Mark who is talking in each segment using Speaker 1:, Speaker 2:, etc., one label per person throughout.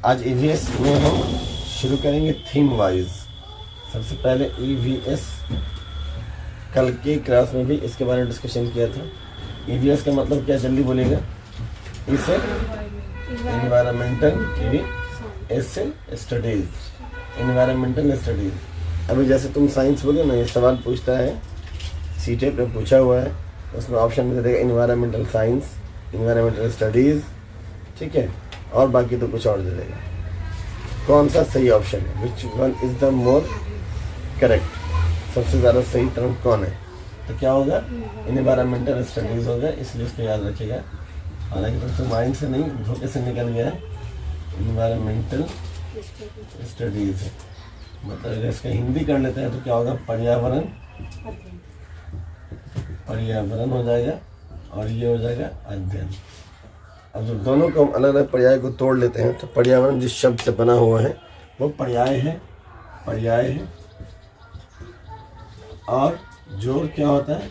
Speaker 1: आज ईवीएस में हम शुरू करेंगे थीम वाइज। सबसे पहले ईवीएस, कल के क्लास में भी इसके बारे में डिस्कशन किया था। ईवीएस का मतलब क्या, जल्दी बोलेगा? इसे इन्वायरमेंटल स्टडीज, इन्वायरमेंटल स्टडीज। अभी जैसे तुम साइंस बोले ना, ये सवाल पूछता है, सीटेट पे पूछा हुआ है, उसमें ऑप्शन में देगा इन्वायरमेंटल साइंस, इन्वायरमेंटल स्टडीज़, ठीक है, और बाकी तो कुछ और दे देगा। कौन सा सही ऑप्शन है, which one is the more correct, सबसे ज़्यादा सही टर्म कौन है? तो क्या होगा, इन्वायरमेंटल स्टडीज़ होगा, इसलिए इसको याद रखिएगा। हालांकि तुमसे माइंड से नहीं, धोखे से निकल गया है, इन्वायरमेंटल स्टडीज़ है। मतलब अगर इसका हिंदी कर लेते हैं तो क्या होगा, पर्यावरण, पर्यावरण हो जाएगा, और ये हो जाएगा अध्ययन। अब जब दोनों को हम अलग अलग पर्याय को तोड़ लेते हैं तो पर्यावरण जिस शब्द से बना हुआ है वो पर्याय है, पर्याय है, और जोड़ क्या होता है,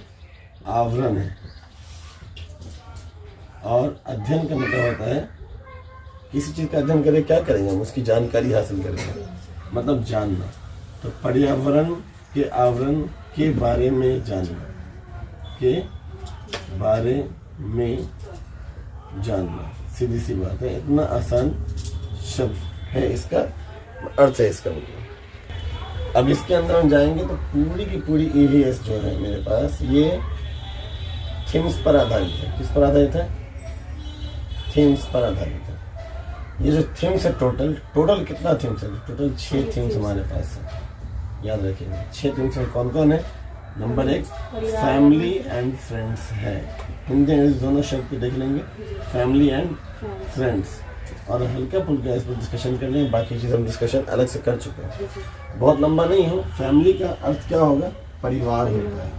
Speaker 1: आवरण है, और अध्ययन का मतलब होता है किसी चीज़ का अध्ययन करें, क्या करेंगे हम, उसकी जानकारी हासिल करेंगे, मतलब जानना। तो पर्यावरण के आवरण के बारे में जानना, के बारे में जानना, सीधी सी बात है, इतना आसान शब्द है, इसका अर्थ है इसका मतलब। अब इसके अंदर हम जाएंगे तो पूरी की पूरी ईवीएस जो है मेरे पास, ये थीम्स पर आधारित है। किस पर आधारित है? थीम्स पर आधारित है। ये जो थीम्स है, टोटल कितना थीम्स है? टोटल 6 थीम्स हमारे पास है, याद रखिएगा। 6 थीम्स में कौन कौन है? नंबर 1 फैमिली एंड फ्रेंड्स है, हिंदी इंग्लिश दोनों शब्द को देख लेंगे, फैमिली एंड फ्रेंड्स, और हल्का फुल्का इस पर डिस्कशन कर लेंगे। बाकी चीज़ हम डिस्कशन अलग से कर चुके हैं, बहुत लंबा नहीं हो। फैमिली का अर्थ क्या होगा? परिवार होता है,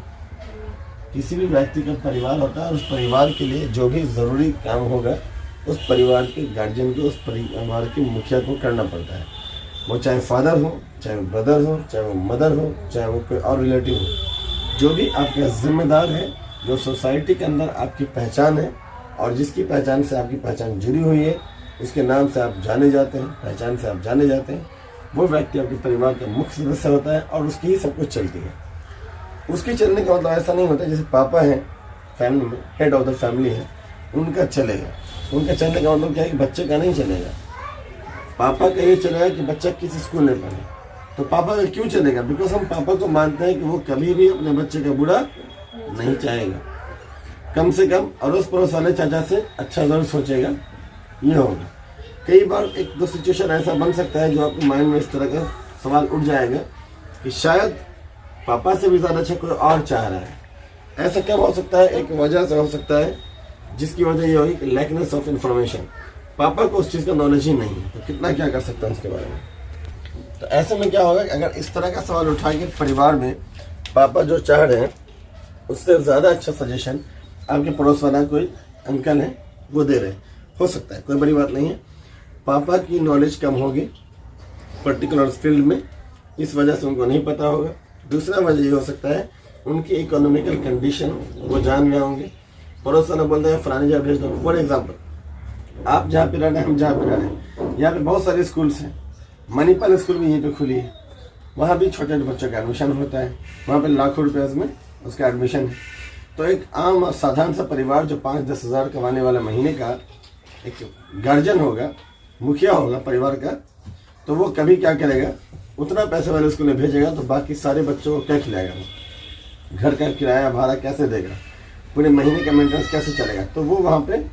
Speaker 1: किसी भी व्यक्ति का परिवार होता है, और उस परिवार के लिए जो भी ज़रूरी काम होगा उस परिवार के गार्जियन को, उस परिवार के मुखिया को करना पड़ता है। वो चाहे फादर हो, चाहे वो ब्रदर हो, चाहे वो मदर हो, चाहे वो कोई और रिलेटिव हो, जो भी आपका जिम्मेदार है, जो सोसाइटी के अंदर आपकी पहचान है, और जिसकी पहचान से आपकी पहचान जुड़ी हुई है, उसके नाम से आप जाने जाते हैं, पहचान से आप जाने जाते हैं, वो व्यक्ति आपके परिवार का मुख्य सदस्य होता है, और उसकी ही सब कुछ चलती है। उसके चलने का मतलब ऐसा नहीं होता जैसे पापा हैं फैमिली में, हेड ऑफ द फैमिली है, उनका चलेगा। उनका चलने का मतलब क्या है कि बच्चे का नहीं चलेगा। पापा का ये चलेगा कि बच्चा किस स्कूल में पढ़े, तो पापा का क्यों चलेगा? बिकॉज हम पापा को मानते हैं कि वो कभी भी अपने बच्चे का बुरा नहीं चाहेगा, कम से कम अड़ोस पड़ोस वाले चाचा से अच्छा जरूर सोचेगा, ये होगा। कई बार एक दो सिचुएशन ऐसा बन सकता है जो आपके माइंड में इस तरह का सवाल उठ जाएगा कि शायद पापा से भी ज़्यादा अच्छा कोई और चाह रहा है। ऐसा क्या हो सकता है? एक वजह से हो सकता है जिसकी वजह ये होगी कि लैकनेस ऑफ इन्फॉर्मेशन, पापा को उस चीज़ का नॉलेज ही नहीं है, तो कितना क्या कर सकता है उसके बारे में। तो ऐसे में क्या होगा कि अगर इस तरह का सवाल उठा के परिवार में पापा जो चाह रहे हैं उससे ज़्यादा अच्छा सजेशन आपके पड़ोस वाला कोई अंकल है वो दे रहे हैं, हो सकता है, कोई बड़ी बात नहीं है। पापा की नॉलेज कम होगी पर्टिकुलर फील्ड में, इस वजह से उनको नहीं पता होगा। दूसरा वजह ये हो सकता है उनकी इकोनॉमिकल कंडीशन वो जान रहे होंगे, पड़ोस वाला बोलते हैं फलानी जगह भेज दो। फॉर एग्जाम्पल, आप जहाँ पे रह रहे हैं, हम जहाँ पे रह रहे हैं, यहाँ पे बहुत सारे स्कूल्स हैं, मणिपाल स्कूल भी यहीं पे खुली है, वहाँ भी छोटे बच्चों का एडमिशन होता है, वहाँ पे लाखों रुपये में उसका एडमिशन है। तो एक आम और साधारण सा परिवार जो 5-10 हज़ार कमाने वाला महीने का एक गार्जियन होगा, मुखिया होगा परिवार का, तो वो कभी क्या करेगा, उतना पैसे वाले स्कूल में भेजेगा तो बाकी सारे बच्चों को क्या खिलाएगा, वो घर का किराया भाड़ा कैसे देगा, पूरे महीने का मेंटेनेंस कैसे चलेगा, तो वो वहाँ पे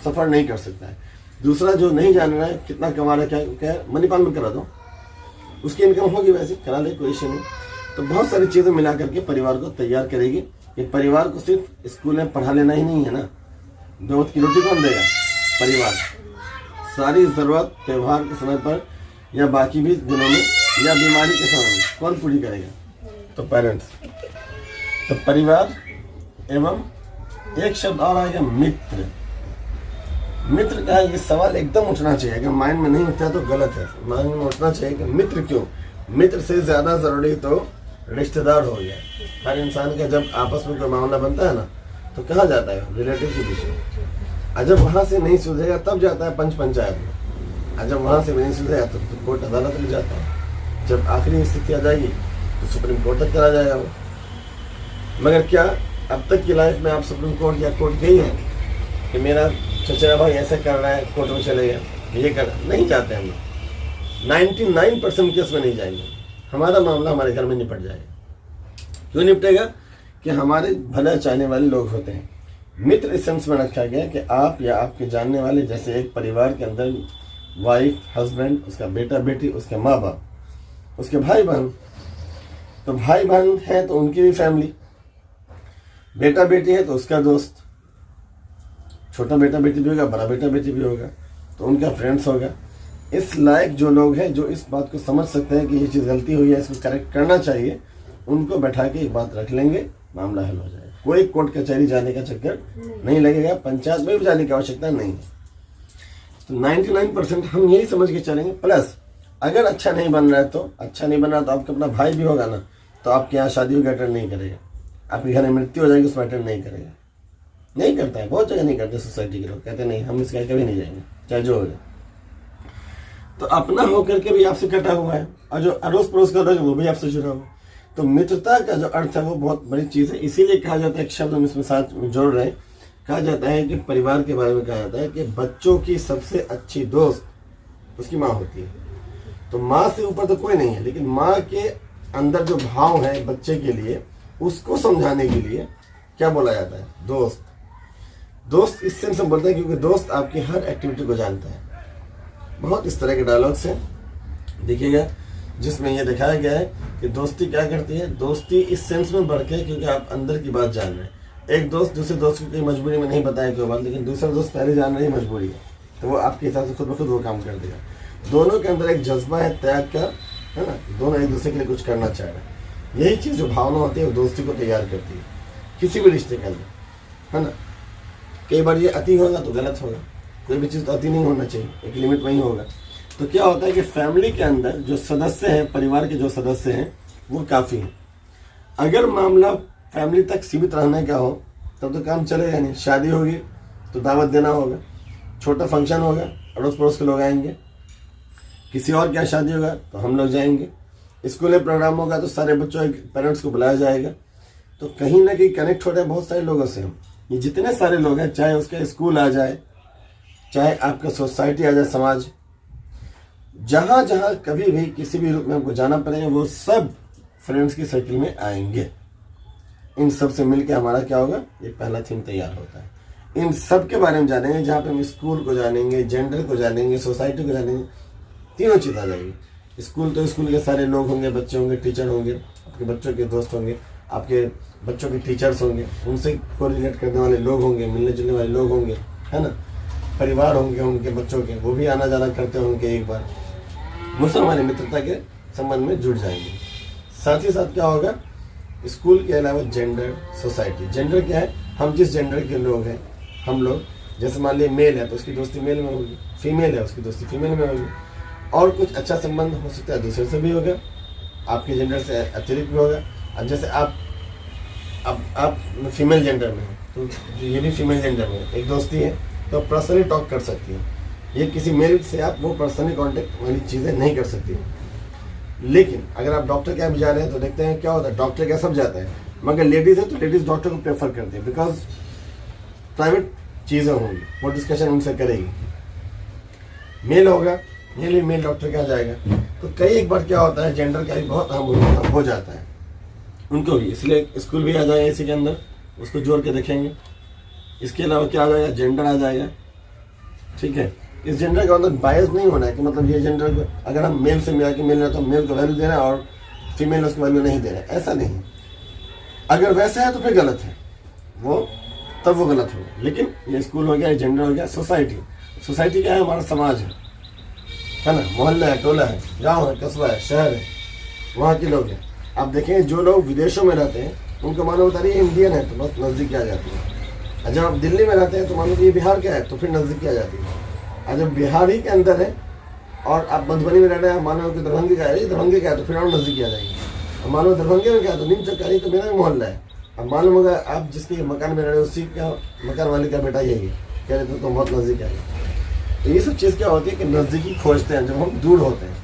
Speaker 1: सफ़र नहीं कर सकता है। दूसरा जो नहीं जान रहा है कितना कमा रहा है, क्या मणिपाल में करा दो, उसकी इनकम होगी, वैसे करा दे, कोई इश्यू नहीं। तो बहुत सारी चीज़ें मिला करके परिवार को तैयार करेगी। ये परिवार को सिर्फ स्कूल में पढ़ा लेना ही नहीं है ना, दो वक्त की रोटी कौन देगा? परिवार। सारी ज़रूरत त्यौहार के समय पर या बाकी भी दिनों में या बीमारी के समय में कौन पूरी करेगा? तो पेरेंट्स। तो परिवार एवं एक शब्द और आएगा मित्र। मित्र का ये सवाल एकदम उठना चाहिए, अगर माइंड में नहीं उठता तो गलत है। माइंड में उठना चाहिए कि मित्र क्यों? मित्र से ज़्यादा ज़रूरी तो रिश्तेदार हो गया। हर इंसान का जब आपस में कोई मामला बनता है ना, तो कहाँ जाता है? रिलेटिव के बीच में। और जब वहाँ से नहीं सुलझेगा तब जाता है पंच पंचायत में। और जब वहाँ से नहीं सुलझा तो कोर्ट अदालत में जाता है। जब आखिरी स्थिति आ जाएगी तो सुप्रीम कोर्ट तक चला जाएगा वो। मगर क्या अब तक की लाइफ में आप सुप्रीम कोर्ट या कोर्ट गई है कि मेरा चचेरा भाई ऐसा कर रहा है, कोर्ट में चले गए, ये कर नहीं चाहते हम लोग। 99% केस में नहीं जाएंगे, हमारा मामला हमारे घर में निपट जाएगा। क्यों निपटेगा? कि हमारे भला चाहने वाले लोग होते हैं। मित्र इस सेंस में रखा गया कि आप या आपके जानने वाले, जैसे एक परिवार के अंदर वाइफ, हस्बैंड, उसका बेटा बेटी, उसके माँ बाप, उसके भाई बहन, तो भाई बहन है तो उनकी भी फैमिली, बेटा बेटी है तो उसका दोस्त, छोटा बेटा बेटी भी होगा, बड़ा बेटा बेटी भी होगा, तो उनका फ्रेंड्स होगा। इस लायक जो लोग हैं, जो इस बात को समझ सकते हैं कि ये चीज़ गलती हुई है, इसको करेक्ट करना चाहिए, उनको बैठा के एक बात रख लेंगे, मामला हल हो जाएगा। कोई कोर्ट कचहरी जाने का चक्कर नहीं लगेगा, पंचायत में भी जाने की आवश्यकता नहीं है। तो 99% हम यही समझ के चलेंगे। प्लस अगर अच्छा नहीं बन रहा है तो आपका अपना भाई भी होगा ना, तो आपके यहाँ शादी होगी अटेंड नहीं करेगा, आपके घर में मृत्यु हो जाएगी उसमें अटेंड नहीं करेगा, नहीं करता है। बहुत जगह नहीं करते सोसाइटी के लोग, कहते नहीं हम इसके यहाँ कभी नहीं जाएंगे, चाहे जो हो जाए। तो अपना होकर के भी आपसे कटा हुआ है, और जो अड़ोस पड़ोस का लोग वो भी आपसे जुड़ा हुआ। तो मित्रता का जो अर्थ है वो बहुत बड़ी चीज़ है। इसीलिए कहा जाता है, एक शब्द हम इसमें साथ जोड़ रहे हैं, कहा जाता है कि परिवार के बारे में कहा जाता है कि बच्चों की सबसे अच्छी दोस्त उसकी माँ होती है। तो माँ से ऊपर तो कोई नहीं है, लेकिन माँ के अंदर जो भाव है बच्चे के लिए, उसको समझाने के लिए क्या बोला जाता है? दोस्त। दोस्त इस सेंस में बोलते हैं क्योंकि दोस्त आपकी हर एक्टिविटी को जानता है। बहुत इस तरह के डायलॉग्स हैं, देखिएगा, जिसमें यह दिखाया गया है कि दोस्ती क्या करती है। दोस्ती इस सेंस में बढ़ के, क्योंकि आप अंदर की बात जान रहे हैं। एक दोस्त दूसरे दोस्त को कोई मजबूरी में नहीं बताया कोई बात, लेकिन दूसरा दोस्त पहले जान रही मजबूरी है, तो वो आपके हिसाब से खुद ब खुद वो काम कर देगा। दोनों के अंदर एक जज्बा है त्याग का, है ना, दोनों एक दूसरे के लिए कुछ करना चाह रहे हैं। यही चीज़ जो भावना होती है वो दोस्ती को तैयार करती है किसी भी रिश्ते के अंदर, है ना। कई बार ये अति होगा तो गलत होगा, कोई भी चीज़ तो अति नहीं होना चाहिए, एक लिमिट में ही होगा। तो क्या होता है कि फैमिली के अंदर जो सदस्य हैं, परिवार के जो सदस्य हैं, वो काफ़ी हैं। अगर मामला फैमिली तक सीमित रहने का हो तब तो काम चलेगा नहीं। शादी होगी तो दावत देना होगा, छोटा फंक्शन होगा, अड़ोस पड़ोस के लोग आएंगे, किसी और क्या शादी होगा तो हम लोग जाएंगे, स्कूल में प्रोग्राम होगा तो सारे बच्चों पेरेंट्स को बुलाया जाएगा। तो कहीं ना कहीं कनेक्ट हो रहे हैं बहुत सारे लोगों से हम। ये जितने सारे लोग हैं, चाहे उसका स्कूल आ जाए, चाहे आपका सोसाइटी आ जाए, समाज, जहाँ जहाँ कभी भी किसी भी रूप में हमको जाना पड़ेगा, वो सब फ्रेंड्स की सर्किल में आएंगे। इन सब से मिलके हमारा क्या होगा, एक पहला थीम तैयार होता है। इन सब के बारे में जानेंगे, जहाँ पे हम स्कूल को जानेंगे, जेंडर को जानेंगे, सोसाइटी को जानेंगे, तीनों चीज़ आ जाएगी। स्कूल तो स्कूल के सारे लोग होंगे, बच्चे होंगे, टीचर होंगे, आपके बच्चों के दोस्त होंगे, आपके बच्चों के टीचर्स होंगे, उनसे कोरिलेट करने वाले लोग होंगे, मिलने जुलने वाले लोग होंगे, है ना। परिवार होंगे उनके बच्चों के, वो भी आना जाना करते होंगे एक बार, वो सब हमारी मित्रता के संबंध में जुड़ जाएंगे। साथ ही साथ क्या होगा, स्कूल के अलावा जेंडर, सोसाइटी। जेंडर क्या है, हम जिस जेंडर के लोग हैं, हम लोग, जैसे मान लिया मेल है तो उसकी दोस्ती मेल में होगी, फीमेल है उसकी दोस्ती फीमेल में होगी, और कुछ अच्छा संबंध हो सकता है दूसरे से भी होगा, आपके जेंडर से अतिरिक्त भी होगा। अब जैसे आप फीमेल जेंडर में हैं तो ये भी फीमेल जेंडर में एक दोस्ती है, तो पर्सनली टॉक कर सकती हैं। ये किसी मेल से आप वो पर्सनली कॉन्टेक्ट वाली चीज़ें नहीं कर सकती। लेकिन अगर आप डॉक्टर के यहाँ भी जा रहे हैं तो देखते हैं क्या होता है, डॉक्टर क्या सब जाता है, मगर लेडीज़ है तो लेडीज़ डॉक्टर को प्रेफर करती है, बिकॉज प्राइवेट चीज़ें होंगी, वो डिस्कशन उनसे करेगी। मेल होगा, मेल डॉक्टर के यहाँ जाएगा। तो कई एक बार क्या होता है, जेंडर का भी बहुत अहम भूमिका हो जाता है उनको भी, इसलिए स्कूल भी आ जाएगा इसी के अंदर, उसको जोड़ के देखेंगे। इसके अलावा क्या आ जाएगा, जेंडर आ जाएगा, ठीक है। इस जेंडर का मतलब बायस नहीं होना है कि मतलब ये जेंडर को अगर हम मेल से मिला के मिल रहे हैं तो मेल को वैल्यू देना है और फीमेल उसको वैल्यू नहीं देना है, ऐसा नहीं। अगर वैसा है तो फिर गलत है वो, तब वो गलत होगा। लेकिन ये स्कूल हो गया, ये जेंडर हो गया। सोसाइटी क्या है, हमारा समाज है ना, मोहल्ला है, टोला है, गाँव है, कस्बा है, शहर है, वहाँ के लोग हैं। आप देखें जो लोग विदेशों में रहते हैं उनको मानो बता रही है इंडियन है तो बहुत नज़दीक आ जाती है। जब आप दिल्ली में रहते हैं तो मानो ये बिहार का है तो फिर नज़दीक आ जाती है। और जब बिहार ही के अंदर है और आप मधुबनी में रह रहे हैं, मानो कि दरभंगे का है, दरभंगे का है तो फिर और नज़दीक आ जाएंगे। और मानो दरभंगे में क्या है तो नीम चौक का है तो मेरा भी मोहल्ला है। अब मालूम होगा आप जिसके मकान में रह रहे हो उसी का मकान वाले का बेटा यही है, कह रहे तो बहुत नज़दीक आएगा। तो ये सब चीज़ क्या होती है कि नज़दीकी खोजते हैं जब हम दूर होते हैं,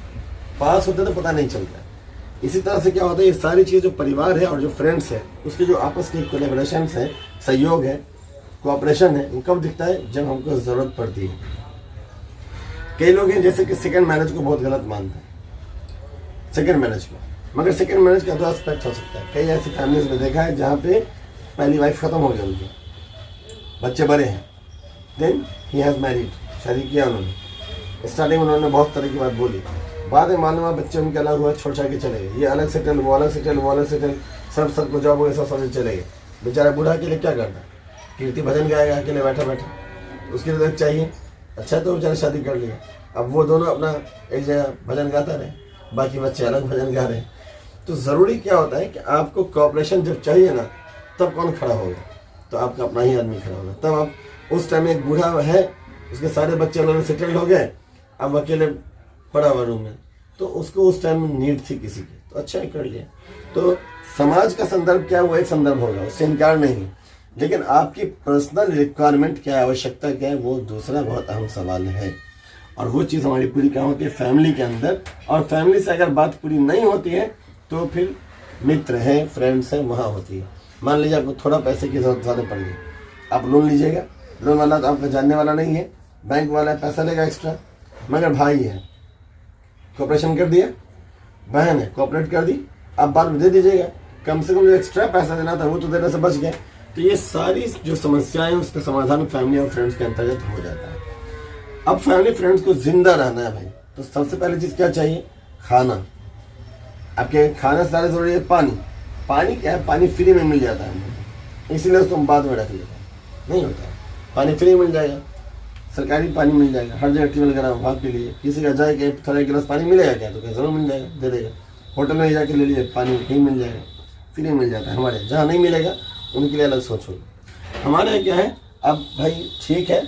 Speaker 1: पास होते हैं तो पता नहीं चलता है। इसी तरह से क्या होता है, ये सारी चीज़ जो परिवार है और जो फ्रेंड्स है उसके जो आपस के कोलैबोरेशन है, सहयोग है, कोऑपरेशन है, वो कब दिखता है, जब हमको ज़रूरत पड़ती है। कई लोग हैं जैसे कि सेकंड मैरिज को बहुत गलत मानते हैं, सेकंड मैरिज को, मगर सेकंड मैरिज का दो एस्पेक्ट हो सकता है। कई ऐसी फैमिलीज में देखा है जहाँ पे पहली वाइफ खत्म हो गई, उनके बच्चे बड़े हैं, देन ही हैज़ मैरिड, शादी किया उन्होंने। स्टार्टिंग में उन्होंने बहुत तरह की बात बोली, बाद में मालूम हुआ बच्चे उनके अलग हुआ, छोड़ छाड़ के चले गए, ये अलग सेटल, वो अलग सेटल, वो अलग सेटल, सबको जॉब हो गया, सब चले गए। बेचारा बूढ़ा के लिए क्या करता, कीर्ति भजन गाएगा अकेले बैठा बैठा, उसके लिए चाहिए। अच्छा तो बेचारा शादी कर लिया, अब वो दोनों अपना एक जगह भजन गाता रहे, बाकी बच्चे अलग भजन गा रहे हैं। तो ज़रूरी क्या होता है कि आपको कोऑपरेशन जब चाहिए ना, तब कौन खड़ा होगा, तो आपका अपना ही आदमी खड़ा होगा। तब आप उस टाइम एक बूढ़ा है, उसके सारे बच्चे उन्होंने सेटल्ड हो गए, अब अकेले पड़ा हुआ रूम में, तो उसको उस टाइम में नीड थी किसी की, तो अच्छा ही कर लिया। तो समाज का संदर्भ क्या है, वो एक संदर्भ होगा, उससे इनकार नहीं, लेकिन आपकी पर्सनल रिक्वायरमेंट क्या है, आवश्यकता क्या है, वो दूसरा बहुत अहम सवाल है। और वो चीज़ हमारी पूरी क्या होती है, फैमिली के अंदर। और फैमिली से अगर बात पूरी नहीं होती है तो फिर मित्र हैं, फ्रेंड्स हैं, वहाँ होती है। मान लीजिए आपको थोड़ा पैसे की जरूरत ज़्यादा पड़ गई, आप लोन लीजिएगा, लोन वाला तो आपका जानने वाला नहीं है, बैंक वाला पैसा लेगा एक्स्ट्रा, मगर भाई है, कोऑपरेशन कर दिया, बहन है, कोऑपरेट कर दी, आप बाद में दे दीजिएगा, कम से कम जो एक्स्ट्रा पैसा देना था वो तो देने से बच गए। तो ये सारी जो समस्याएं उसका समाधान फैमिली और फ्रेंड्स के अंतर्गत हो जाता है। अब फैमिली फ्रेंड्स को जिंदा रहना है भाई, तो सबसे पहले चीज़ क्या चाहिए, खाना। आपके खाने से ज़्यादा जरूरी है पानी। पानी क्या है, पानी फ्री में मिल जाता है, इसीलिए उसको हम बाद में रख लेते हैं, नहीं होता है, पानी फ्री मिल जाएगा, सरकारी पानी मिल जाएगा, हर जगह ट्यूबवेल का नाम के लिए, किसी का जाए कि थोड़ा एक गिलास पानी मिलेगा क्या, तो क्या जरूर मिल जाएगा, दे देगा। होटल में जाके ले लीजिए, पानी कहीं मिल जाएगा, फ्री मिल जाता है। हमारे जहाँ नहीं मिलेगा उनके लिए अलग सोचो। हमारे यहाँ क्या है, अब भाई ठीक है,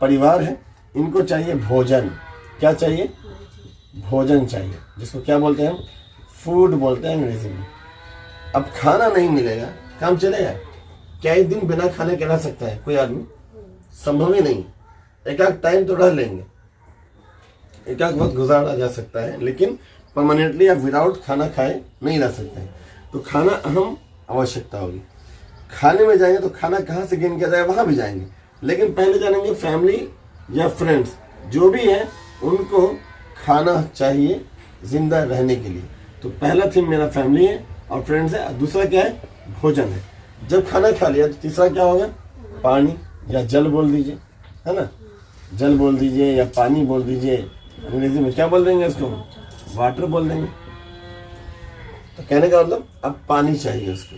Speaker 1: परिवार है, इनको चाहिए भोजन। क्या चाहिए, भोजन चाहिए, जिसको क्या बोलते हैं हम, फूड बोलते हैं अंग्रेजी में। अब खाना नहीं मिलेगा, काम चलेगा क्या, एक दिन बिना खाने के रह सकता है कोई आदमी, संभव ही नहीं। एक आध टाइम तो रह लेंगे, एक आध वक्त गुजारा जा सकता है, लेकिन परमानेंटली आप विदाउट खाना खाए नहीं रह सकते हैं। तो खाना अहम आवश्यकता होगी। खाने में जाएंगे तो खाना कहाँ से गेन किया जाए, वहाँ भी जाएंगे, लेकिन पहले जानेंगे फैमिली या फ्रेंड्स जो भी हैं उनको खाना चाहिए जिंदा रहने के लिए। तो पहला थीम मेरा फैमिली है और फ्रेंड्स है, दूसरा क्या है, भोजन है। जब खाना खा लिया तो तीसरा क्या होगा, पानी या जल बोल दीजिए, है ना, जल बोल दीजिए या पानी बोल दीजिए, अंग्रेजी में क्या बोल देंगे इसको, वाटर बोल देंगे। तो कहने का मतलब अब पानी चाहिए उसको।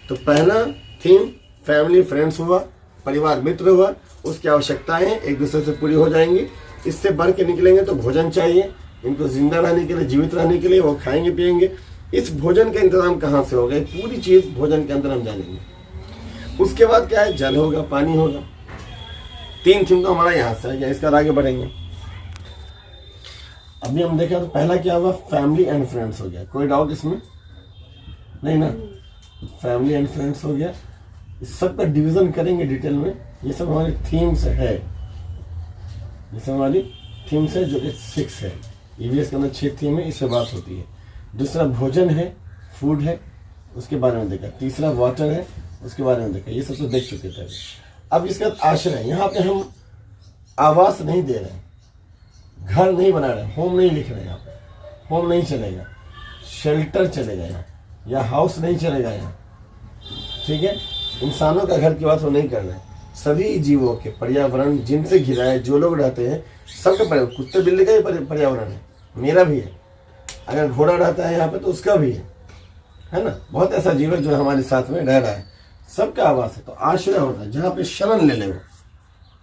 Speaker 1: तो पहला थीम फैमिली फ्रेंड्स हुआ, परिवार मित्र हुआ, उसकी आवश्यकताएं एक दूसरे से पूरी हो जाएंगी। इससे बढ़ के निकलेंगे तो भोजन चाहिए, इनको जिंदा रहने के लिए, जीवित रहने के लिए, वो खाएंगे पिएंगे। इस भोजन का इंतजाम कहाँ से होगा, पूरी चीज भोजन के अंदर हम जानेंगे। उसके बाद क्या है, जल होगा, पानी होगा। 3 थीम तो हमारा यहाँ से है, या इसका आगे बढ़ेंगे। अभी हम देखा तो पहला क्या हुआ, फैमिली एंड फ्रेंड्स हो गया, कोई डाउट इसमें नहीं ना, फैमिली एंड फ्रेंड्स हो गया। इस सब का डिवीजन करेंगे डिटेल में, ये सब हमारी थीम्स है, ये सब हमारी थीम्स है, जो कि 6 है। ईवीएस के अंदर 6 थीम है, इससे बात होती है। दूसरा भोजन है, फूड है, उसके बारे में देखा। तीसरा वाटर है, उसके बारे में देखा। ये सब तो देख चुके थे। अब इसके बाद आश्रय, यहाँ पे हम आवास नहीं दे रहे हैं, घर नहीं बना रहे, होम नहीं लिख रहे हैं, यहाँ पे होम नहीं चलेगा, शेल्टर चलेगा यहाँ, या हाउस नहीं चलेगा यहाँ, ठीक है। इंसानों का घर की बात हम नहीं कर रहे हैं, सभी जीवों के पर्यावरण जिनसे घिरा है, जो लोग रहते हैं, सबका पर्यावरण, कुत्ते बिल्ली का ही पर्यावरण है, मेरा भी है। अगर घोड़ा रहता है यहाँ पे तो उसका भी है ना। बहुत ऐसा जीव है जो हमारे साथ में रह रहा है, सबका आवास है। तो आश्रय होता है जहाँ पे शरण ले ले वो।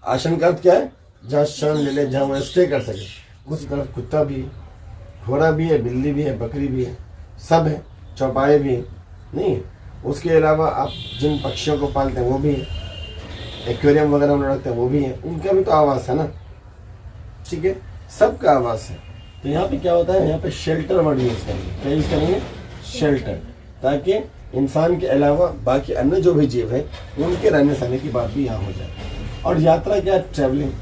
Speaker 1: आश्रय का अर्थ क्या है, जहाँ शरण ले ले, जहाँ वो स्टे कर सके। उस तरफ कुत्ता भी है, घोड़ा भी है, बिल्ली भी है, बकरी भी है, सब है, चौपाए भी है, नहीं है। उसके अलावा आप जिन पक्षियों को पालते हैं वो भी है, एक्वेरियम वगैरह में रखते हैं वो भी है, उनका भी तो आवास है ना, ठीक है, सबका आवास है। तो यहाँ पे क्या होता है, यहाँ पे शेल्टर वर्ड यूज करेंगे। क्या यूज करेंगे, शेल्टर, ताकि इंसान के अलावा बाकी अन्य जो भी जीव है उनके रहने सहने की बात भी यहाँ हो जाए। और यात्रा क्या है, ट्रैवलिंग।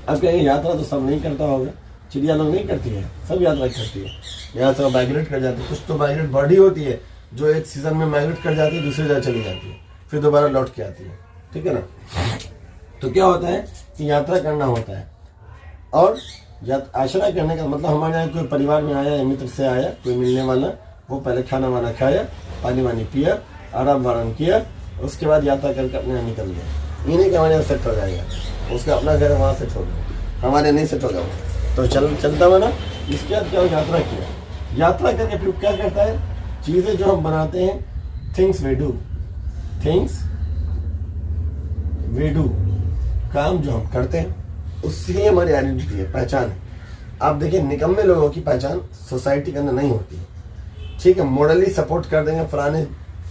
Speaker 1: अब कहेंगे यात्रा तो सब नहीं करता होगा, चिड़िया लोग नहीं करती है, सब यात्रा करती है, यहाँ से माइग्रेट कर जाती है। कुछ तो माइग्रेट बॉडी होती है जो एक सीजन में माइग्रेट कर जाती है, दूसरी जगह चली जाती है, फिर दोबारा लौट के आती है, ठीक है ना। तो क्या होता है कि यात्रा करना होता है। और आश्रय करने का मतलब हमारे यहाँ कोई परिवार में आया, मित्र से आया, कोई मिलने वाला, वो पहले खाना वाना खाया, पानी वानी पिया, आराम वाराम किया, उसके बाद यात्रा करके अपने यहाँ निकल गया। ये नहीं कि हमारे यहाँ सेट हो जाएगा, उसका अपना घर वहाँ सेट हो गया, हमारे नहीं सेट होगा वो, तो चलता हुआ ना। इसके बाद क्या यात्रा किया, यात्रा करके फिर क्या करता है, चीज़ें जो हम बनाते हैं, थिंग्स वी डू, काम जो हम करते हैं उससे हमारी आइडेंटिटी है, पहचान है। आप देखिए निकम्मे लोगों की पहचान सोसाइटी के अंदर नहीं होती है, ठीक है। मॉडली सपोर्ट कर देंगे, फलाने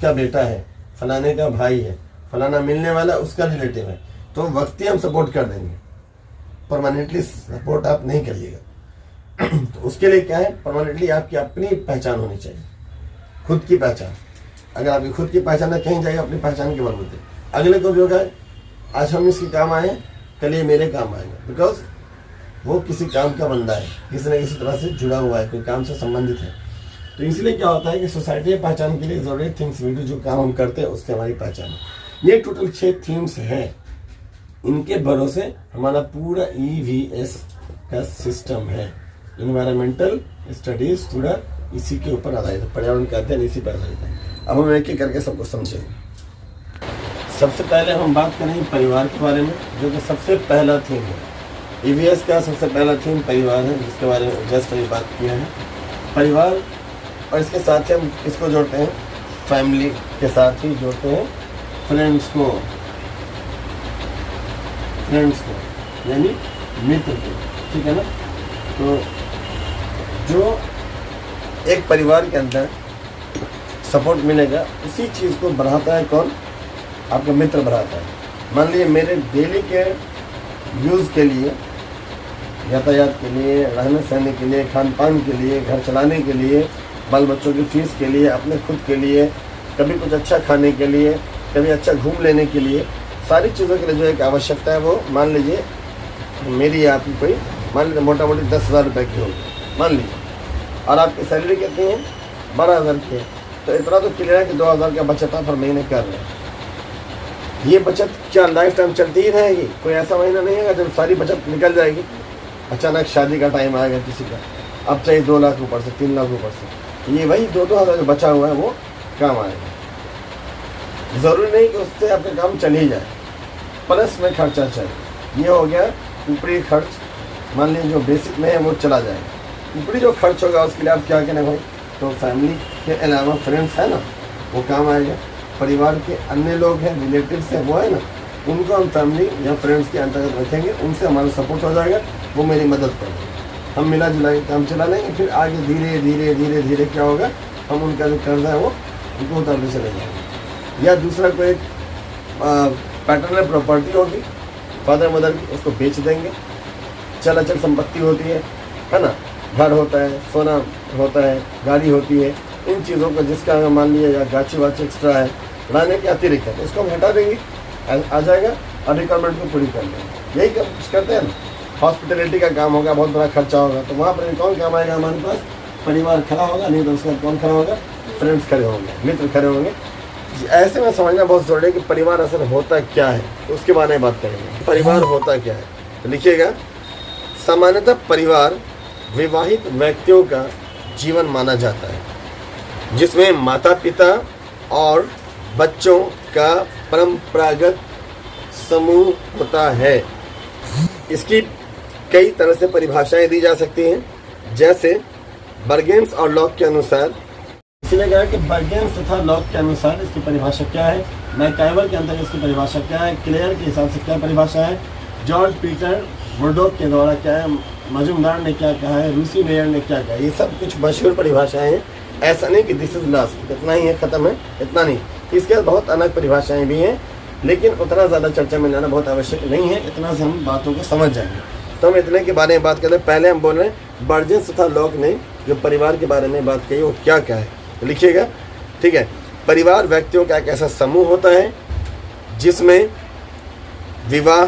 Speaker 1: का बेटा है, फलाने का भाई है, फलाना मिलने वाला उसका रिलेटिव है, तो वक्ती हम सपोर्ट कर देंगे, परमानेंटली सपोर्ट आप नहीं करिएगा। तो उसके लिए क्या है, परमानेंटली आपकी अपनी पहचान होनी चाहिए, खुद की पहचान। अगर आपकी खुद की पहचान है, कहीं जाएगा अपनी पहचान के बलबूते। अगले को भी होगा आज हम इसके काम आए, कल ये मेरे काम आएगा, बिकॉज वो किसी काम का बंदा है, किसी न किसी तरह से जुड़ा हुआ है, कोई काम से संबंधित है। तो इसलिए क्या होता है कि सोसाइटी की पहचान के लिए जरूरी थिंग्स वी डू, जो काम हम करते हैं उससे हमारी पहचान है। ये टोटल 6 थीम्स हैं, इनके भरोसे हमारा पूरा EVS का सिस्टम है। इन्वायरमेंटल स्टडीज पूरा इसी के ऊपर आधारित है, पर्यावरण का अध्ययन इसी पर आधारित है। अब हम एक एक करके सबको समझेंगे। सबसे पहले हम बात करेंगे परिवार के बारे में, जो कि सबसे पहला थीम है। EVS का सबसे पहला थीम परिवार है, जिसके बारे में जस्ट अभी बात किया है, परिवार। और इसके साथ ही हम किसको जोड़ते हैं, फैमिली के साथ ही जोड़ते हैं फ्रेंड्स को, यानी मित्र को, ठीक है ना। तो जो एक परिवार के अंदर सपोर्ट मिलेगा, उसी चीज़ को बढ़ाता है कौन, आपका मित्र बढ़ाता है। मान लीजिए मेरे डेली के यूज़ के लिए, यातायात के लिए, रहने सहने के लिए, खान पान के लिए, घर चलाने के लिए, बाल बच्चों की फीस के लिए, अपने खुद के लिए, कभी कुछ अच्छा खाने के लिए, कभी अच्छा घूम लेने के लिए, सारी चीज़ों के लिए जो एक आवश्यकता है, वो मान लीजिए मेरी या आपकी कोई मान लीजिए मोटा मोटी 10,000 रुपये की होगी, मान लीजिए, और आपकी सैलरी कितनी है, 12,000 की है। तो इतना तो क्लियर है कि 2,000 का बचत आप हर महीने कर रहे हैं। ये बचत क्या लाइफ टाइम चलती ही रहेगी? कोई ऐसा महीना नहीं है जब सारी बचत निकल जाएगी, अचानक शादी का टाइम आएगा किसी का, अब चाहिए 2 लाख ऊपर से, 3 लाख ऊपर से, ये वही 2-2 हज़ार जो बचा हुआ है वो काम आएगा। ज़रूरी नहीं कि उससे आपका काम चल ही जाए, प्लस में खर्चा चाहिए। ये हो गया ऊपरी खर्च, मान लीजिए जो बेसिक में है वो चला जाएगा। ऊपरी जो खर्च होगा उसके लिए आप क्या करें भाई, तो फैमिली के अलावा फ्रेंड्स है ना, वो काम आएगा। परिवार के अन्य लोग हैं, रिलेटिव्स हैं, वो है ना, उनको हम फैमिली या फ्रेंड्स के अंतर्गत रखेंगे, उनसे हमारा सपोर्ट हो जाएगा, वो मेरी मदद करेंगे, हम मिला जुला के काम चला लेंगे। फिर आगे धीरे धीरे धीरे धीरे क्या होगा, हम उनका जो कर्जा है वो उनको उतारते चले जाएंगे। या दूसरा कोई पैटर्नल प्रॉपर्टी होगी फादर मदर की, उसको बेच देंगे। चल अचल संपत्ति होती है ना, घर होता है, सोना होता है, गाड़ी होती है, इन चीज़ों को जिसका मान लिया या गाची वाची एक्स्ट्रा है, लाने के अतिरिक्त है, इसको हम हटा देंगे, आ जाएगा और रिक्वायरमेंट को पूरी कर लेंगे। यही कुछ करते हैं ना। हॉस्पिटलिटी का काम होगा, बहुत बड़ा खर्चा होगा, तो वहाँ पर कौन काम आएगा हमारे पास, परिवार खड़ा होगा, नहीं तो उसके बाद कौन खड़ा होगा, फ्रेंड्स खड़े होंगे, मित्र खड़े होंगे। ऐसे में समझना बहुत जरूरी है कि परिवार असल होता क्या है, तो उसके बारे में बात करेंगे। परिवार होता क्या है, तो लिखिएगा, सामान्यतः परिवार विवाहित व्यक्तियों का जीवन माना जाता है, जिसमें माता पिता और बच्चों का परंपरागत समूह होता है। इसकी कई तरह से परिभाषाएं दी जा सकती हैं, जैसे बर्गेन्स और लॉक के अनुसार। इसलिए कहा कि बर्गेन्स तथा लॉक के अनुसार इसकी परिभाषा क्या है, मैकाइवर के अंतर्गत इसकी परिभाषा क्या है, क्लेयर के हिसाब से क्या परिभाषा है, जॉर्ज पीटर वुडॉक के द्वारा क्या है, मजुमदार ने क्या कहा है, रूसी मेयर ने क्या कहा है, ये सब कुछ मशहूर परिभाषाएं हैं। ऐसा नहीं कि दिस इज लास्ट, इतना ही है, ख़त्म है, इतना नहीं। इसके बहुत अलग परिभाषाएं भी हैं, लेकिन उतना ज़्यादा चर्चा में लाना बहुत आवश्यक नहीं है, इतना से हम बातों को समझ जाएंगे। तो हम इतने के बारे में बात करते हैं। पहले हम बोल रहे हैं बर्जेंस तथा लॉक ने जो परिवार के बारे में बात कही वो क्या क्या है, तो लिखिएगा, ठीक है। परिवार व्यक्तियों का एक ऐसा समूह होता है जिसमें विवाह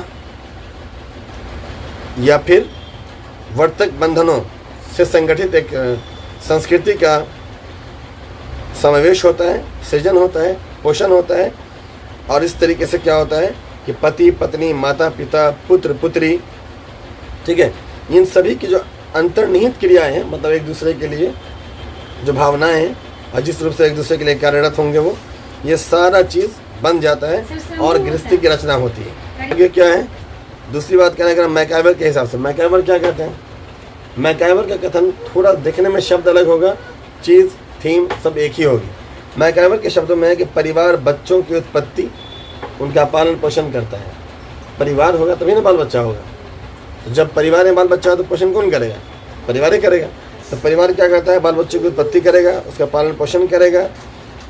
Speaker 1: या फिर वर्तक बंधनों से संगठित एक संस्कृति का समावेश होता है, सृजन होता है, पोषण होता है। और इस तरीके से क्या होता है कि पति पत्नी, माता पिता, पुत्र पुत्री, ठीक है, इन सभी की जो अंतर्निहित क्रियाएं हैं, मतलब एक दूसरे के लिए जो भावनाएं हैं और जिस रूप से एक दूसरे के लिए कार्यरत होंगे वो, ये सारा चीज़ बन जाता है और गृहस्थी की रचना होती है। आगे क्या है, दूसरी बात क्या है, अगर मैकाइवर के हिसाब से, मैकाइवर क्या कहते हैं, मैकाइवर का कथन थोड़ा देखने में शब्द अलग होगा, चीज़ थीम सब एक ही होगी। मैकाइवर के शब्दों में है कि परिवार बच्चों की उत्पत्ति, उनका पालन पोषण करता है। परिवार होगा तभी ना बाल बच्चा होगा। तो जब परिवार में बाल बच्चा हो तो पोषण कौन करेगा, परिवार ही करेगा। तो परिवार क्या करता है, बाल बच्चों की उत्पत्ति करेगा, उसका पालन पोषण करेगा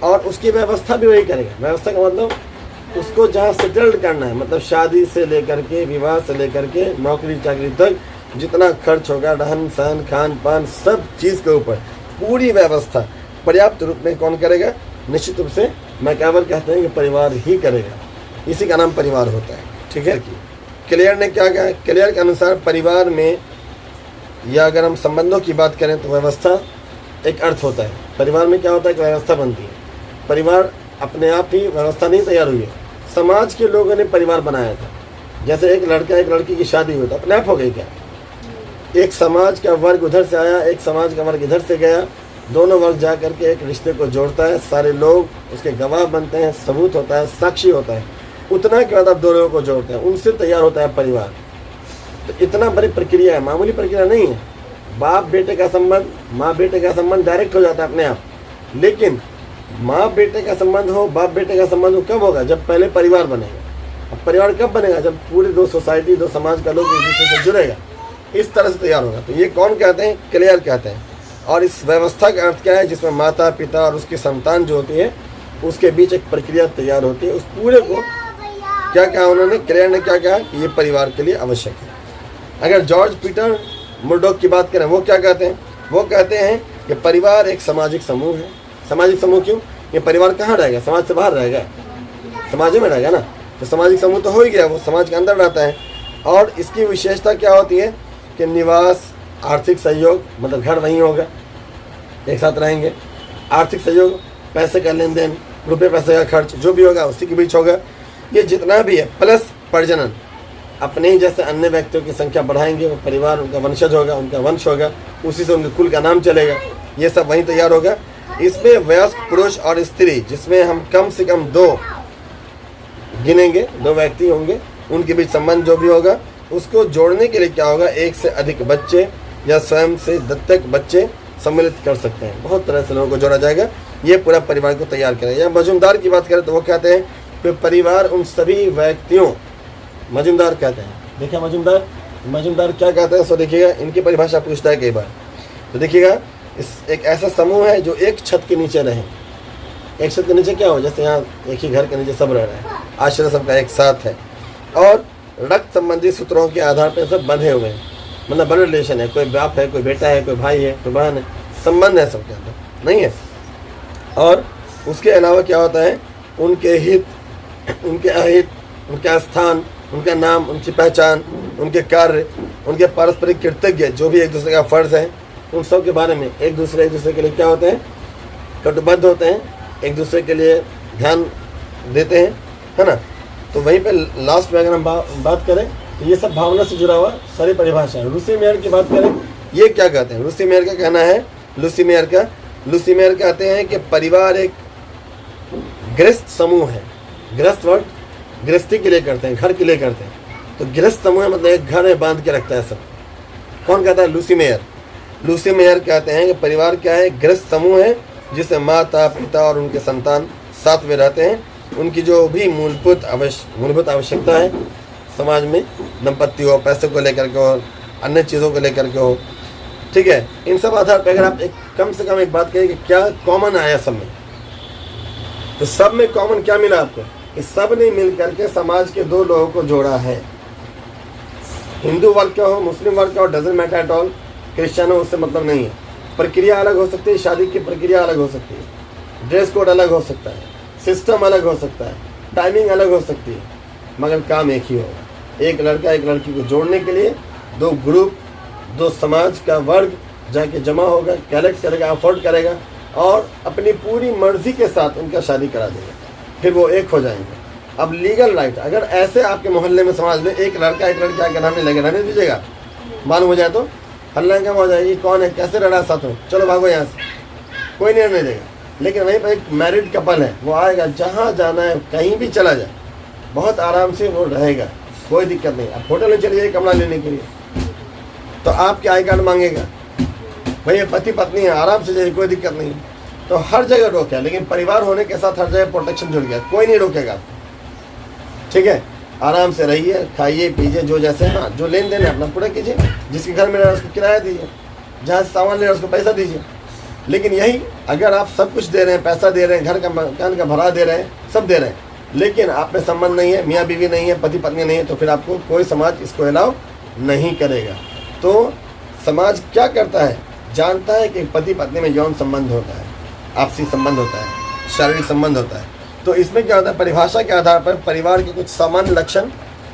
Speaker 1: और उसकी व्यवस्था भी वही करेगा। व्यवस्था का मतलब उसको जहाँ सेटल्ड करना है, मतलब शादी से लेकर के, विवाह से लेकर के, नौकरी चाकरी तक जितना खर्च होगा, रहन सहन खान पान सब चीज़ के ऊपर पूरी व्यवस्था पर्याप्त रूप में कौन करेगा, निश्चित रूप से मैकाइवर कहते हैं कि परिवार ही करेगा। इसी का नाम परिवार होता है, ठीक है। क्लेयर ने क्या कहा, क्लेयर के अनुसार परिवार में या अगर हम संबंधों की बात करें तो व्यवस्था एक अर्थ होता है। परिवार में क्या होता है कि व्यवस्था बनती है। परिवार अपने आप ही व्यवस्था नहीं तैयार हुई है, समाज के लोगों ने परिवार बनाया था। जैसे एक लड़का एक लड़की की शादी हुई तो अपने आप हो गई क्या, एक समाज का वर्ग उधर से आया, एक समाज का वर्ग इधर से गया, दोनों वर्ग जा करके एक रिश्ते को जोड़ता है, सारे लोग उसके गवाह बनते हैं, सबूत होता है, साक्षी होता है, उतना के बाद आप दो लोगों को जोड़ते हैं, उनसे तैयार होता है परिवार। तो इतना बड़ी प्रक्रिया है, मामूली प्रक्रिया नहीं है। बाप बेटे का संबंध, माँ बेटे का संबंध डायरेक्ट हो जाता है अपने आप। लेकिन माँ बेटे का संबंध हो, बाप बेटे का संबंध हो, कब होगा, जब पहले परिवार बनेगा। अब परिवार कब बनेगा, जब पूरी दो सोसाइटी, दो समाज का लोग एक दूसरे से जुड़ेगा, इस तरह से तैयार होगा। तो ये कौन कहते हैं, क्लियर कहते हैं। और इस व्यवस्था का अर्थ क्या है, जिसमें माता पिता और उसकी संतान जो होती है उसके बीच एक प्रक्रिया तैयार होती है। उस पूरे को क्या कहा उन्होंने, क्लियर ने क्या कहा कि ये परिवार के लिए आवश्यक है। अगर जॉर्ज पीटर मुर्डॉक की बात करें, वो क्या कहते हैं, वो कहते हैं कि परिवार एक सामाजिक समूह है। सामाजिक समूह क्यों, ये परिवार कहाँ रहेगा, समाज से बाहर रहेगा, समाज में रहेगा ना। तो सामाजिक समूह तो हो ही गया, वो समाज के अंदर रहता है। और इसकी विशेषता क्या होती है कि निवास, आर्थिक सहयोग, मतलब घर वहीं होगा, एक साथ रहेंगे, आर्थिक सहयोग, पैसे का लेन देन, रुपये पैसे का खर्च जो भी होगा उसी के बीच होगा। ये जितना भी है, प्लस प्रजनन, अपने ही जैसे अन्य व्यक्तियों की संख्या बढ़ाएंगे, वो परिवार उनका वंशज होगा, उनका वंश होगा, उसी से उनके कुल का नाम चलेगा, ये सब वहीं तैयार होगा। इसमें वयस्क पुरुष और स्त्री, जिसमें हम कम से कम दो गिनेंगे, दो व्यक्ति होंगे, उनके बीच संबंध जो भी होगा उसको जोड़ने के लिए क्या होगा, एक से अधिक बच्चे या स्वयं से दत्तक बच्चे सम्मिलित कर सकते हैं। बहुत तरह से लोगों को जोड़ा जाएगा, ये पूरा परिवार को तैयार करेगा। या मजूमदार की बात करें तो वो कहते हैं कि परिवार उन सभी व्यक्तियों, मजूमदार कहते हैं, देखिए मजूमदार क्या कहते हैं, सो देखिएगा, इनकी परिभाषा पूछता है कई बार। तो देखिएगा, इस एक ऐसा समूह है जो एक छत के नीचे रहे। एक छत के नीचे क्या हो, जैसे यहाँ एक ही घर के नीचे सब रह रहे हैं, आश्रय सबका एक साथ है और रक्त संबंधी सूत्रों के आधार पर सब बंधे हुए हैं, मतलब ब्लड रिलेशन है, कोई बाप है, कोई बेटा है, कोई भाई है, कोई बहन है, संबंध है सबके अंदर, नहीं है। और उसके अलावा क्या होता है, उनके हित, उनके अहित, उनका स्थान, उनका नाम, उनकी पहचान, उनके कार्य, उनके पारस्परिक कृतज्ञ जो भी एक दूसरे का फर्ज है, उन सब के बारे में एक दूसरे के लिए क्या होते हैं, कटिबद्ध होते हैं, एक दूसरे के लिए ध्यान देते हैं, है ना। तो वहीं पे लास्ट में अगर हम बात करें तो ये सब भावना से जुड़ा हुआ सारी परिभाषा है। लूसी मेयर की बात करें, ये क्या कहते हैं, लूसी मेयर का कहना है, लूसी मेयर कहते हैं कि परिवार एक गृहस्थ समूह है। गृहस्थ वर्ड गृहस्थी के लिए करते हैं, घर के लिए करते हैं। तो गृहस्थ समूह है, मतलब एक घर में बांध के रखता है सब। कौन कहता है, लूसी मेयर कहते हैं कि परिवार क्या है, गृहस्थ समूह है जिसमें माता पिता और उनके संतान साथ में रहते हैं। उनकी जो भी मूलभूत आवश्यकता है समाज में, दंपत्ति हो, पैसे को लेकर के हो, अन्य चीज़ों को लेकर के हो, ठीक है। इन सब आधार पर अगर आप कम से कम एक बात करें कि क्या कॉमन आया सब में, तो सब में कॉमन क्या मिला आपको, कि सब ने मिल करके समाज के दो लोगों को जोड़ा है। हिंदू वर्ग का हो, मुस्लिम वर्ग का हो, doesn't matter at all, Christian हो, उससे मतलब नहीं है। प्रक्रिया अलग हो सकती है, शादी की प्रक्रिया अलग हो सकती है, ड्रेस कोड अलग हो सकता है, सिस्टम अलग हो सकता है, टाइमिंग अलग हो सकती है, मगर काम एक ही होगा। एक लड़का एक लड़की को जोड़ने के लिए दो ग्रुप, दो समाज का वर्ग जाके जमा होगा, कलेक्ट करेगा, अफोर्ड करेगा और अपनी पूरी मर्जी के साथ उनका शादी करा देगा, फिर वो एक हो जाएंगे। अब लीगल राइट, अगर ऐसे आपके मोहल्ले में समाज में एक लड़का एक लड़की आके रहने लगे, रहने दीजिएगा, मालूम हो जाए तो हल्ला कम हो जाएगी, कौन है कैसे लड़ा साथ हो, चलो भागो यहाँ से, कोई नहीं रहने देगा। लेकिन वहीं पर एक मैरिड कपल है, वो आएगा, जहाँ जाना है कहीं भी चला जाए, बहुत आराम से वो रहेगा, कोई दिक्कत नहीं। अब होटल में चलिए कमरा लेने के लिए, तो आपके आई कार्ड मांगेगा, भाई ये पति पत्नी है, आराम से जाइए, कोई दिक्कत नहीं। तो हर जगह रोका, लेकिन परिवार होने के साथ हर जगह प्रोटेक्शन जुड़ गया, कोई नहीं रोकेगा, ठीक है। आराम से रहिए, खाइए पीजिए, जो जैसे हाँ जो लेन देन है अपना पूरा कीजिए, जिसके घर में रह रहा है उसको किराया दीजिए, जहाँ से सामान ले रहा है उसको पैसा दीजिए। लेकिन यही अगर आप सब कुछ दे रहे हैं, पैसा दे रहे हैं, घर का मकान का भाड़ा दे रहे हैं, सब दे रहे हैं, लेकिन आप में संबंध नहीं है, मियाँ बीवी नहीं है, पति पत्नी नहीं है, तो फिर आपको कोई समाज इसको अलाउ नहीं करेगा। तो समाज क्या करता है, जानता है कि पति पत्नी में यौन संबंध होता है, आपसी संबंध होता है, शारीरिक संबंध होता है। तो इसमें क्या होता है, परिभाषा के आधार पर परिवार के कुछ सामान्य लक्षण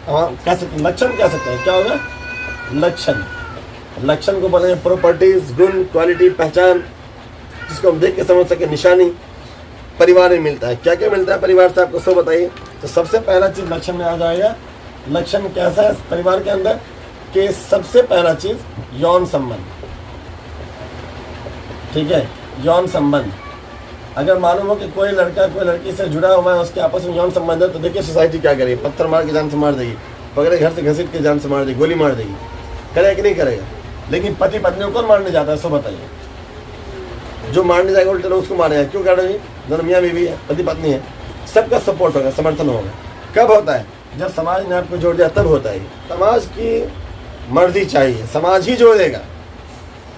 Speaker 1: कह सकते हैं, लक्षण कह सकते हैं, क्या होगा लक्षण। लक्षण को बोलेंगे प्रॉपर्टीज, गुण, क्वालिटी, पहचान, जिसको हम देख के समझ सके, निशानी परिवार में मिलता है। क्या क्या मिलता है परिवार से, आपको सब बताइए। तो सबसे पहला चीज लक्षण में आ जाएगा। लक्षण कैसा है परिवार के अंदर कि सबसे पहला चीज यौन संबंध, ठीक है, यौन संबंध। अगर मालूम हो कि कोई लड़का कोई लड़की से जुड़ा हुआ है, उसके आपस में यौन संबंध है, तो देखिए सोसाइटी क्या करेगी, पत्थर मार के जान से मार देगी, पकड़े घर से घसीट के जान से मार देगी, गोली मार देगी, करेगा कि नहीं करेगा। लेकिन पति पत्नी को कौन मारने जाता है, सो बताइए। जो मारने जाएगा उल्टे लोग उसको मारेगा, क्यों कर रहे हैं, दोनों मियाँ बीवी है, पति पत्नी है, सबका सपोर्ट होगा, समर्थन होगा। कब होता है, जब समाज ने आपको जोड़ दिया, तब होता है। समाज की मर्जी चाहिए, समाज ही जोड़ेगा।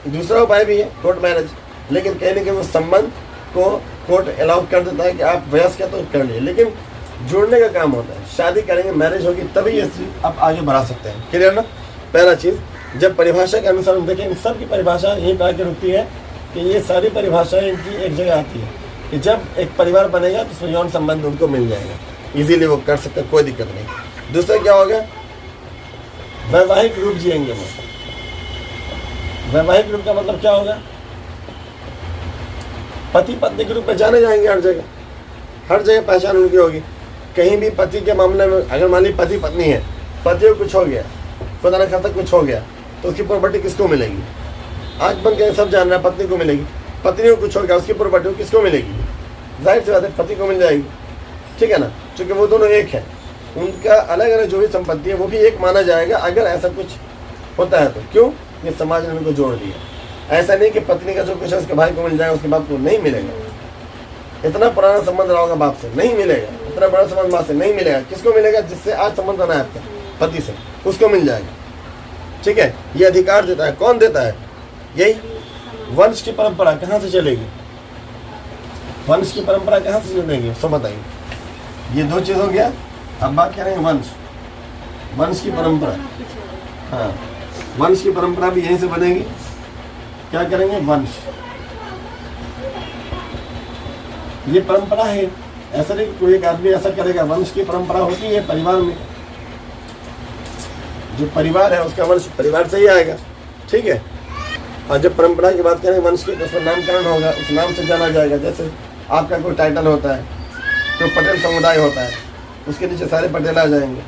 Speaker 1: दूसरा उपाय भी है कोर्ट मैरिज, लेकिन कहीं ना कहीं उस संबंध को कोर्ट अलाउ कर देता है कि आप वयस्क है तो कर लिए, लेकिन जोड़ने का काम होता है। शादी करेंगे, मैरिज होगी, तभी ये चीज आप आगे बढ़ा सकते हैं। क्लियर ना। पहला चीज, जब परिभाषा के अनुसार देखें, इन सब की परिभाषा यहीं पर आके रुकती है कि ये सारी परिभाषाएं इनकी एक जगह आती है कि जब एक परिवार बनेगा तो उसमें यौन संबंध उनको मिल जाएगा, इजीली वो कर सकते हैं, कोई दिक्कत नहीं। दूसरा क्या होगा, वैवाहिक रूप जिएंगे वो। वैवाहिक रूप का मतलब क्या होगा, पति पत्नी के रूप में जाने जाएंगे हर जगह, हर जगह पहचान उनकी होगी। कहीं भी पति के मामले में अगर मान ली पति पत्नी है, पति को कुछ हो गया, खुदा न खास्ता कुछ हो गया, तो उसकी प्रॉपर्टी किसको मिलेगी, आँख बंद करके सब जान रहा है, पत्नी को मिलेगी। पत्नी को कुछ हो गया, उसकी प्रॉपर्टी किसको मिलेगी, जाहिर सी बात है पति को मिल जाएगी, ठीक है ना, क्योंकि वो दोनों एक है, उनका अलग अलग जो भी संपत्ति है वो भी एक माना जाएगा अगर ऐसा कुछ होता है तो। क्यों, ये समाज ने उनको जोड़ दिया। ऐसा नहीं कि पत्नी का जो कुछ है उसके भाई को मिल जाएगा, उसके बाप को नहीं मिलेगा। इतना पुराना संबंध रहा होगा बाप से, नहीं मिलेगा। इतना बड़ा संबंध माँ से नहीं मिलेगा। किसको मिलेगा, जिससे आज संबंध बना है आपका, पति से, उसको मिल जाएगा, ठीक है। ये अधिकार देता है, कौन देता है, यही वंश की परंपरा कहाँ से चलेगी, वंश की परंपरा कहाँ से चलेगी, सब बताइए। ये दो चीज हो गया। अब बात करेंगे वंश, वंश की परंपरा। हाँ, वंश की परंपरा भी यहीं से बनेगी। क्या करेंगे, वंश, ये परंपरा है। ऐसा नहीं कोई एक आदमी ऐसा करेगा, वंश की परंपरा होती है परिवार में। जो परिवार है उसका वंश परिवार से ही आएगा, ठीक है। और जब परंपरा की बात करें वंश की, तो उसका नामकरण होगा, उस नाम से जाना जाएगा। जैसे आपका कोई टाइटल होता है, तो पटेल समुदाय होता है, उसके नीचे सारे पटेल आ जाएंगे,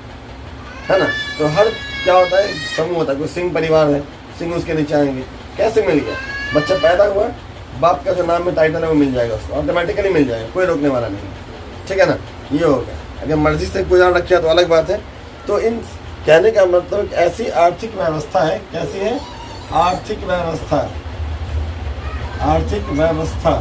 Speaker 1: है ना। तो हर क्या होता है, समूह होता है। कोई सिंह परिवार है, सिंह उसके नीचे आएंगे। कैसे मिल गया, बच्चा पैदा हुआ, बाप का जो नाम में टाइटल है वो मिल जाएगा उसको, ऑटोमेटिकली मिल जाएगा, कोई रोकने वाला नहीं, ठीक है ना। ये हो गया। अगर मर्जी से कोई और रखा तो अलग बात है। तो इन कहने का मतलब ऐसी आर्थिक व्यवस्था है, कैसी है, आर्थिक व्यवस्था। आर्थिक व्यवस्था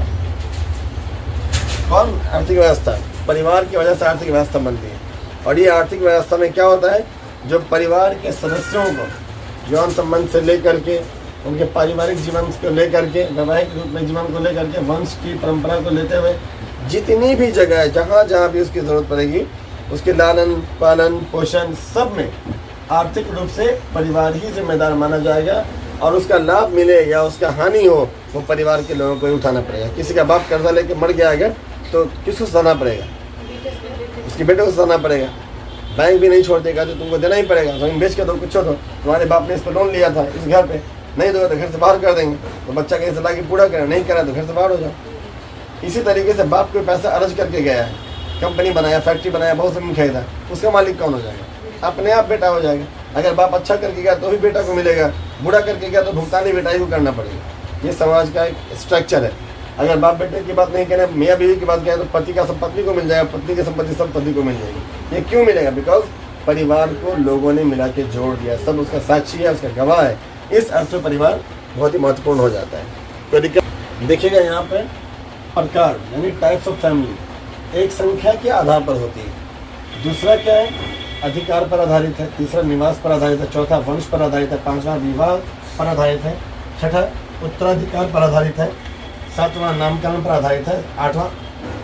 Speaker 1: कौन, आर्थिक व्यवस्था परिवार की वजह से आर्थिक व्यवस्था बनती है। और ये आर्थिक व्यवस्था में क्या होता है, जो परिवार के सदस्यों को यौन संबंध से लेकर के, उनके पारिवारिक जीवन को लेकर के, वैवाहिक रूप में जीवन को लेकर के, वंश की परंपरा को लेते हुए जितनी भी जगह है, जहाँ जहाँ भी उसकी जरूरत पड़ेगी, उसके लालन पालन पोषण सब में आर्थिक रूप से परिवार ही जिम्मेदार माना जाएगा। और उसका लाभ मिले या उसका हानि हो, वो परिवार के लोगों को ही उठाना पड़ेगा। किसी का बाप कर्जा लेके मर गया अगर, तो किसको सताना पड़ेगा, उसके बेटे को सताना पड़ेगा। बैंक भी नहीं छोड़तेगा तो तुमको देना ही पड़ेगा, जमीन बेच के दो, कुछ दो। तुम्हारे बाप ने इस पर लोन लिया था इस घर पे, नहीं दोगे तो घर से बाहर कर देंगे। तो बच्चा कहीं से ला के पूरा करे, नहीं करा तो घर से बाहर हो जाओ। इसी तरीके से बाप कोई पैसा अर्ज करके गया है, कंपनी बनाया, फैक्ट्री बनाया, बहुत ज़मीन खरीदा, उसका मालिक कौन हो जाएगा? अपने आप बेटा हो जाएगा। अगर बाप अच्छा करके गया तो भी बेटा को मिलेगा, बुरा करके गया तो भुगतान ही बेटा ही को करना पड़ेगा। ये समाज का एक स्ट्रक्चर है। अगर बाप बेटे की बात नहीं करें, मियाँ बीवी की बात करें, तो पति का सब पत्नी को मिल जाएगा, पत्नी की संपत्ति सब पति को मिल जाएगी। ये क्यों मिलेगा? बिकॉज परिवार को लोगों ने मिला के जोड़ दिया, सब उसका साक्षी है, उसका गवाह है। इस अर्थ में परिवार बहुत ही महत्वपूर्ण हो जाता है। कोई दिक्कत देखिएगा यहाँ पे प्रकार यानी टाइप्स ऑफ फैमिली एक संख्या के आधार पर होती है। दूसरा क्या है? अधिकार पर आधारित है। तीसरा निवास पर आधारित है। चौथा वंश पर आधारित है। पांचवा विवाह पर आधारित है। छठा उत्तराधिकार पर आधारित है। सातवां नामकरण पर आधारित है। आठवां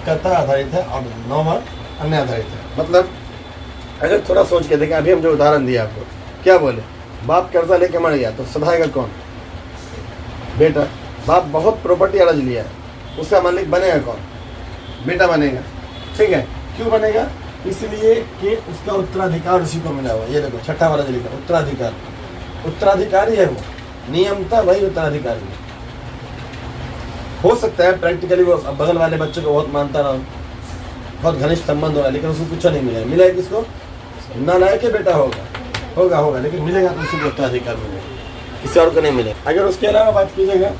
Speaker 1: कर्ता आधारित है और नौवां अन्य आधारित है। मतलब अगर थोड़ा सोच के देखें, अभी हम जो उदाहरण दिया आपको, क्या बोले? बाप कर्जा लेके मर गया तो सधाएगा कौन? बेटा। बाप बहुत प्रॉपर्टी अर्ज लिया है, उसका मालिक बनेगा कौन? बेटा बनेगा। ठीक है, क्यों बनेगा? इसलिए कि उसका उत्तराधिकार उसी को मिला हुआ। ये देखो छठा वाला जो लिखा उत्तराधिकार, उत्तराधिकारी है वो, नियमता वही उत्तराधिकारी है। हो सकता है प्रैक्टिकली वो बगल वाले बच्चे को बहुत मानता रहा, बहुत घनिष्ठ संबंध होगा, लेकिन उसको कुछ नहीं मिलेगा। मिलेगा किसको? नालायक के बेटा होगा, लेकिन मिलेगा तो उसी को उत्तराधिकार मिलेगा, किसी और को नहीं मिलेगा। अगर उसके अलावा बात कीजिएगा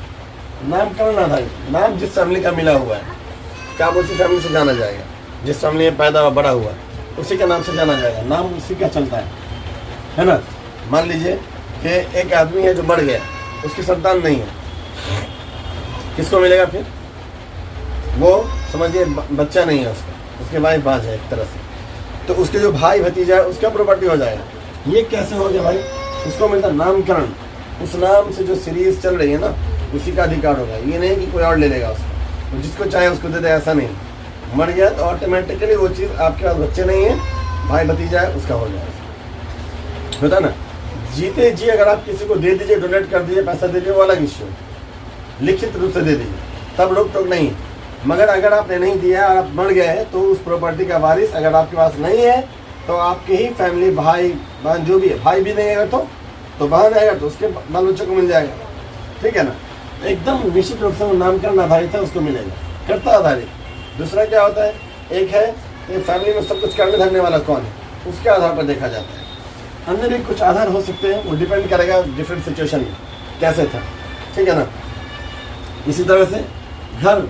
Speaker 1: नामकरण आधारित, नाम जिस फैमिली का मिला हुआ है, काम उसी फैमिली से जाना जाएगा। जिस फैमिली में पैदा हुआ बड़ा हुआ उसी के नाम से जाना जाएगा, नाम उसी का चलता है ना। मान लीजिए कि एक आदमी है जो मर गया, उसकी संतान नहीं है, किसको मिलेगा फिर? वो समझिए बच्चा नहीं है उसका, उसके वाइफ बाज है एक तरह से, तो उसके जो भाई भतीजा है उसका प्रॉपर्टी हो जाएगा। ये कैसे हो गया भाई? उसको मिलता नामकरण, उस नाम से जो सीरीज चल रही है ना उसी का अधिकार होगा। ये नहीं कि कोई और ले लेगा उसको, तो जिसको चाहे उसको दे दे, ऐसा नहीं। मर गया तो ऑटोमेटिकली वो चीज़, आपके पास बच्चे नहीं है, भाई भतीजा है, उसका हो जाएगा। होता ना, जीते जी अगर आप किसी को दे दीजिए, डोनेट कर दीजिए, पैसा दे दीजिए, वो अलग इश्यू, लिखित रूप से दे दीजिए, तब रोक टोक नहीं। मगर अगर आपने नहीं दिया और आप मर गए हैं तो उस प्रॉपर्टी का वारिस अगर आपके पास नहीं है तो आपके ही फैमिली, भाई बहन जो भी है, भाई भी नहीं है तो बहन है तो उसके बाल बच्चों को मिल जाएगा। ठीक है ना, एकदम निश्चित रूप से नामकरण आधारित है, उसको मिलेगा। कर्ता आधारित दूसरा क्या होता है? एक है कि फैमिली में सब कुछ करने धरने वाला कौन है, उसके आधार पर देखा जाता है। अन्य भी कुछ आधार हो सकते हैं, वो डिपेंड करेगा डिफरेंट सिचुएशन में कैसे था। ठीक है ना। इसी तरह से घर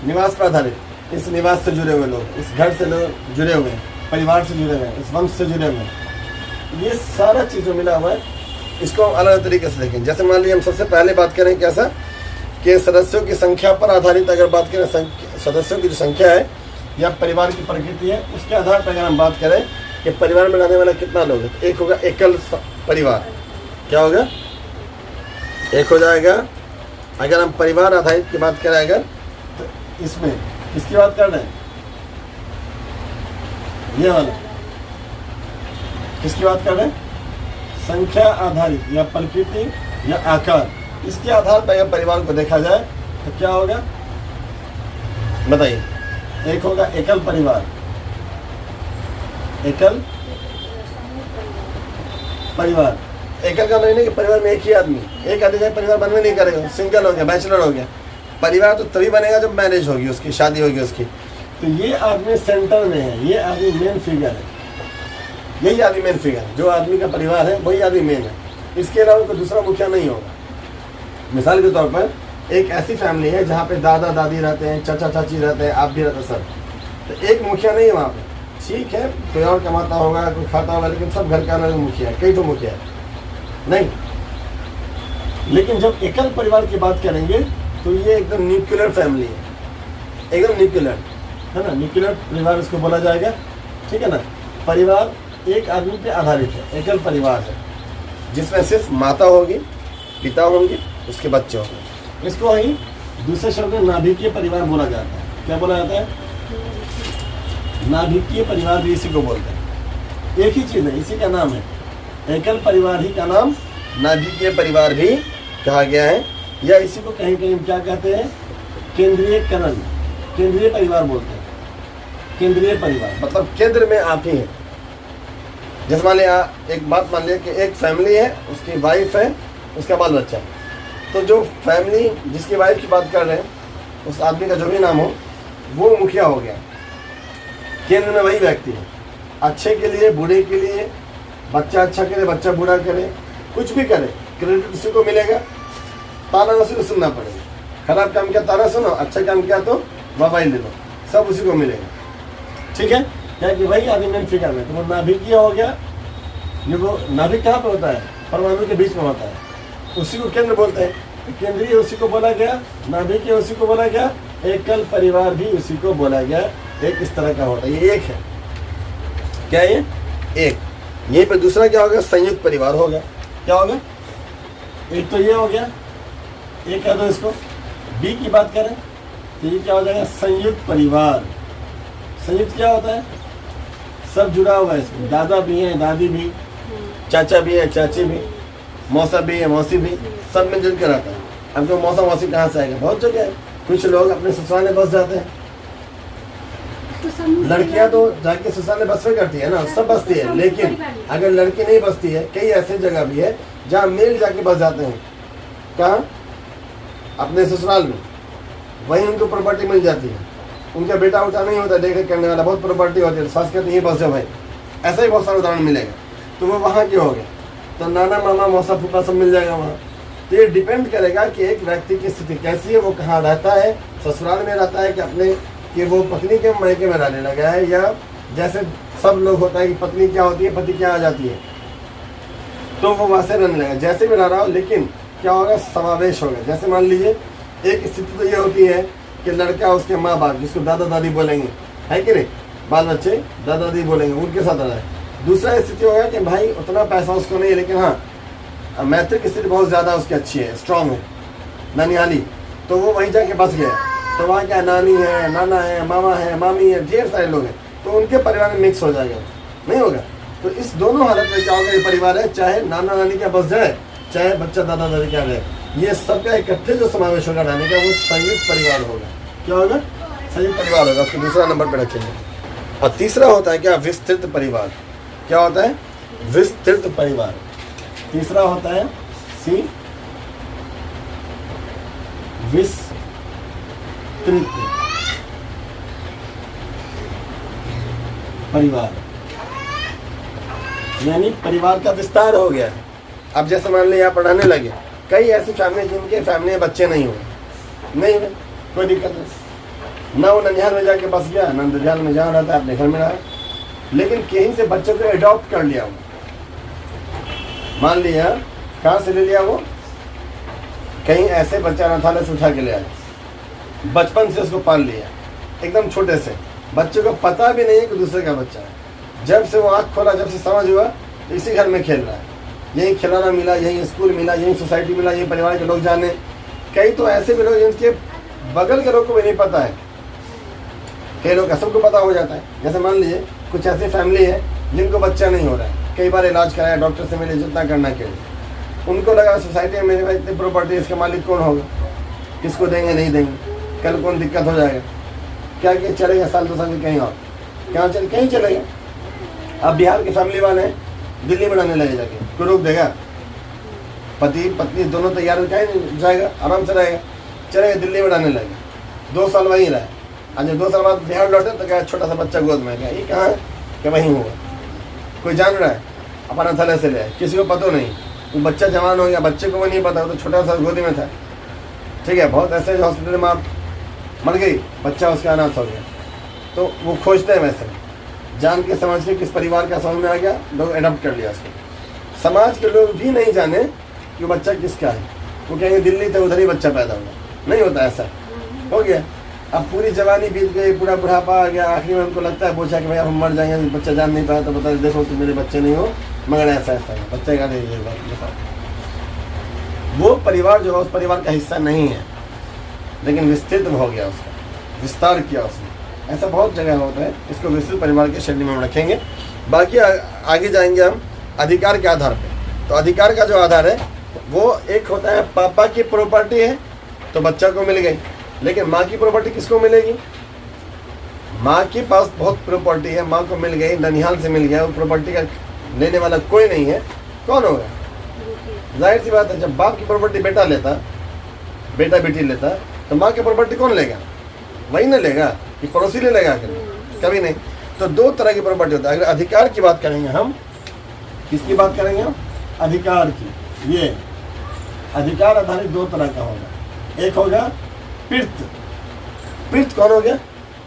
Speaker 1: निवास पर आधारित, इस निवास से जुड़े हुए लोग, इस घर से लोग जुड़े हुए हैं, परिवार से जुड़े हुए हैं, इस वंश से जुड़े हुए हैं, ये सारा चीज़ मिला हुआ है। इसको हम अलग तरीके से देखें। जैसे मान लीजिए हम सबसे पहले बात करें कैसा कि सदस्यों की संख्या पर आधारित अगर बात करें, सदस्यों की जो संख्या है या परिवार की प्रकृति है उसके आधार पर अगर हम बात करें कि परिवार में रहने वाला कितना लोग है, एक होगा एकल परिवार। क्या होगा? एक हो जाएगा। अगर हम परिवार आधारित की बात करें अगर, तो इसमें किसकी बात कर रहे हैं? ये वाला किसकी बात कर रहे हैं? संख्या आधारित या प्रकृति या आकार, इसके आधार पर अगर परिवार को देखा जाए तो क्या होगा बताइए? एक होगा एकल परिवार, एकल परिवार। एकल का नहीं कि परिवार में एक ही आदमी, एक आदमी परिवार बनवे नहीं करेगा, सिंगल हो गया, बैचलर हो गया। परिवार तो तभी बनेगा जब मैरिज होगी, उसकी शादी होगी उसकी। तो ये आदमी सेंटर में है, ये आदमी मेन फिगर है, यही आदमी मेन फिगर है। जो आदमी का परिवार है वही आदमी मेन है, इसके अलावा कोई दूसरा मुखिया नहीं होगा। मिसाल के तौर पर एक ऐसी फैमिली है जहाँ पे दादा दादी रहते हैं, चाचा चाची रहते हैं, आप भी रहते हैं सब, तो एक मुखिया नहीं है वहाँ पे। ठीक है, कोई और कमाता होगा, कोई खाता होगा, लेकिन सब घर का अलग मुखिया है, कई तो मुखिया है नहीं। लेकिन जब एकल परिवार की बात करेंगे तो ये एकदम न्यूक्लियर फैमिली है, एकदम न्यूक्लियर है ना, न्यूक्लियर परिवार इसको बोला जाएगा। ठीक है ना। परिवार एक आदमी पे आधारित है, एकल परिवार है, जिसमें सिर्फ माता होगी, पिता होंगे, उसके बच्चे होंगे। इसको ही दूसरे शब्द में नाभिकीय परिवार बोला जाता है। क्या बोला जाता है? नाभिकीय परिवार भी इसी को बोलते हैं। एक ही चीज़ है, इसी का नाम है एकल परिवार ही का नाम नाभिकीय परिवार भी कहा गया है, या इसी को कहीं कहीं क्या कहते हैं? केंद्रीयकरण, केंद्रीय परिवार बोलते हैं। केंद्रीय परिवार मतलब केंद्र में आप ही हैं, जैसे मान लिया, एक बात मान लिया कि एक फैमिली है, उसकी वाइफ है, उसका बाल बच्चा है। तो जो फैमिली जिसकी वाइफ की बात कर रहे हैं, उस आदमी का जो भी नाम हो, वो मुखिया हो गया। केंद्र में वही व्यक्ति है, अच्छे के लिए बुरे के लिए, बच्चा अच्छा करे बच्चा बुरा करे, कुछ भी करे, क्रेडिट उसी को मिलेगा, ताना उसी को सुनना पड़ेगा। खराब काम किया ताना सुनो, अच्छा काम किया तो वाहवाही ले लो, सब उसी को मिलेगा। ठीक है, क्या कि वही आदमी मेन फिगर में। तो वो नाभिकीय हो गया। ये वो नाभिक कहाँ पे होता है? परमाणु के बीच में होता है, उसी को केंद्र बोलते हैं। केंद्रीय उसी को बोला गया, नाभिकीय उसी को बोला गया, एकल परिवार भी उसी को बोला गया। एक इस तरह का होता है, ये एक है। क्या ये? एक। यहीं पे दूसरा क्या होगा? संयुक्त परिवार होगा। क्या होगा? एक तो ये हो गया, एक कह दो इसको। बी की बात करें तो ये क्या हो जाएगा? संयुक्त परिवार। संयुक्त क्या होता है? सब जुड़ा हुआ है इसमें, दादा भी है, दादी भी, चाचा भी है, चाची भी, मौसा भी है, मौसी भी, सब मिलजुल कर रहता है। अब तो मौसा मौसी कहाँ से आएगा? बहुत जगह है। कुछ लोग अपने ससुराल में बस जाते हैं, लड़कियां तो जाके ससुराल में बस में करती है ना, सब बसती है। लेकिन अगर लड़की नहीं बसती है, कई ऐसे जगह भी है जहाँ मेल जाके बस जाते हैं। कहाँ? अपने ससुराल में। वहीं उनको प्रॉपर्टी मिल जाती है, उनका बेटा उठा नहीं होता देख करने वाला, बहुत प्रॉपर्टी होती है, सास कहते हैं ये बस जाओ भाई। ऐसा ही बहुत सारा उदाहरण मिलेगा। तो वो वहाँ के हो गए, तो नाना मामा मौसा फूफा सब मिल जाएगा वहाँ। तो ये डिपेंड करेगा कि एक व्यक्ति की स्थिति कैसी है, वो कहाँ रहता है, ससुराल में रहता है कि अपने कि वो पत्नी के मायके में रहने लगा है, या जैसे सब लोग होता है कि पत्नी क्या होती है, पति क्या आ जाती है, तो वो वहाँ से रहने लगा। जैसे भी रह रहा हो, लेकिन क्या होगा? समावेश होगा। जैसे मान लीजिए एक स्थिति तो ये होती है कि लड़का उसके माँ बाप, जिसको दादा दादी बोलेंगे, है कि नहीं, बाल बच्चे दादा दादी बोलेंगे, उनके साथ रहा है। दूसरा स्थिति होगा कि भाई उतना पैसा उसको नहीं है, लेकिन हाँ मैत्रिक स्थिति बहुत ज़्यादा उसकी अच्छी है, स्ट्रांग है, ननिहाली, तो वो वहीं जाके बस गया। तो वहाँ क्या, नानी है, नाना है, मामा है, मामी है, ढेर सारे लोग हैं, तो उनके परिवार में मिक्स हो जाएगा, नहीं होगा। तो इस दोनों हालत में क्या होगा? ये परिवार है, चाहे नाना नानी का बस जाए, चाहे बच्चा दादा दादी का रहे, ये सबका इकट्ठे जो समावेश होगा रहने का, वो संयुक्त परिवार होगा। क्या होगा? संयुक्त परिवार होगा। उसको दूसरा नंबर पर रखेंगे। और तीसरा होता है क्या? विस्तृत परिवार। क्या होता है? विस्तृत परिवार। तीसरा होता है सी, विस्तृत परिवार, यानी परिवार का विस्तार हो गया है। अब जैसे मान लीजिए आप पढ़ाने लगे, कई ऐसी फैमिली जिनके फैमिली में बच्चे नहीं हुए, नहीं हुए, कोई दिक्कत नहीं, ना वो ननिहाल में जाके बस गया, ना ननिहाल में जहाँ रहता है अपने घर में रहा, लेकिन कहीं से बच्चों को एडॉप्ट कर लिया वो। मान लिया कहाँ से ले लिया वो? कहीं ऐसे बच्चा अनाथालय से उठा के ले आया, बचपन से उसको पाल लिया, एकदम छोटे से, बच्चे को पता भी नहीं है कि दूसरे का बच्चा है। जब से वो आँख खोला, जब से समझ हुआ, तो इसी घर में खेल रहा है, यही खिलौना मिला, यही स्कूल मिला, यही सोसाइटी मिला, यही परिवार के लोग जाने। कई तो ऐसे भी लोग जिनके बगल के लोग को भी नहीं पता है, कई लोग सबको पता हो जाता है। जैसे मान लीजिए कुछ ऐसी फैमिली है जिनको बच्चा नहीं हो रहा है, कई बार इलाज कराया, डॉक्टर से मिले, जितना करना के लिए, उनको लगा सोसाइटी में मेरे भाई इतनी प्रॉपर्टी, इसका मालिक कौन होगा, किसको देंगे, नहीं देंगे, कल कौन दिक्कत हो जाएगा, क्या चलेगा, साल 2 साल कहीं और, कहीं चलेगा। अब बिहार के फैमिली वाले दिल्ली बनाने लगे जाके, कोई रोक देगा? पति पत्नी दोनों तैयार हो जाएगा, आराम से रहेगा, चलेगा, दिल्ली बनाने लगे, 2 साल वहीं रहा। आज जब 2 साल बाद बिहार लौटे तो क्या, छोटा सा बच्चा गोद में गया, ये कहाँ है? क्या वहीं हुआ? कोई जान रहा है? अपना थले से ले आए, किसी को पता नहीं, वो बच्चा जवान हो गया, बच्चे को वो नहीं पता, वो तो छोटा सा गोदी में था। ठीक है, बहुत ऐसे हॉस्पिटल में आप मर गई, बच्चा उसका अनाथ हो गया, तो वो खोजते हैं वैसे, जान के समझ के, किस परिवार का समझ में आ गया, लोग एडॉप्ट कर लिया उसको। समाज के लोग भी नहीं जाने कि बच्चा किसका है, वो कहेंगे दिल्ली था, उधर ही बच्चा पैदा हुआ, नहीं होता ऐसा, हो गया। अब पूरी जवानी बीत गई, पूरा बुढ़ापा आ गया, आखिर में उनको लगता है बोझा कि भाई अब हम मर जाएंगे, बच्चा जान नहीं पाया, तो बता देखो तुम मेरे बच्चे नहीं हो, मगर ऐसा है, बच्चे का नहीं है, वो परिवार जो है उस परिवार का हिस्सा नहीं है, लेकिन विस्तृत हो गया, उसका विस्तार किया उसने। ऐसा बहुत जगह होता है, इसको विस्तृत परिवार के श्रेणी में हम रखेंगे। बाकी आगे जाएंगे हम अधिकार के आधार पे। तो अधिकार का जो आधार है वो एक होता है, पापा की प्रॉपर्टी है तो बच्चा को मिल गई, लेकिन माँ की प्रॉपर्टी किसको मिलेगी? माँ के पास बहुत प्रॉपर्टी है, माँ को मिल गई, ननिहाल से मिल गया, वो प्रॉपर्टी का लेने वाला कोई नहीं है, कौन होगा? जाहिर सी बात है, जब बाप की प्रॉपर्टी बेटा लेता, बेटा बेटी लेता, तो माँ की प्रॉपर्टी कौन लेगा? वही ना लेगा कि पड़ोसी ले लेगा? कभी नहीं। तो दो तरह की प्रॉपर्टी होता है। अगर अधिकार की बात करेंगे हम, किसकी बात करेंगे हम? अधिकार की। ये अधिकार आधारित दो तरह का होगा। एक होगा पितृ। पितृ कौन हो गया?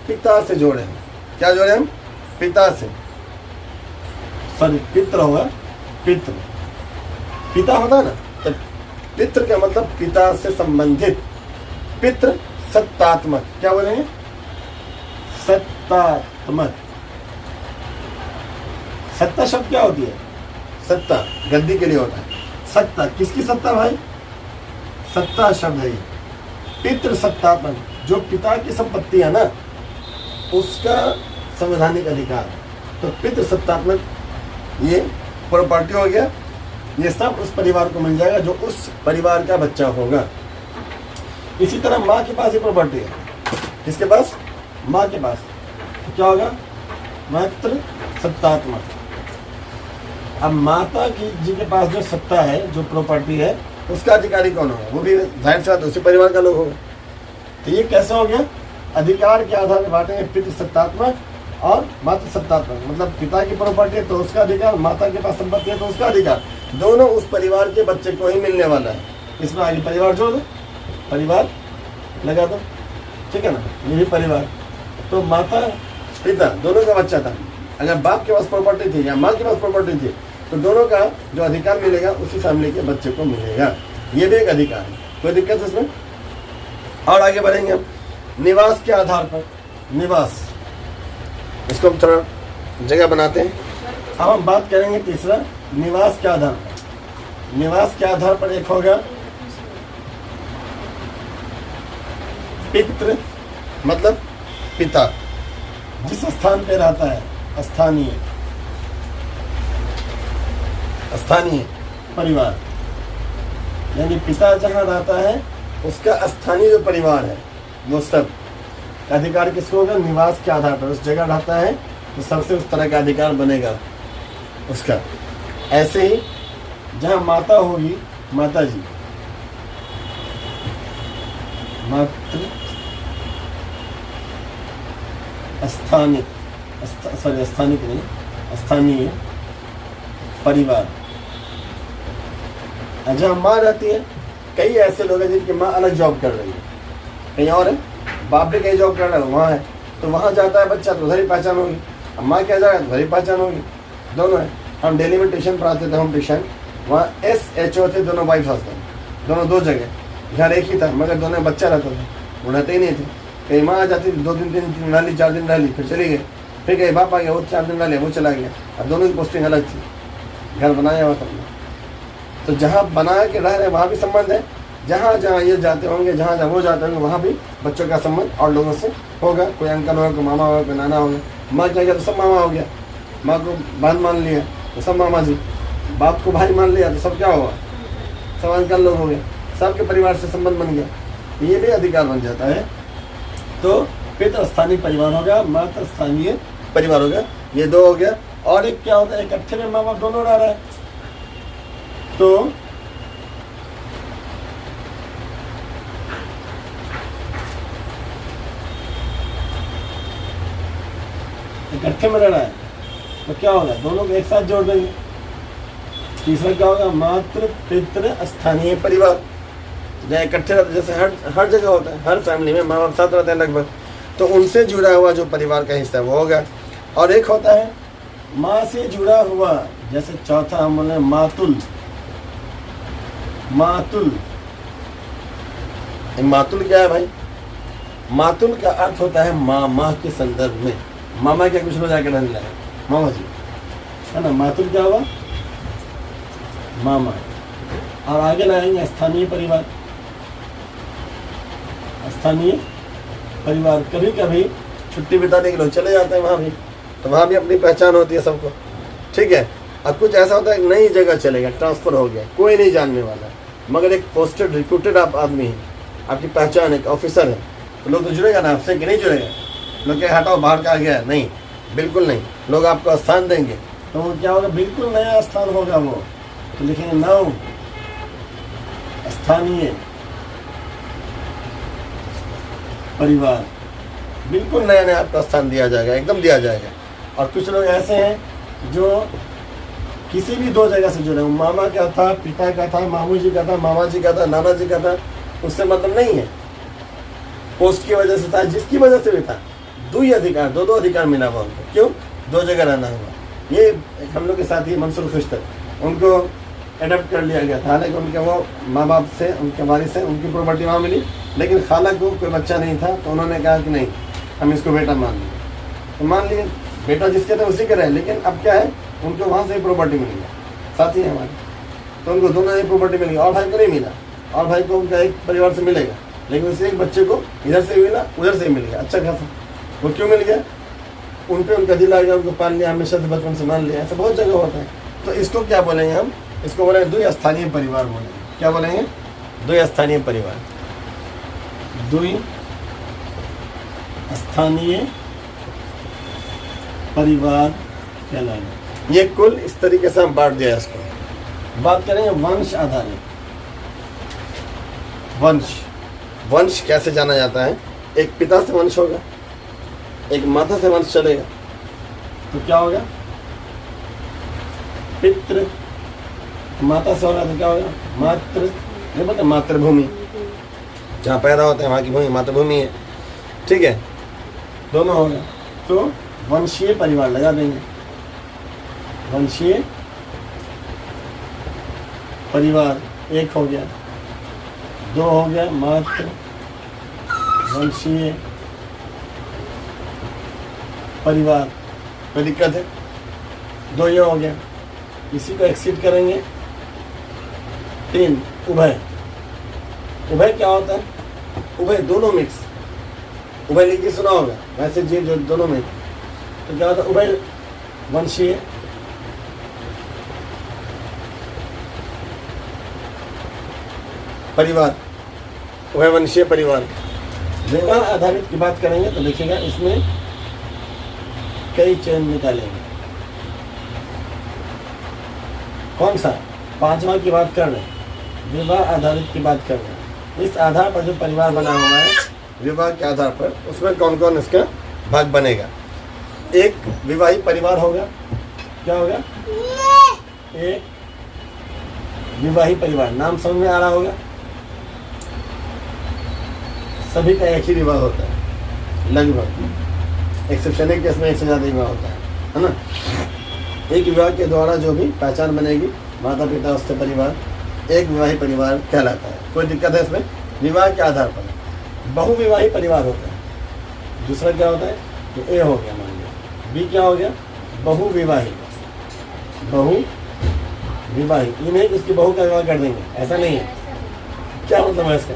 Speaker 1: पिता से जोड़े हम। क्या जोड़े हम? पिता से। सॉरी, पितृ होगा, पितृ। पिता होता है ना, तो पितृ का मतलब पिता से संबंधित। पितृ सत्तात्मक। क्या बोलेंगे? सत्तात्मक। सत्ता शब्द क्या होती है? सत्ता गद्दी के लिए होता है। सत्ता किसकी सत्ता भाई? सत्ता शब्द है। पितृ सत्तात्मक, जो पिता की संपत्ति है ना, उसका संवैधानिक अधिकार। तो पितृ सत्तात्मक ये प्रॉपर्टी हो गया। ये सब उस परिवार को मिल जाएगा जो उस परिवार का बच्चा होगा। इसी तरह माँ के पास ही प्रॉपर्टी है। किसके पास? माँ के पास। तो क्या होगा? मातृ सत्तात्मक। अब माता की जी के पास जो सत्ता है, जो प्रॉपर्टी है, उसका अधिकारी कौन होगा? वो भी जाहिर सी बात उसी परिवार का लोग होगा। तो ये कैसे हो गया? अधिकार के आधार पर बांटेंगे, पितृ सत्तात्मक और मातृ सत्तात्मक। मतलब पिता की प्रॉपर्टी है तो उसका अधिकार, माता के पास संपत्ति है तो उसका अधिकार। दोनों उस परिवार के बच्चे को ही मिलने वाला है। इसमें आगे परिवार जोड़ दो, परिवार लगा दो, ठीक है ना? ये भी परिवार। तो माता पिता दोनों का बच्चा था। अगर बाप के पास प्रॉपर्टी थी या माँ के पास प्रॉपर्टी थी, तो दोनों का जो अधिकार मिलेगा उसी फैमिली के बच्चे को मिलेगा। ये भी एक अधिकार है। कोई दिक्कत है इसमें? और आगे बढ़ेंगे हम। निवास के आधार पर। निवास, इसको हम थोड़ा जगह बनाते हैं। अब हम बात करेंगे तीसरा, निवास के आधार पर। निवास के आधार पर एक होगा पितृ, मतलब पिता जिस स्थान पे रहता है, स्थानीय। स्थानीय परिवार, यानी पिता जहाँ रहता है उसका स्थानीय जो परिवार है, वो सब अधिकार किसको होगा? निवास के आधार पर। उस जगह रहता है तो सबसे उस तरह का अधिकार बनेगा उसका। ऐसे ही जहाँ माता होगी, माता जी, मातृ स्थानिक, सॉरी स्थानिक नहीं, स्थानीय परिवार। जहाँ माँ रहती है, कई ऐसे लोग हैं जिनकी माँ अलग जॉब कर रही है, कहीं और है, बाप भी कहीं जॉब कर रहा है, वहाँ है, तो वहाँ जाता है बच्चा तो उधर ही पहचान होगी। अब माँ क्या जाएगा तो उधर ही पहचान होगी। दोनों है। हम दिल्ली में ट्यूशन पढ़ाते थे, हम ट्यूशन, वहाँ SHO थे, दोनों वाइफ हस्बैंड, दोनों दो जगह। घर एक ही था मगर दोनों बच्चा रहता था, वो रहते ही नहीं थे। कहीं माँ आ जाती थी, 2 दिन 3 दिन रह ली, 4 दिन रह ली, फिर चली गई। फिर कहीं बाप आ गया, वो 4 दिन रह लिया, वो चला गया। अब दोनों की पोस्टिंग अलग थी, घर बनाया हुआ था। तो जहाँ बना के रह रहे वहाँ भी संबंध है, जहाँ जहाँ ये जाते होंगे, जहाँ जहाँ वो जाते होंगे, वहाँ भी बच्चों का संबंध और लोगों से होगा। कोई अंकल होगा, कोई मामा होगा, कोई नाना होगा। माँ क्या गया तो सब मामा हो गया, माँ को बहन मान लिया तो सब मामा जी, बाप को भाई मान लिया तो सब क्या होगा? सब अंकल लोग हो गए, सबके परिवार से संबंध बन गया। ये भी अधिकार बन जाता है। तो पितृ स्थानीय परिवार होगा, मातृ स्थानीय परिवार होगा। ये दो हो गया। और एक क्या होता है? इकट्ठे में माँ बाप दोनों रह रहे हैं, तो इकट्ठे में रह रहा है तो क्या होगा? दोनों को एक साथ जोड़ देंगे। तीसरा क्या होगा? मातृ पितृ स्थानीय परिवार। जहाँ इकट्ठे रहते, जैसे हर जगह होता है, हर फैमिली में माँ बाप साथ रहते हैं लगभग, तो उनसे जुड़ा हुआ जो परिवार का हिस्सा है वो होगा। और एक होता है माँ से जुड़ा हुआ, जैसे चौथा हम बोले मातुल। मातुल, मातुल क्या है भाई? मातुल का अर्थ होता है मामा के संदर्भ में। मामा क्या कुछ हो जाकर रहने लगा, मामा जी है ना। मातुल क्या हुआ? मामा। और आगे लाएंगे स्थानीय परिवार। स्थानीय परिवार, कभी कभी छुट्टी बिताने के लोग चले जाते हैं वहाँ भी, तो वहाँ भी अपनी पहचान होती है सबको, ठीक है। अब कुछ ऐसा होता है नई जगह चलेगा, ट्रांसफ़र हो गया, कोई नहीं जानने वाला, मगर एक पोस्टेड रिक्रूटेड आप आदमी है, आपकी पहचान एक ऑफिसर है, तो लोग तो जुड़ेगा ना आपसे कि नहीं जुड़ेगा? लोग क्या हटाओ बाहर का आ गया? नहीं, बिल्कुल नहीं। लोग आपको स्थान देंगे, तो वो क्या होगा, बिल्कुल नया स्थान होगा वो। तो लिखेंगे नव स्थानीय परिवार, बिल्कुल नया नया आपका स्थान दिया जाएगा, एकदम दिया जाएगा। और कुछ लोग ऐसे हैं जो किसी भी दो जगह से जुड़े, मामा का था, पिता का था, मामू जी का था, मामा जी का था, नाना जी का था, उससे मतलब नहीं है। पोस्ट की वजह से था, जिसकी वजह से भी था, दो अधिकार, दो अधिकार मिला हुआ उनको। क्यों? दो जगह रहना हुआ। ये हम लोग के साथ ही मंसूर खुश्तर, उनको एडप्ट कर लिया गया था। हालांकि उनके वो माँ बाप से, उनके वारिस से उनकी प्रॉपर्टी वहाँ मिली, लेकिन खाला को कोई बच्चा नहीं था, तो उन्होंने कहा कि नहीं, हम इसको बेटा मान लिए। तो मान लिए बेटा जिसके थे उसी के रहे, लेकिन अब क्या है, उनको वहाँ से ही प्रॉपर्टी मिल गया, साथी है हमारे, तो उनको दोनों ही प्रॉपर्टी मिल गई। और भाई को नहीं मिला, और भाई को उनका एक परिवार से मिलेगा, लेकिन उसे एक बच्चे को इधर से मिला, उधर से मिल गया अच्छा खासा। वो क्यों मिल गया? उन पर उनका दिल आ गया, उनको पाल लिया, हमेशा से बचपन से मान लिया। ऐसा बहुत जगह होता है। तो इसको क्या बोलेंगे हम? इसको बोलेंगे द्विस्थानीय परिवार बोलेंगे। क्या बोलेंगे? द्विस्थानीय परिवार, द्विस्थानीय परिवार कहलाएगा। ये कुल इस तरीके से हम बांट दिया इसको। बात करेंगे वंश आधारित। वंश कैसे जाना जाता है? एक पिता से वंश होगा, एक माता से वंश चलेगा, तो क्या होगा? पितृ। माता से होगा तो क्या होगा? मातृ। नहीं पता, मातृभूमि, जहाँ पैदा होते हैं वहाँ की भूमि मातृभूमि है, ठीक है, दोनों होगा। तो वंशीय परिवार लगा देंगे। वंशीय परिवार एक हो गया, दो हो गया मातृ वंशीय परिवार, कोई दिक्कत है? दो ये हो गया। इसी को एक्सीड करेंगे 3 उभय। उभय क्या होता है? उभय दोनों मिक्स। उभय लिखी सुना होगा, वैसे जी जो दोनों में, तो क्या होता है? उभय वंशीय परिवार, उभय वंशीय परिवार। विवाह आधारित की बात करेंगे तो देखिएगा इसमें कई चयन निकालेंगे। कौन सा? 5वां की बात कर रहे हैं, विवाह आधारित की बात कर रहे हैं। इस आधार पर जो परिवार बना हुआ है, विवाह के आधार पर, उसमें कौन कौन इसका भाग बनेगा? एक विवाही परिवार होगा। क्या होगा? एक विवाही परिवार, नाम समझ में आ रहा होगा। सभी का एक ही विवाह होता है लगभग, एक्सेप्शनल केस में एक से ज़्यादा विवाह होता है ना। एक विवाह के द्वारा जो भी पहचान बनेगी, माता पिता उससे परिवार, एक विवाही परिवार कहलाता है। कोई दिक्कत है इसमें? विवाह के आधार पर बहुविवाही परिवार होता है। दूसरा क्या होता है? तो ए हो गया मान लिया। बी क्या हो गया? बहुविवाही। बहुविवाही ये नहीं कि उसकी बहू का विवाह कर देंगे, ऐसा नहीं है। क्या मतलब है इसका?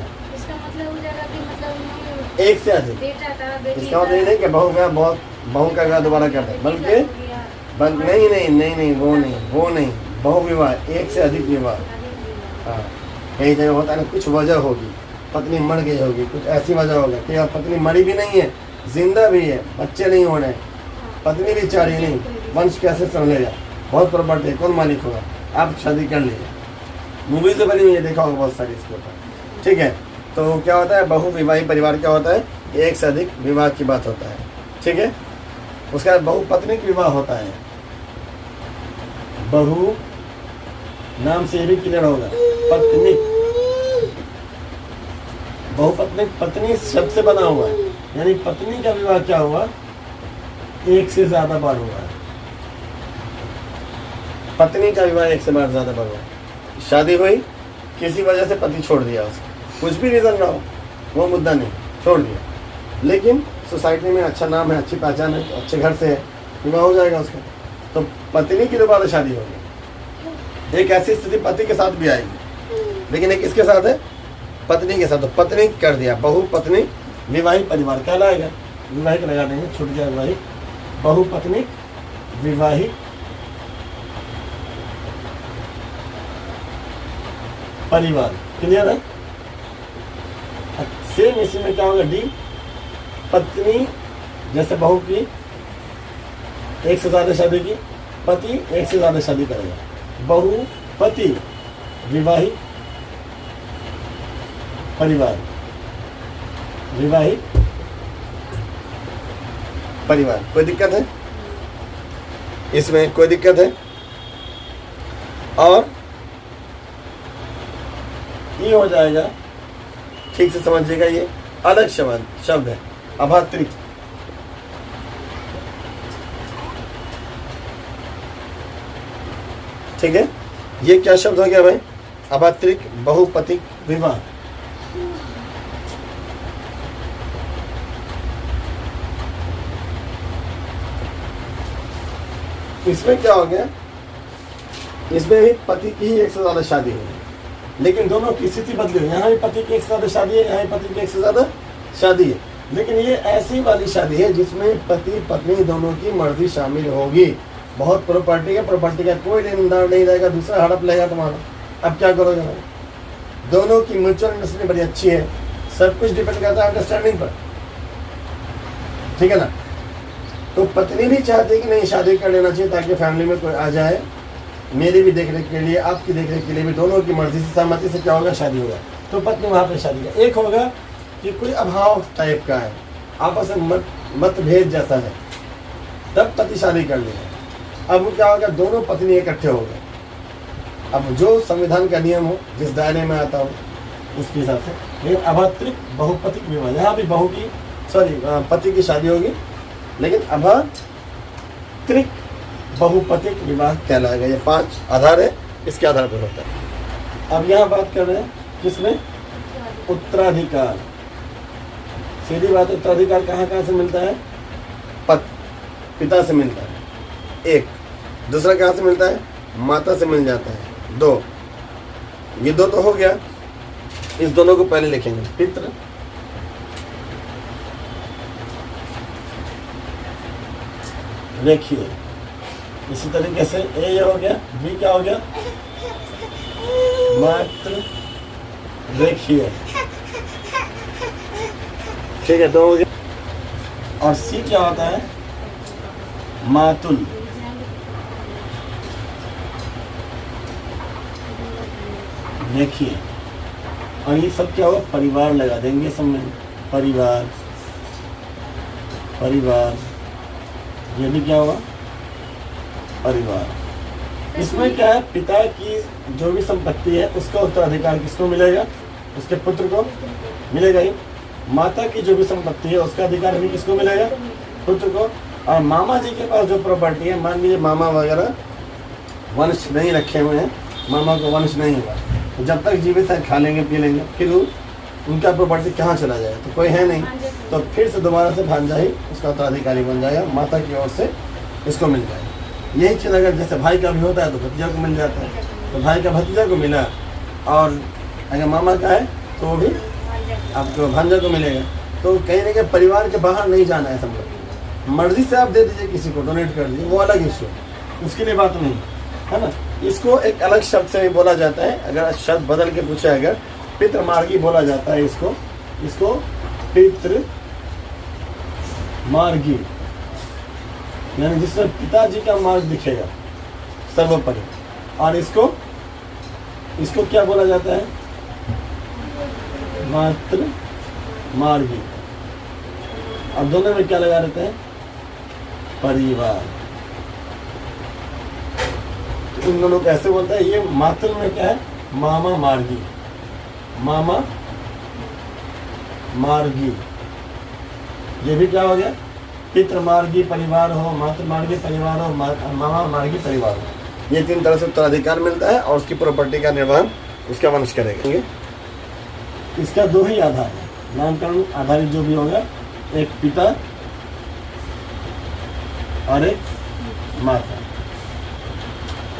Speaker 1: एक से अधिक। इसका मतलब नहीं कि बहू का विवाह दोबारा कर दे, बल्कि नहीं वो नहीं, बहु विवाह, एक से अधिक विवाह। हाँ, कई जगह होता है ना, कुछ वजह होगी, पत्नी मर गई होगी, कुछ ऐसी वजह होगा कि पत्नी मरी भी नहीं है, जिंदा भी है, बच्चे नहीं हो रहे, पत्नी भी चाह रही नहीं, वंश कैसे संभलेगा? बहुत प्रॉपर्टी, कौन मालिक होगा? आप शादी कर लीजिए। मूवी से बनी हुई है, देखा होगा बहुत सारी इसके ऊपर, ठीक है। तो क्या होता है? बहुविवाही परिवार क्या होता है? एक से अधिक विवाह की बात होता है, ठीक है। उसका बहुपत्निक विवाह होता है। बहु नाम से भी क्लियर होगा, पत्निक, बहुपत्निक, पत्नी शब्द से बना हुआ है, यानी पत्नी का विवाह क्या हुआ? एक से ज्यादा बार हुआ है। पत्नी का विवाह एक से ज्यादा बार हुआ है। शादी हुई, किसी वजह से पति छोड़ दिया उसको, कुछ भी रीजन ना हो, वो मुद्दा नहीं, छोड़ दिया, लेकिन सोसाइटी में अच्छा नाम है, अच्छी पहचान है, अच्छे घर से है, विवाह हो जाएगा उसका। तो पत्नी की दोबारा शादी होगी। एक ऐसी स्थिति पति के साथ भी आएगी, लेकिन एक किसके साथ है? पत्नी के साथ। तो पत्नी कर दिया, बहुपत्नी विवाही परिवार कहलाएगा। विवाहिक लगा देंगे, छूट गया विवाहिक, बहुपत्नी विवाहिक परिवार। क्लियर है? सेम इसी में क्या होगा? डी, पत्नी जैसे बहू की एक से ज्यादा शादी की, पति एक से ज्यादा शादी करेगा। बहु पति विवाहित परिवार, विवाहित परिवार। कोई दिक्कत है इसमें? कोई दिक्कत है? और ये हो जाएगा, ठीक से समझिएगा, ये अलग शब्द है अभात्रिक। ठीक है, ये क्या शब्द हो गया भाई? अभात्रिक बहुपतिक विवाह। इसमें क्या हो गया? इसमें भी पति की ही एक से ज्यादा शादी हुई, लेकिन दोनों की स्थिति बदली हुई। यहाँ भी पति की एक से ज्यादा शादी है, यहाँ भी पति की एक से ज्यादा शादी है, लेकिन ये ऐसी वाली शादी है जिसमें पति पत्नी दोनों की मर्जी शामिल होगी। बहुत प्रॉपर्टी है, प्रॉपर्टी का कोई लेनदार नहीं रहेगा, दूसरा हड़प लेगा तुम्हारा। अब क्या करोगे भाई? दोनों की म्यूचुअल अंडरस्टैंडिंग बड़ी अच्छी है, सब कुछ डिपेंड करता है अंडरस्टैंडिंग पर, ठीक है ना। तो पत्नी भी चाहती है कि नहीं शादी कर लेना चाहिए ताकि फैमिली में कोई आ जाए, मेरी भी देख रेख के लिए, आपकी देख रेख के लिए भी, दोनों की मर्जी से सहमति से क्या होगा? शादी होगा। तो पत्नी वहाँ पे शादी का। एक होगा कि कोई अभाव टाइप का है, आपस में मतभेद जैसा है, तब पति शादी कर लेगा। अब क्या होगा? दोनों पत्नी इकट्ठे हो गए। अब जो संविधान का नियम हो, जिस दायरे में आता हो, उसके हिसाब से। लेकिन अभात्रिक बहुपतिक विवाह, यहाँ भी बहू की पति की शादी होगी, लेकिन अभात्रिक बहुपतिक विवाह कहलाएगा। ये 5 आधार है, इसके आधार पर होता है। अब यहाँ बात कर रहे हैं किसमें? उत्तराधिकार। सीधी बात, उत्तराधिकार कहाँ से मिलता है? पिता से मिलता है एक। दूसरा कहाँ से मिलता है? माता से मिल जाता है 2। ये 2 तो हो गया, इस दोनों को पहले लिखेंगे। पितृ रेखीय, इसी तरीके से ये हो गया। बी क्या हो गया? मातृ रेखीय, ठीक है, 2 हो गया। और सी क्या होता है? मातुल। देखिए, और ये सब क्या होगा? परिवार लगा देंगे सब में। परिवार, परिवार, ये भी क्या होगा? परिवार। इसमें क्या है? पिता की जो भी संपत्ति है उसका उत्तराधिकार किसको मिलेगा? उसके पुत्र को मिलेगा ही। माता की जो भी संपत्ति है उसका अधिकार भी किसको मिलेगा? पुत्र को। और मामा जी के पास जो प्रॉपर्टी है, मान लीजिए मामा वगैरह वंश नहीं रखे हुए हैं, मामा को वंश नहीं हुआ, तो जब तक जीवित है खा लेंगे पी लेंगे, फिर उनका प्रॉपर्टी कहाँ चला जाए? तो कोई है नहीं, तो फिर से दोबारा से भांजा ही उसका उत्तराधिकारी बन जाएगा, माता की ओर से इसको मिल जाएगा। यही चीज़ अगर जैसे भाई का भी होता है तो भतीजा को मिल जाता है, तो भाई का भतीजा को मिला, और अगर मामा का है तो वो भी आपको भांजा को मिलेगा। तो कहीं ना कहीं परिवार के बाहर नहीं जाना है, समझो। मर्जी से आप दे दीजिए, किसी को डोनेट कर दीजिए, वो अलग इशू, उसके लिए बात नहीं है ना। इसको एक अलग शब्द से भी बोला जाता है, अगर शब्द बदल के पूछा, अगर पितृमार्गी बोला जाता है इसको पितृ मार्गी, यानी जिसमें पिताजी का मार्ग दिखेगा सर्वोपरि। और इसको क्या बोला जाता है? मातृ मार्गी। और दोनों में क्या लगा रहते हैं? परिवार। तो इन दोनों को ऐसे बोलता है। ये मातृ में क्या है? मामा मार्गी, मामा मार्गी। ये भी क्या हो गया? पितृ मार्गी परिवार हो, मातृ मार्गी परिवार हो, मामा मार्गी परिवार हो। ये 3 तरह से उत्तराधिकार मिलता है, और उसकी प्रॉपर्टी का निर्वहन उसका वंश करेगा। इसका 2 ही आधार है, नामकरण आधारित जो भी होगा, एक पिता और एक माता।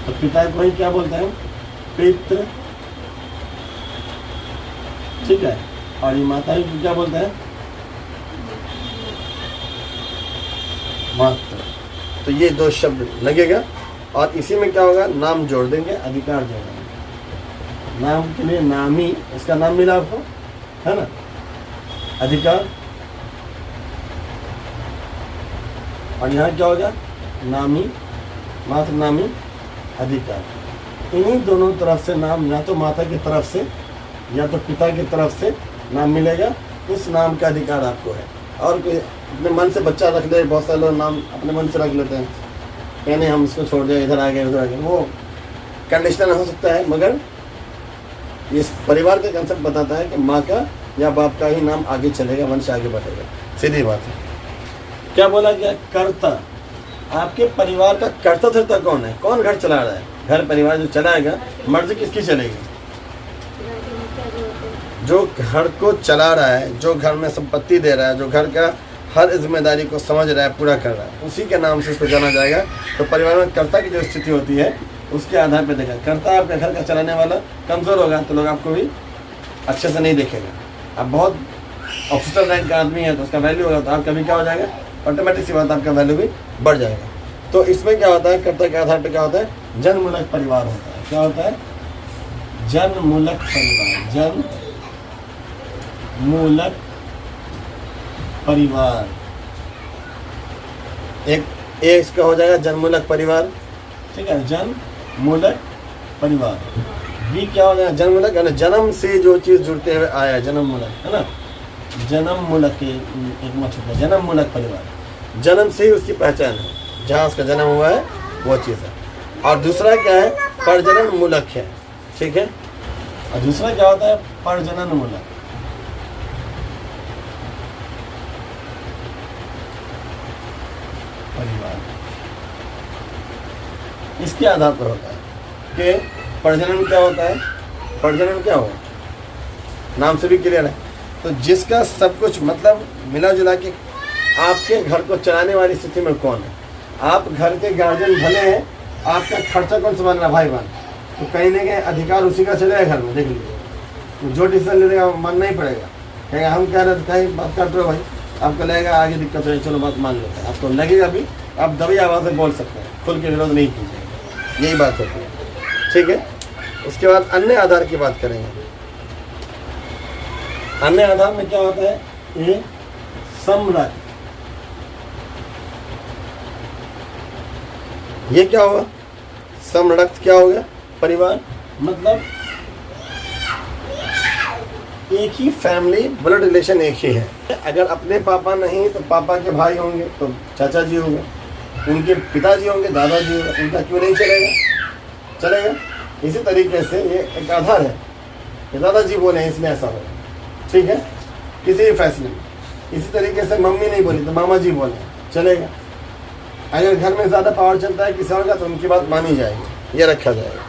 Speaker 1: तो पिता को ही क्या बोलते हैं? पितृ, ठीक है। और ये माता ही क्या बोलते हैं? मातृ। तो ये 2 शब्द लगेगा, और इसी में क्या होगा? नाम जोड़ देंगे, अधिकार जोड़ देंगे। नाम के लिए नामी, इसका नाम मिला आपको, है ना, अधिकार। और यहाँ क्या होगा? नामी मातृनामी अधिकार। इन्हीं दोनों तरफ से नाम, या तो माता की तरफ से या तो पिता की तरफ से नाम मिलेगा, उस नाम का अधिकार आपको है। और कोई अपने मन से बच्चा रख ले, बहुत सारे लोग नाम अपने मन से रख लेते हैं, कहने हम इसको छोड़ दिया, इधर आ गए उधर आ गए, वो कंडीशनल हो सकता है, मगर इस परिवार का कंसेप्ट बताता है कि माँ का या बाप का ही नाम आगे चलेगा, वंश आगे बढ़ेगा, सीधी बात है। क्या बोला गया? कर्ता। आपके परिवार का कर्ता धर्ता कौन है? कौन घर चला रहा है? घर परिवार जो चलाएगा, मर्जी किसकी चलेगी? जो घर को चला रहा है, जो घर में संपत्ति दे रहा है, जो घर का हर जिम्मेदारी को समझ रहा है, पूरा कर रहा है, उसी के नाम से इसको जाना जाएगा। तो परिवार में कर्ता की जो स्थिति होती है उसके आधार पर देखा। कर्ता आपके घर का चलाने वाला कमज़ोर होगा तो लोग आपको भी अच्छे से नहीं देखेगा। अब बहुत ऑफिसर रैंक का आदमी है तो उसका वैल्यू होगा, तो आपका भी क्या हो जाएगा, ऑटोमेटिक सी बात, आपका वैल्यू भी बढ़ जाएगा। तो इसमें क्या होता है, कर्ता के आधार पर क्या होता है, जन्ममूलक परिवार होता है। क्या होता है? जन्ममूलक परिवार। जन्ममूलक परिवार, एक इसका हो जाएगा जन्ममूलक परिवार, ठीक है, जन्ममूलक परिवार। बी क्या हो जाएगा? जन्ममूलक, यानी जन्म से जो चीज़ जुड़ते हुए आया है, जन्ममूलक, है ना, जन्ममूलक के एक मत, जन्ममूलक परिवार, जन्म से ही उसकी पहचान है, जहाँ उसका जन्म हुआ है वो चीज़ है। और दूसरा क्या है? प्रजनन मूलक है, ठीक है। और दूसरा क्या होता है? प्रजनन मूलक। परिवार इसके आधार पर होता है कि प्रजनन क्या होता है, प्रजनन क्या हो, नाम से भी क्लियर है। तो जिसका सब कुछ मतलब मिला जुला के आपके घर को चलाने वाली स्थिति में कौन है, आप घर के गार्जियन भले हैं, आपका खर्चा कौन संभाल रहा, भाई बहन, तो कहीं ना कहीं अधिकार उसी का चलेगा घर में। देख लीजिए, जो डिसीजन लेने का मानना ही पड़ेगा। कहेगा हम कह रहे थे कहीं बात कर रहे हो भाई, आपको लगेगा आगे दिक्कत हो, चलो बात मान लेते हैं, आपको लगेगा भी, आप दबी आवाज़ से बोल सकते हैं, खुल के विरोध नहीं कीजिए, यही बात होती है, ठीक है। उसके बाद अन्य आधार की बात करेंगे। अन्य आधार में क्या होता है? ये समरक। ये क्या होगा? समरक्त क्या हो गया? परिवार, मतलब एक ही फैमिली, ब्लड रिलेशन एक ही है। अगर अपने पापा नहीं तो पापा के भाई होंगे तो चाचा जी होंगे, उनके पिताजी होंगे, दादाजी होंगे, उनका क्यों नहीं चलेगा? चलेगा। इसी तरीके से ये एक आधार है कि दादाजी बोले इसलिए ऐसा हो, ठीक है, किसी भी फैसले में। इसी तरीके से मम्मी नहीं बोली तो मामा जी बोले, चलेगा। अगर घर में ज़्यादा पावर चलता है किसी और का तो उनकी बात मानी जाएगी, ये रखा जाएगा,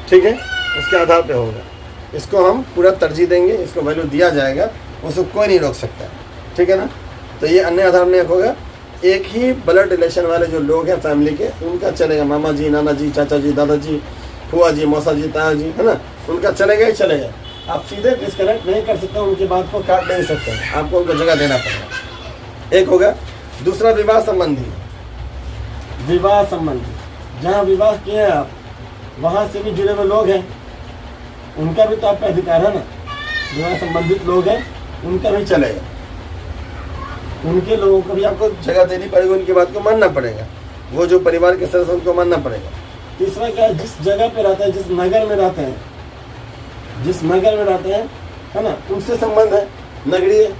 Speaker 1: ठीक है, उसके आधार पे होगा। इसको हम पूरा तरजीह देंगे, इसको वैल्यू दिया जाएगा, उसको कोई नहीं रोक सकता, ठीक है ना। तो ये अन्य आधार में एक होगा, एक ही ब्लड रिलेशन वाले जो लोग हैं फैमिली के, उनका चलेगा, मामा जी, नाना जी, चाचा जी, दादाजी, फुआ जी, मौसा जी, ताया जी, है ना, उनका चलेगा ही चलेगा। आप सीधे डिस्कनेक्ट नहीं कर सकते, उनकी बात को काट नहीं सकते, आपको उनको जगह देना पड़ेगा। एक होगा। दूसरा विवाह संबंधी। विवाह संबंधी, जहाँ विवाह किया है आप, वहाँ से भी जुड़े हुए लोग हैं, उनका भी तो आप पे अधिकार है ना। विवाह संबंधित लोग हैं, उनका भी चलेगा, उनके लोगों को भी आपको जगह देनी पड़ेगी, उनकी बात को मानना पड़ेगा, वो जो परिवार के सदस्य उनको मानना पड़ेगा। तीसरा क्या है? जिस जगह पे रहते हैं, जिस नगर में रहते हैं, जिस नगर में रहते हैं, है ना, उनसे संबंध है। नगरीय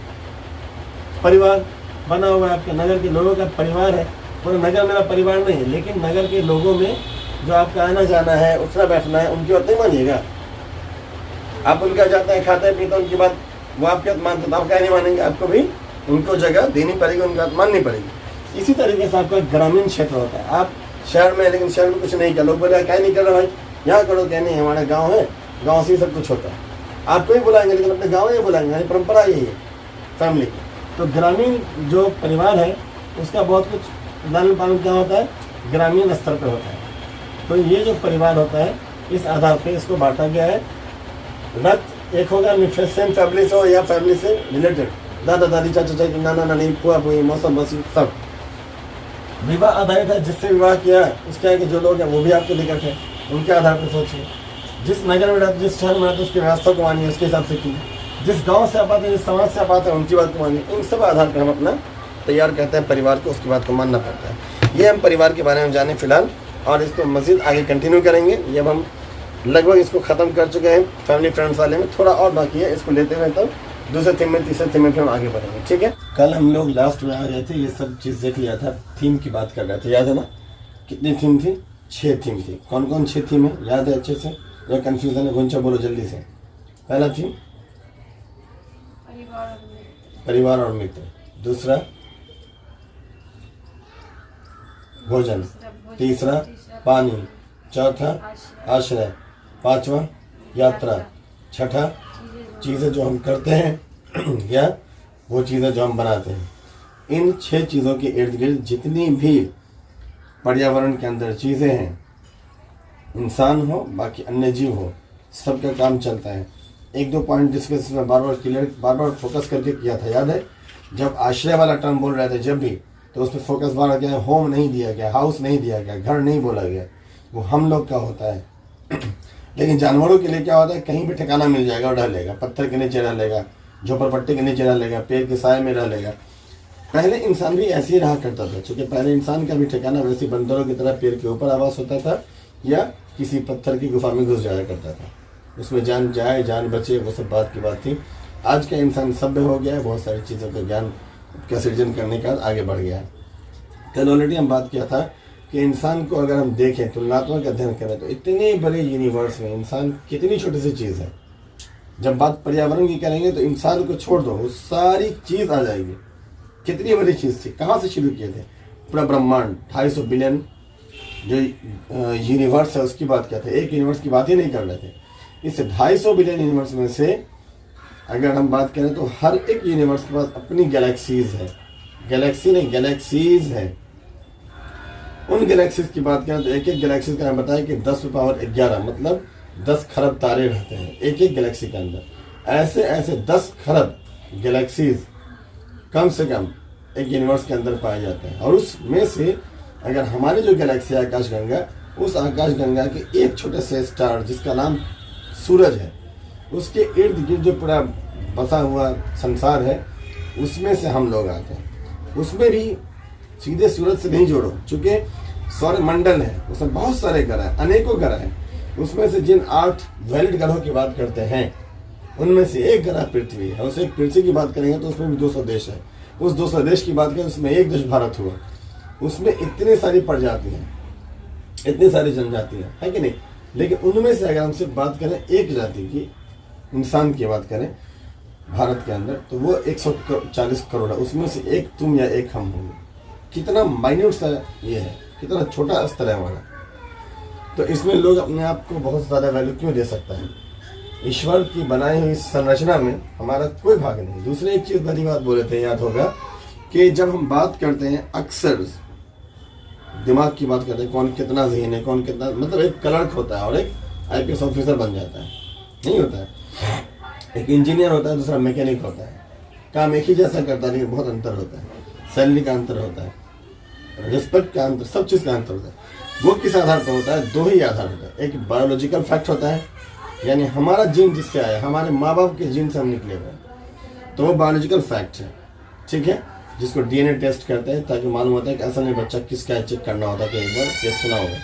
Speaker 1: परिवार बना हुआ है, आपके नगर के लोगों का परिवार है। पूरे नगर मेरा परिवार नहीं है, लेकिन नगर के लोगों में जो आपका आना जाना है, उठना बैठना है, उनकी बात नहीं मानिएगा। आप उनका जाते हैं, खाते पीते, उनकी बात वो आपके बात मानते, तो आप क्या नहीं मानेंगे, आपको भी उनको जगह देनी पड़ेगी, उनकी बात माननी पड़ेगी। इसी तरीके से आपका ग्रामीण क्षेत्र होता है। आप शहर में, लेकिन शहर में कुछ नहीं किया, लोग बोले क्या नहीं कर रहा भाई, यहाँ करो, क्या नहीं, हमारा गाँव है, गाँव से ही सब कुछ होता है। आपको ही बुलाएंगे, लेकिन अपने गाँव ही बुलाएंगे, हमारी परंपरा यही है फैमिली की। तो ग्रामीण जो परिवार है उसका बहुत कुछ लालन पालन क्या होता है, ग्रामीण स्तर पर होता है। तो ये जो परिवार होता है, इस आधार पर इसको बांटा गया है। रक्त एक होगा सेम फैमिली से हो या फैमिली से रिलेटेड, दादा दादी, चाचा चाची, नाना नानी, फुआ फूई, मौसा मौसी, सब। विवाह आधारित है, जिससे विवाह किया है उसके आगे जो लोग हैं वो भी आपके निकट है, उनके आधार पर सोचिए। जिस नगर में रहते, जिस शहर में रहते, उसकी व्यवस्था को मानिए, उसके हिसाब से कीजिए। जिस गांव से आप आते हैं, जिस समाज से आप आते हैं, उनकी बात को मानिए। इन सब आधार पर हम अपना तैयार करते हैं परिवार को, उसकी बात को मानना पड़ता है। ये हम परिवार के बारे में जाने फिलहाल। और इसको मज़ीद आगे कंटिन्यू करेंगे। ये अब हम लगभग इसको ख़त्म कर चुके हैं फैमिली फ्रेंड्स वाले में, थोड़ा और बाकी है, इसको लेते हुए तब दूसरे थीम में तीसरे थीम में फिर हम आगे बढ़ेंगे, ठीक है। कल हम लोग लास्ट में आ गए थे, ये सब चीज़ देख लिया था, थीम की बात कर रहे थे, याद है ना? कितनी थीम थी? 6 थीम थी। कौन कौन 6 थीम है, याद है अच्छे से या कन्फ्यूज़न है? गुंचा बोलो जल्दी से। पहला थीम परिवार और मित्र, दूसरा भोजन, तीसरा पानी, चौथा आश्रय, पांचवा यात्रा, छठा चीज़ें जो हम करते हैं या वो चीज़ें जो हम बनाते हैं। इन 6 चीज़ों के इर्द गिर्द जितनी भी पर्यावरण के अंदर चीज़ें हैं, इंसान हो बाकी अन्य जीव हो, सबका काम चलता है। 1-2 पॉइंट डिस्कस में बार बार फोकस करके किया था, याद है? जब आश्रय वाला टर्म बोल रहे थे जब भी, तो उसमें फोकस बार गया, होम नहीं दिया गया, हाउस नहीं दिया गया, घर नहीं बोला गया, वो हम लोग का होता है। लेकिन जानवरों के लिए क्या होता है, कहीं भी ठिकाना मिल जाएगा और रह लेगा, पत्थर के नीचे रह लेगा, झोपड़पट्टी के नीचे रह लेगा, पेड़ के साए में रह लेगा। पहले इंसान भी ऐसे ही रहा करता था, क्योंकि पहले इंसान का भी ठिकाना वैसे बंदरों की तरह पेड़ के ऊपर आवास होता था या किसी पत्थर की गुफा में घुस जाया करता था। उसमें जान जाए जान बचे, वो सब बात की बात थी। आज का इंसान सभ्य हो गया है, बहुत सारी चीज़ों का ज्ञान का सृजन करने का आगे बढ़ गया है। कल ऑलरेडी हम बात किया था कि इंसान को अगर हम देखें, तुलनात्मक अध्ययन करें, तो इतने बड़े यूनिवर्स में इंसान कितनी छोटी सी चीज़ है। जब बात पर्यावरण की करेंगे तो इंसान को छोड़ दो, वो सारी चीज़ आ जाएगी। कितनी बड़ी चीज़ थी, कहाँ से शुरू किए थे? पूरा ब्रह्मांड 250 बिलियन जो यूनिवर्स है उसकी बात क्या थे, एक यूनिवर्स की बात ही नहीं कर रहे थे। इस 250 बिलियन यूनिवर्स में से अगर हम बात करें तो हर एक यूनिवर्स के पास अपनी गैलेक्सीज है, गैलेक्सी नहीं गैलेक्सीज है। उन गैलेक्सीज की बात करें तो एक एक गैलेक्सीज का हम बताया कि 10⁻11 मतलब 10 खरब तारे रहते हैं एक एक गैलेक्सी के अंदर। ऐसे ऐसे 10 खरब गैलेक्सीज कम से कम एक यूनिवर्स के अंदर पाए जाते हैं। और उसमें से अगर हमारी जो गैलेक्सी है आकाशगंगा, उस आकाशगंगा के एक छोटे से स्टार जिसका नाम सूरज है, उसके इर्द गिर्द जो पूरा बसा हुआ संसार है, उसमें से हम लोग आते हैं। उसमें भी सीधे सूरज से नहीं जोड़ो, चूँकि सौर मंडल है, उसमें बहुत सारे ग्रह हैं, अनेकों ग्रह हैं। उसमें से जिन 8 वैलिड ग्रहों की बात करते हैं, उनमें से एक ग्रह पृथ्वी है। उस एक पृथ्वी की बात करेंगे तो उसमें भी 200 देश है। उस 200 देश की बात करें उसमें एक देश भारत हुआ। उसमें इतनी सारी प्रजातियाँ, इतनी सारी जनजातियाँ है कि नहीं। लेकिन उनमें से अगर हम सिर्फ बात करें एक जाति की, इंसान की बात करें भारत के अंदर, तो वो 140 करोड़ है। उसमें से एक तुम या एक हम होंगे। कितना माइन्यूट सा ये है, कितना छोटा स्तर है हमारा। तो इसमें लोग अपने आप को बहुत ज़्यादा वैल्यू क्यों दे सकता है? ईश्वर की बनाई हुई संरचना में हमारा कोई भाग नहीं। दूसरे एक चीज़ बड़ी बात बोले थे, याद होगा कि जब हम बात करते हैं अक्सर दिमाग की बात करते हैं, कौन कितना ज़हन है, कौन कितना, मतलब एक क्लर्क होता है और एक IPS ऑफिसर बन जाता है, नहीं होता है। एक इंजीनियर होता है, दूसरा मैकेनिक होता है। काम एक ही जैसा करता है लेकिन बहुत अंतर होता है। सैलरी का अंतर होता है, रिस्पेक्ट का अंतर, सब चीज़ का अंतर होता है। वो किस आधार पर होता है? 2 ही आधार होता है। एक बायोलॉजिकल फैक्ट होता है, यानी हमारा जीन जिससे आया, हमारे माँ बाप के जीन से हम निकले हुए, तो वो बायोलॉजिकल फैक्ट है, ठीक है, जिसको DNA टेस्ट करते हैं ताकि मालूम होता है कि असल में बच्चा किसका है, चेक करना होता है कि एक बार टेस्ट सुना होगा।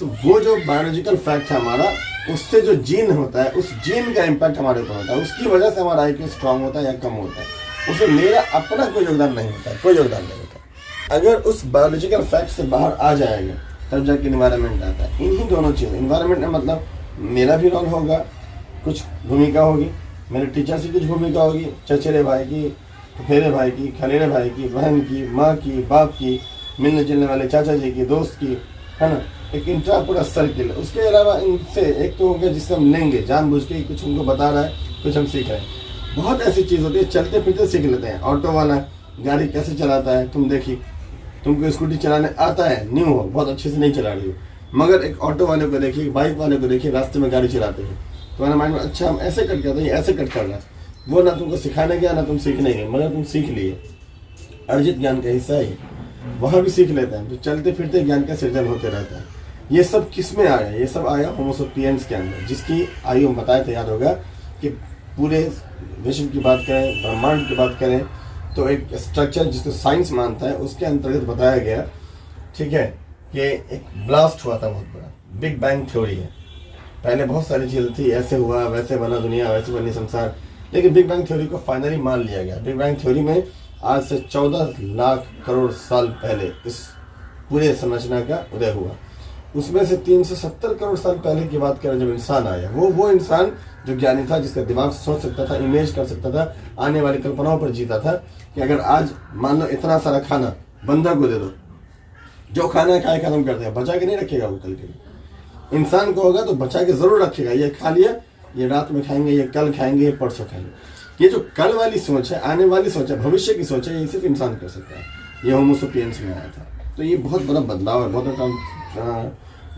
Speaker 1: तो वो जो बायोलॉजिकल फैक्ट है हमारा, उससे जो जीन होता है, उस जीन का इम्पैक्ट हमारे ऊपर होता है। उसकी वजह से हमारा IQ स्ट्रांग होता है या कम होता है। उसमें मेरा अपना कोई योगदान नहीं होता है, कोई योगदान नहीं होता। अगर उस बायोलॉजिकल फैक्ट से बाहर आ जाएगा तब जाके इन्वायरमेंट आता है। इन्हीं दोनों चीज़, इन्वायरमेंट में मतलब मेरा भी रोल होगा, कुछ भूमिका होगी, मेरे टीचर की कुछ भूमिका होगी, चचेरे भाई की, फुफेरे भाई की, खलेरे भाई की, बहन की, माँ की, बाप की, मिलने जुलने वाले चाचा जी की, दोस्त की, है ना, एक इंट्रा पूरा सर्किल। उसके अलावा इनसे एक तो हो गया जिससे हम लेंगे जानबूझ के, कुछ उनको बता रहा है, कुछ हम सीख रहे हैं। बहुत ऐसी चीज़ होती है, चलते फिरते सीख लेते हैं। ऑटो वाला गाड़ी कैसे चलाता है, तुम देखी, तुमको स्कूटी चलाने आता है, न्यू हो, बहुत अच्छे से नहीं चला रही हो, मगर एक ऑटो वाले को देखिए, बाइक वाले को देखिए, रास्ते में गाड़ी चलाते हैं, तुम्हारे माइंड में अच्छा हम ऐसे कट करते हैं, ऐसे कट कर रहा है। वो ना तुमको सिखाने गया ना तुम सीखने गए, मगर तुम सीख लिए। अर्जित ज्ञान का हिस्सा है, वहाँ भी सीख लेते हैं। तो चलते फिरते ज्ञान का सृजन होते रहता है। ये सब किस में आया? ये सब आया होमो सेपियंस के अंदर, जिसकी आयु हम बताए थे, याद होगा कि पूरे विश्व की बात करें, ब्रह्मांड की बात करें, तो एक स्ट्रक्चर जिसको साइंस मानता है उसके अंतर्गत बताया गया, ठीक है, कि एक ब्लास्ट हुआ था बहुत बड़ा, बिग बैंग थ्योरी है। पहले बहुत सारी चीज़ें थी, ऐसे हुआ, वैसे बना दुनिया, वैसे बनी संसार, लेकिन बिग बैंग थ्योरी को फाइनली मान लिया गया। बिग बैंग थ्योरी में आज से 14 लाख करोड़ साल पहले इस पूरे संरचना का उदय हुआ। उसमें से 370 करोड़ साल पहले की बात करें, जब इंसान आया, वो इंसान जो ज्ञानी था, जिसका दिमाग सोच सकता था, इमेज कर सकता था, आने वाली कल्पनाओं पर जीता था कि अगर आज मान लो इतना सारा खाना बंदर को दे दो, जो खाना खाए खत्म कर देगा, बचा के नहीं रखेगा वो कल के लिए। इंसान को होगा तो बचा के जरूर रखेगा, ये खा लिया, ये रात में खाएंगे, ये कल खाएंगे, ये परसों खाएंगे। ये जो कल वाली सोच है, आने वाली सोच है, भविष्य की सोच है, ये सिर्फ इंसान कर सकता है। ये होमो सेपियंस में आया था। तो ये बहुत बड़ा बदलाव है,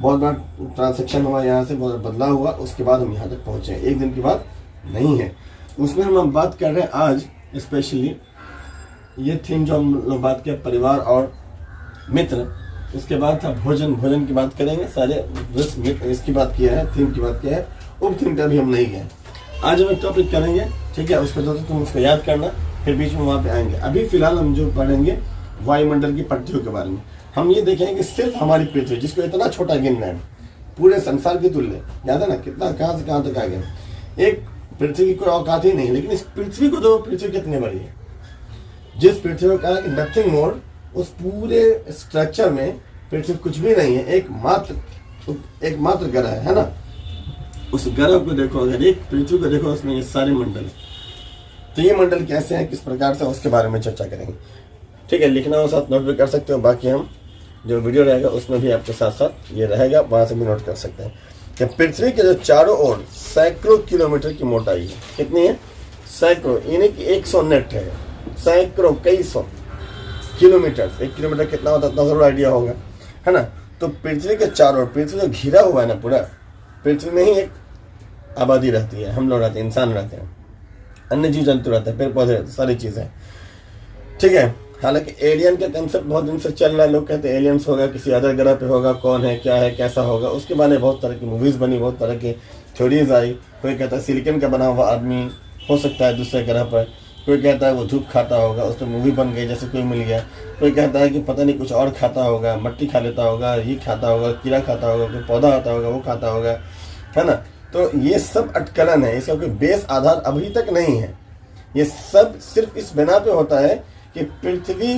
Speaker 1: बहुत बड़ा ट्रांसेक्शन हुआ, यहाँ से बहुत बदलाव हुआ, उसके बाद हम यहाँ तक पहुँचे। एक दिन की बात नहीं है। उसमें हम बात कर रहे हैं आज स्पेशली ये थीम जो हम लोग बात किया, परिवार और मित्र। उसके बाद था भोजन की बात करेंगे, सारे इसकी बात किया है, थीम की बात किया है। उप थीम पे अभी हम नहीं गए, आज हम एक टॉपिक करेंगे, ठीक है। उसको तो तुम उसको याद करना, फिर बीच में वहाँ पे आएंगे। अभी फिलहाल हम जो पढ़ेंगे वायुमंडल की पट्टियों के बारे में। हम ये देखेंगे कि सिर्फ हमारी पृथ्वी, जिसको इतना छोटा गिन रहे हैं, पूरे संसार की तुल्य, याद है ना कितना, कहाँ से कहाँ तक आ गया। एक पृथ्वी की कोई औकात ही नहीं, लेकिन इस पृथ्वी को दो, पृथ्वी कितनी बड़ी है। जिस पृथ्वी को कहा कि नथिंग मोर, उस पूरे स्ट्रक्चर में पृथ्वी कुछ भी नहीं है, एकमात्र ग्रह है ना। उस ग्रह को देखो, अगर एक पृथ्वी को देखो, उसमें ये सारे मंडल, तो ये मंडल कैसे हैं, किस प्रकार से, उसके बारे में चर्चा करेंगे, ठीक है। लिखना हो साथ नोट भी कर सकते हो, बाकी हम जो वीडियो रहेगा उसमें भी आपके साथ साथ ये रहेगा, वहां से भी नोट कर सकते हैं कि पृथ्वी के जो चारों ओर सैकड़ों किलोमीटर की मोटाई है। कितनी है? सैकड़ों, यानी कि 100 नेट है, सैकड़ों, कई सौ किलोमीटर। 1 किलोमीटर कितना होता है इतना जरूर आइडिया होगा, है ना। तो पृथ्वी के चारों ओर, पृथ्वी जो घिरा हुआ है ना पूरा, पृथ्वी में ही एक आबादी रहती है, हम लोग रहते हैं, इंसान रहते हैं, अन्य जीव जंतु रहते हैं, पेड़ पौधे रहते हैं, सारी चीजें, ठीक है। हालांकि एलियन का कंसेप्ट बहुत दिन से चल रहा है, लोग कहते हैं एलियंस होगा, किसी अदर ग्रह पे होगा, कौन है, क्या है, कैसा होगा, उसके बारे में बहुत तरह की मूवीज बनी, बहुत तरह की थ्योरीज आई। कोई कहता है सिलिकन का बना हुआ आदमी हो सकता है दूसरे ग्रह पर, कोई कहता है वो धूप खाता होगा, उस पर मूवी बन गई, जैसे कोई मिल गया। कोई कहता है कि पता नहीं कुछ और खाता होगा, मट्टी खा लेता होगा, ये खाता होगा, कीड़ा खाता होगा, कोई पौधा आता होगा वो खाता होगा, है ना। तो ये सब अटकलन है, इसका कोई बेस आधार अभी तक नहीं है। ये सब सिर्फ इस बिना पे होता है कि पृथ्वी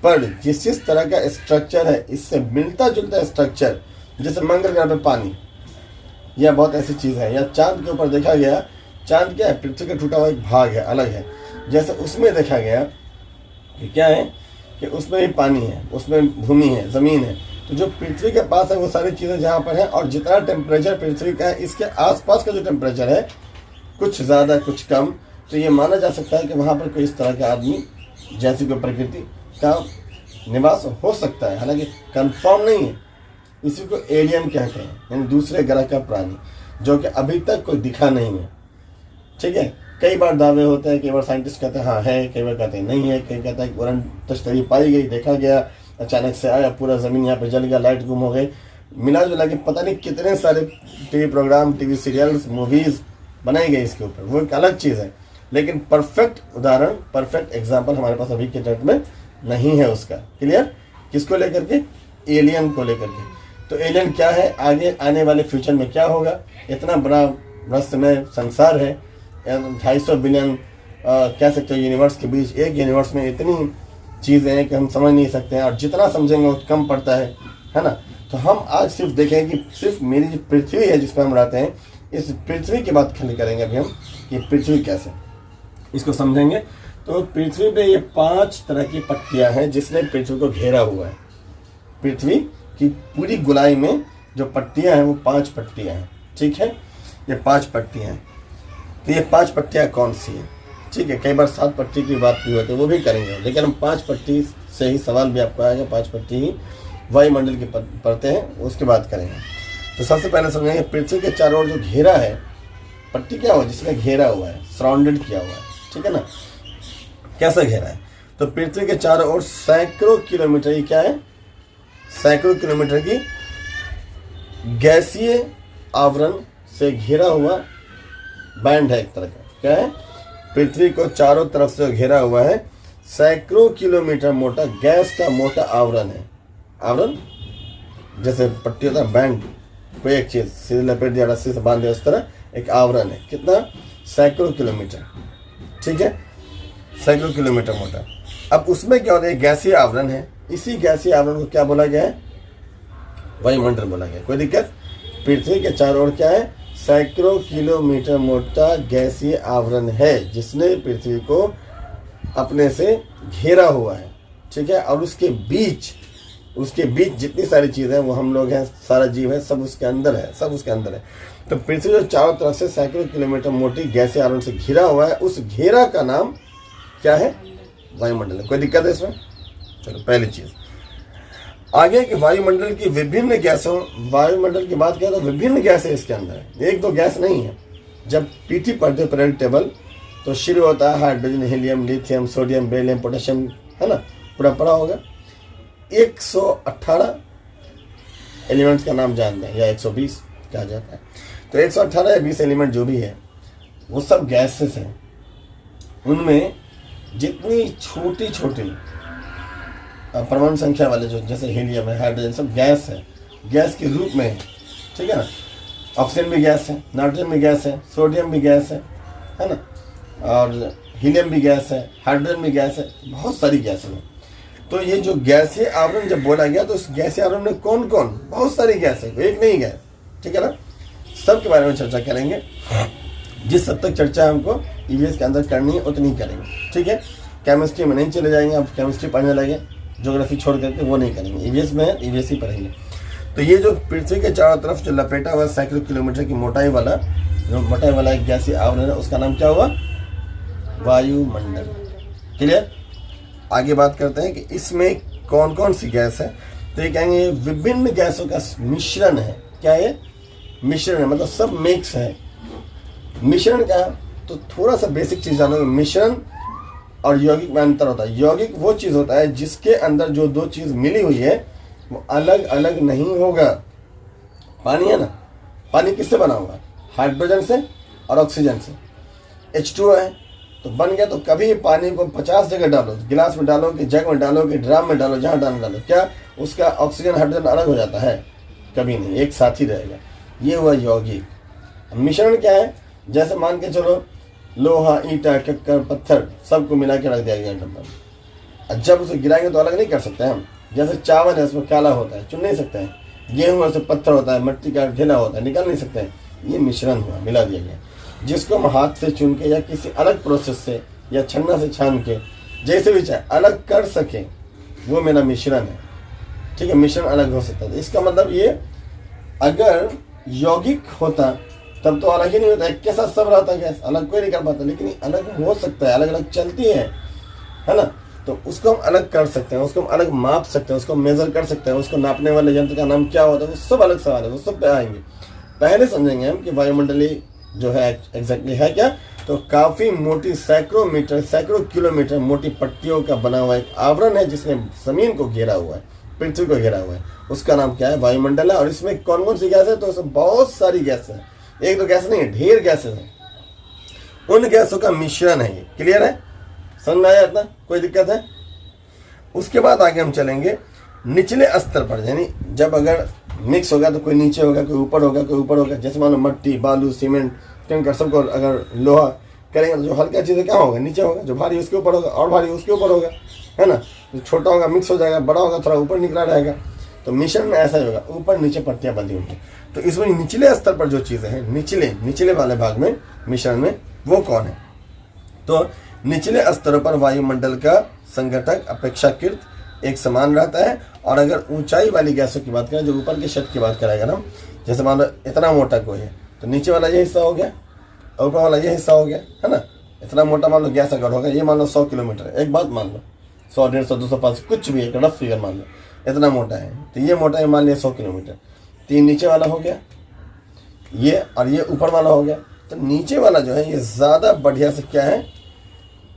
Speaker 1: पर जिस तरह का स्ट्रक्चर है, इससे मिलता जुलता स्ट्रक्चर, जैसे मंगल ग्रह पे पानी या बहुत ऐसी चीज है, या चांद के ऊपर देखा गया, चांद क्या है, पृथ्वी का टूटा हुआ एक भाग है, अलग है, जैसे उसमें देखा गया कि क्या है कि उसमें भी पानी है, उसमें भूमि है, जमीन है। तो जो पृथ्वी के पास है वो सारी चीजें जहाँ पर है, और जितना टेम्परेचर पृथ्वी का है, इसके आसपास का जो टेम्परेचर है, कुछ ज्यादा कुछ कम, तो ये माना जा सकता है कि वहां पर कोई इस तरह का आदमी जैसी कोई प्रकृति का निवास हो सकता है। हालांकि कंफर्म नहीं है, इसी को एलियन कहते हैं, यानी दूसरे ग्रह का प्राणी, जो कि अभी तक कोई दिखा नहीं है, ठीक है। कई बार दावे होते हैं, कई बार साइंटिस्ट कहते हैं हाँ है, कई बार कहते हैं नहीं है, कई कहता है कि उड़न तश्तरी पाई गई, देखा गया, अचानक से आया, पूरा जमीन यहाँ पे जल गया, लाइट गुम हो गई, मिला जुला के पता नहीं कितने सारे TV program, TV serials, movies बनाई गई इसके ऊपर, वो एक अलग चीज़ है। लेकिन परफेक्ट उदाहरण, परफेक्ट एग्जाम्पल हमारे पास अभी के डेट में नहीं है उसका। क्लियर? किसको लेकर के? एलियन को लेकर के। तो एलियन क्या है, आगे आने वाले फ्यूचर में क्या होगा, इतना बड़ा रहस्यमय संसार है, 250 बिलियन कह सकते हो यूनिवर्स के बीच, एक यूनिवर्स में इतनी चीज़ें हैं कि हम समझ नहीं सकते हैं, और जितना समझेंगे वो कम पड़ता है ना। तो हम आज सिर्फ देखें कि सिर्फ मेरी जो पृथ्वी है जिस पर हम रहते हैं, इस पृथ्वी की बात खाली करेंगे अभी हम, कि पृथ्वी कैसे, इसको समझेंगे। तो पृथ्वी पे ये 5 तरह की पट्टियां हैं जिसने पृथ्वी को घेरा हुआ है। पृथ्वी की पूरी गोलाई में जो पट्टियां हैं वो 5 पट्टियां हैं, ठीक है। ये 5 पट्टियां हैं। तो ये 5 पट्टियां कौन सी हैं? ठीक है, कई बार 7 पट्टी की बात भी होती है, वो भी करेंगे, लेकिन हम 5 पट्टी से ही सवाल भी आपको आएगा। 5 पट्टी ही वायुमंडल की पड़ते हैं, उसकी बात करेंगे। तो सबसे पहले समझेंगे पृथ्वी के चारों ओर जो घेरा है, पट्टी क्या हो, जिसने घेरा हुआ है, सराउंडेड किया हुआ है, ठीक है ना। कैसा घेरा है? तो पृथ्वी के चारों ओर सैकड़ों किलोमीटर की क्या है, सैकड़ों किलोमीटर की गैसीय आवरण से घिरा हुआ बैंड है, एक तरह का। क्या है? पृथ्वी को चारों तरफ से घेरा हुआ है, सैकड़ों किलोमीटर मोटा गैस का मोटा आवरण है। आवरण जैसे पट्टी होता है बैंड, कोई एक चीज सीधे लपेट दिया, रस्सी से बांध दिया, उस तरह एक आवरण है। कितना? सैकड़ों किलोमीटर, ठीक है, सैकड़ों किलोमीटर मोटा। अब उसमें क्या होता है? गैसीय आवरण है, इसी गैसीय आवरण को क्या बोला गया है? वायुमंडल बोला गया। कोई दिक्कत? पृथ्वी के चारों ओर क्या है? सैकड़ों किलोमीटर मोटा गैसीय आवरण है, जिसने पृथ्वी को अपने से घेरा हुआ है, ठीक है। और उसके बीच जितनी सारी चीज़ें हैं, वो हम लोग हैं, सारा जीव है, सब उसके अंदर है, सब उसके अंदर है। तो पृथ्वी जो चारों तरफ से सैकड़ों किलोमीटर मोटी गैसीय आवरण से घिरा हुआ है, उस घेरा का नाम क्या है? वायुमंडल है। कोई दिक्कत है इसमें? चलो, पहली चीज आगे कि वायुमंडल की विभिन्न गैसों, वायुमंडल की बात करें तो विभिन्न गैसें इसके अंदर है, एक दो गैस नहीं है। जब पीटी पढ़ते हो पीरियडिक टेबल तो शुरू होता है hydrogen, helium, lithium, sodium, beryllium, potassium, है ना, पूरा पढ़ा होगा। 118 एलिमेंट्स का नाम जानते हैं, या 120 कहा जाता है। तो 118 या 20 एलिमेंट जो भी है वो सब गैसेस हैं। उनमें जितनी छोटी छोटी परमाणु संख्या वाले जो जैसे हीलियम है, हाइड्रोजन, सब गैस है, गैस के रूप में है, ठीक है ना। ऑक्सीजन भी गैस है, नाइट्रोजन भी गैस है, सोडियम भी गैस है ना, और हीलियम भी गैस है, हाइड्रोजन भी गैस है, बहुत सारी गैस है। तो ये जो गैसीय आवरण जब बोला गया तो उस गैसीय आवरण में कौन कौन? बहुत सारी गैस है, एक नहीं गैस, ठीक है ना। सब के बारे में चर्चा करेंगे, जिस हद तक चर्चा हमको ईवीएस के अंदर करनी है उतनी करेंगे, ठीक है। केमिस्ट्री में नहीं चले जाएंगे, अब केमिस्ट्री पढ़ने लगे, ज्योग्राफी छोड़ करके वो नहीं करेंगे। ईवीएस में है, ईवीएस ही पढ़ेंगे। तो ये जो पृथ्वी के चारों तरफ जो लपेटा हुआ सैकड़ों किलोमीटर की मोटाई वाला एक गैसीय आवरण है, उसका नाम क्या हुआ? वायुमंडल। क्लियर? आगे बात करते हैं कि इसमें कौन कौन सी गैस है। तो ये कहेंगे विभिन्न गैसों का मिश्रण है। क्या है? मिश्रण है, मतलब सब मिक्स है। मिश्रण का तो थोड़ा सा बेसिक चीज जानोगे। मिश्रण और यौगिक में अंतर होता है। यौगिक वो चीज होता है जिसके अंदर जो दो चीज मिली हुई है वो अलग अलग नहीं होगा। पानी है ना, पानी किससे बना हुआ? हाइड्रोजन से और ऑक्सीजन से। H2O है तो बन गया। तो कभी पानी को 50 जगह डालो, गिलास में डालो कि जग में डालो कि ड्राम में डालो, जहाँ डालो, क्या उसका ऑक्सीजन हाइड्रोजन अलग हो जाता है? कभी नहीं, एक साथ ही रहेगा। ये हुआ यौगिक। मिश्रण क्या है? जैसे मान के चलो लोहा, ईंटा, कक्कर, पत्थर सबको मिला के रख दिया गया डब्बा में। जब उसे गिराएंगे तो अलग नहीं कर सकते हम। जैसे चावल है उसमें काला होता है, चुन नहीं सकते हैं। गेहूँ उसमें पत्थर होता है, मिट्टी का ढेला होता है, निकाल नहीं सकते हैं। ये मिश्रण हुआ, मिला दिया गया, जिसको हम हाथ से चुन के या किसी अलग प्रोसेस से या छन्ना से छान के जैसे भी चाहे अलग कर सके, वो मेरा मिश्रण है, ठीक है। मिश्रण अलग हो सकता है। इसका मतलब ये, अगर यौगिक होता तब तो अलग ही नहीं होता, एक के साथ सब रहता, गैस अलग कोई नहीं कर पाता। लेकिन अलग हो सकता है, अलग अलग चलती है ना। तो उसको हम अलग कर सकते हैं, उसको हम अलग माप सकते हैं, उसको मेजर कर सकते हैं। उसको नापने वाले यंत्र का नाम क्या होता है, वो सब अलग सवाल है, वो सब पे आएंगे। पहले समझेंगे हम कि वायुमंडलीय जो है एग्जैक्टली है क्या। तो काफी मोटी, सैकड़ों मीटर, सैकड़ों किलोमीटर मोटी पट्टियों का बना हुआ एक आवरण है जिसने जमीन को घेरा हुआ है, पृथ्वी को घेरा हुआ है। उसका नाम क्या है? वायुमंडल है। और इसमें कौन कौन सी गैस है? तो इसमें बहुत सारी गैस है, एक दो गैस नहीं है, ढेर गैसेस हैं। उन गैसों का मिश्रण है ये। क्लियर है? समझ में आया इतना? कोई दिक्कत है? उसके बाद आगे हम चलेंगे निचले स्तर पर, यानी जब अगर मिक्स होगा तो कोई नीचे होगा, कोई ऊपर होगा, कोई ऊपर होगा। जैसे मानो मट्टी, बालू, सीमेंट, कंकर, सबको अगर लोहा करेंगे तो जो हल्का चीज़ क्या होगा? नीचे होगा। जो भारी उसके ऊपर होगा, और भारी उसके ऊपर होगा, है ना। जो छोटा होगा मिक्स हो जाएगा, बड़ा होगा थोड़ा ऊपर निकला रहेगा। तो मिश्रण में ऐसा ही होगा, ऊपर नीचे पट्टियाँ बंधी होंगी। तो इसमें निचले स्तर पर जो चीज़ें हैं, निचले वाले भाग में मिश्रण में, वो कौन है? तो निचले स्तरों पर वायुमंडल का संघटक अपेक्षाकृत एक समान रहता है। और अगर ऊंचाई वाली गैसों की बात करें, जो ऊपर के छत की बात करेगा ना, जैसे मान लो इतना मोटा कोई है तो नीचे वाला ये हिस्सा हो गया और ऊपर वाला ये हिस्सा हो गया, है ना। इतना मोटा मान लो गैस अगर होगा, ये मान लो 100 किलोमीटर, एक बात मान लो 100, 150, 200, 500 कुछ भी, एक रफ फिगर मान लो इतना मोटा है। तो ये मोटा है मान लिया 100 किलोमीटर। तो ये नीचे वाला हो गया ये, और ये ऊपर वाला हो गया। तो नीचे वाला जो है ये ज़्यादा बढ़िया से क्या है,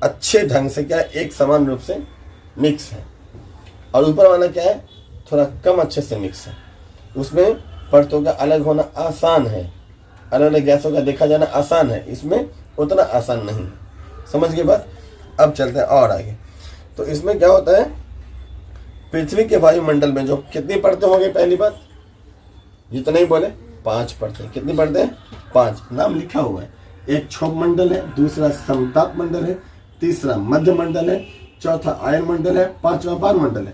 Speaker 1: अच्छे ढंग से क्या है, एक समान रूप से मिक्स है। और ऊपर वाला क्या है, थोड़ा कम अच्छे से मिक्स है। उसमें परतों का अलग होना आसान है, अलग अलग गैसों का देखा जाना आसान है, इसमें उतना आसान नहीं है। समझ गए बात? अब चलते हैं और आगे। तो इसमें क्या होता है, पृथ्वी के वायुमंडल में जो कितनी परतें होंगी, पहली बात जितने ही बोले 5 परतें। कितनी परतें हैं? 5। नाम लिखा हुआ है। एक क्षोभ मंडल है, दूसरा समताप मंडल है, तीसरा मध्य मंडल है, चौथा आयन मंडल है, पांचवा भार मंडल है।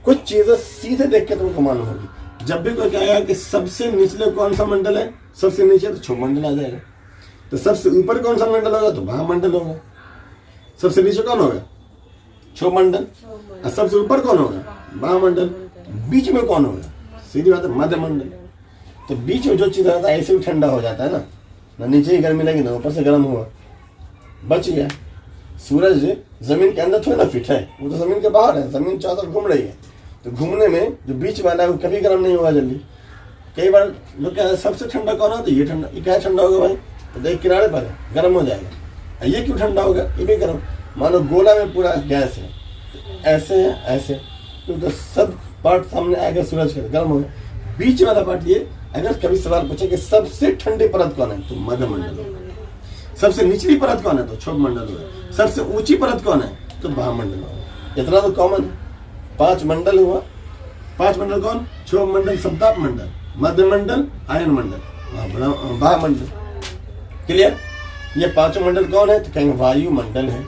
Speaker 1: कुछ चीजें सीधे देख के तुमको मालूम होगी। जब भी कोई कहेगा कि सबसे निचले कौन सा मंडल है, सबसे नीचे तो क्षोभ मंडल आ जाएगा। तो सबसे ऊपर कौन सा मंडल होगा, तो महामंडल होगा। सबसे नीचे कौन होगा, क्षोभ मंडल। और सबसे ऊपर कौन होगा, महामंडल। बीच में कौन होगा, सीधी बात है, मध्य मंडल। तो बीच में जो चीज रहता है ऐसे भी ठंडा हो जाता है ना नीचे ही गर्मी लगी ना ऊपर से गर्म हुआ, बच गया। सूरज जमीन के अंदर थोड़ी ना फिट है, वो तो जमीन के बाहर है, जमीन चारों तरफ घूम रही है। तो घूमने में जो बीच वाला है वो कभी गर्म नहीं होगा जल्दी। कई बार लोग कहते हैं सबसे ठंडा कौन होता है, ये ठंडा। ये क्या ठंडा होगा भाई, तो देख किनारे पर है, गर्म हो जाएगा। ये क्यों ठंडा होगा, ये भी गर्म। मानो गोला में पूरा गैस है, ऐसे है ऐसे, तो सब पार्ट सामने आएगा सूरज के, गर्म होगा। बीच वाला पार्ट ये, अगर कभी सवाल पूछे कि सबसे ठंडी परत कौन है, तो मध्य मंडल। सबसे निचली परत कौन है, तो क्षोभ मंडल हुआ। सबसे ऊंची परत कौन है, तो महामंडल हुआ। इतना तो कॉमन है। 5 मंडल हुआ। 5 मंडल कौन, क्षोभ मंडल, समताप मंडल, मध्य मंडल, आयन मंडल, महामंडल। क्लियर। ये 5 मंडल कौन है, तो कहेंगे वायुमंडल है।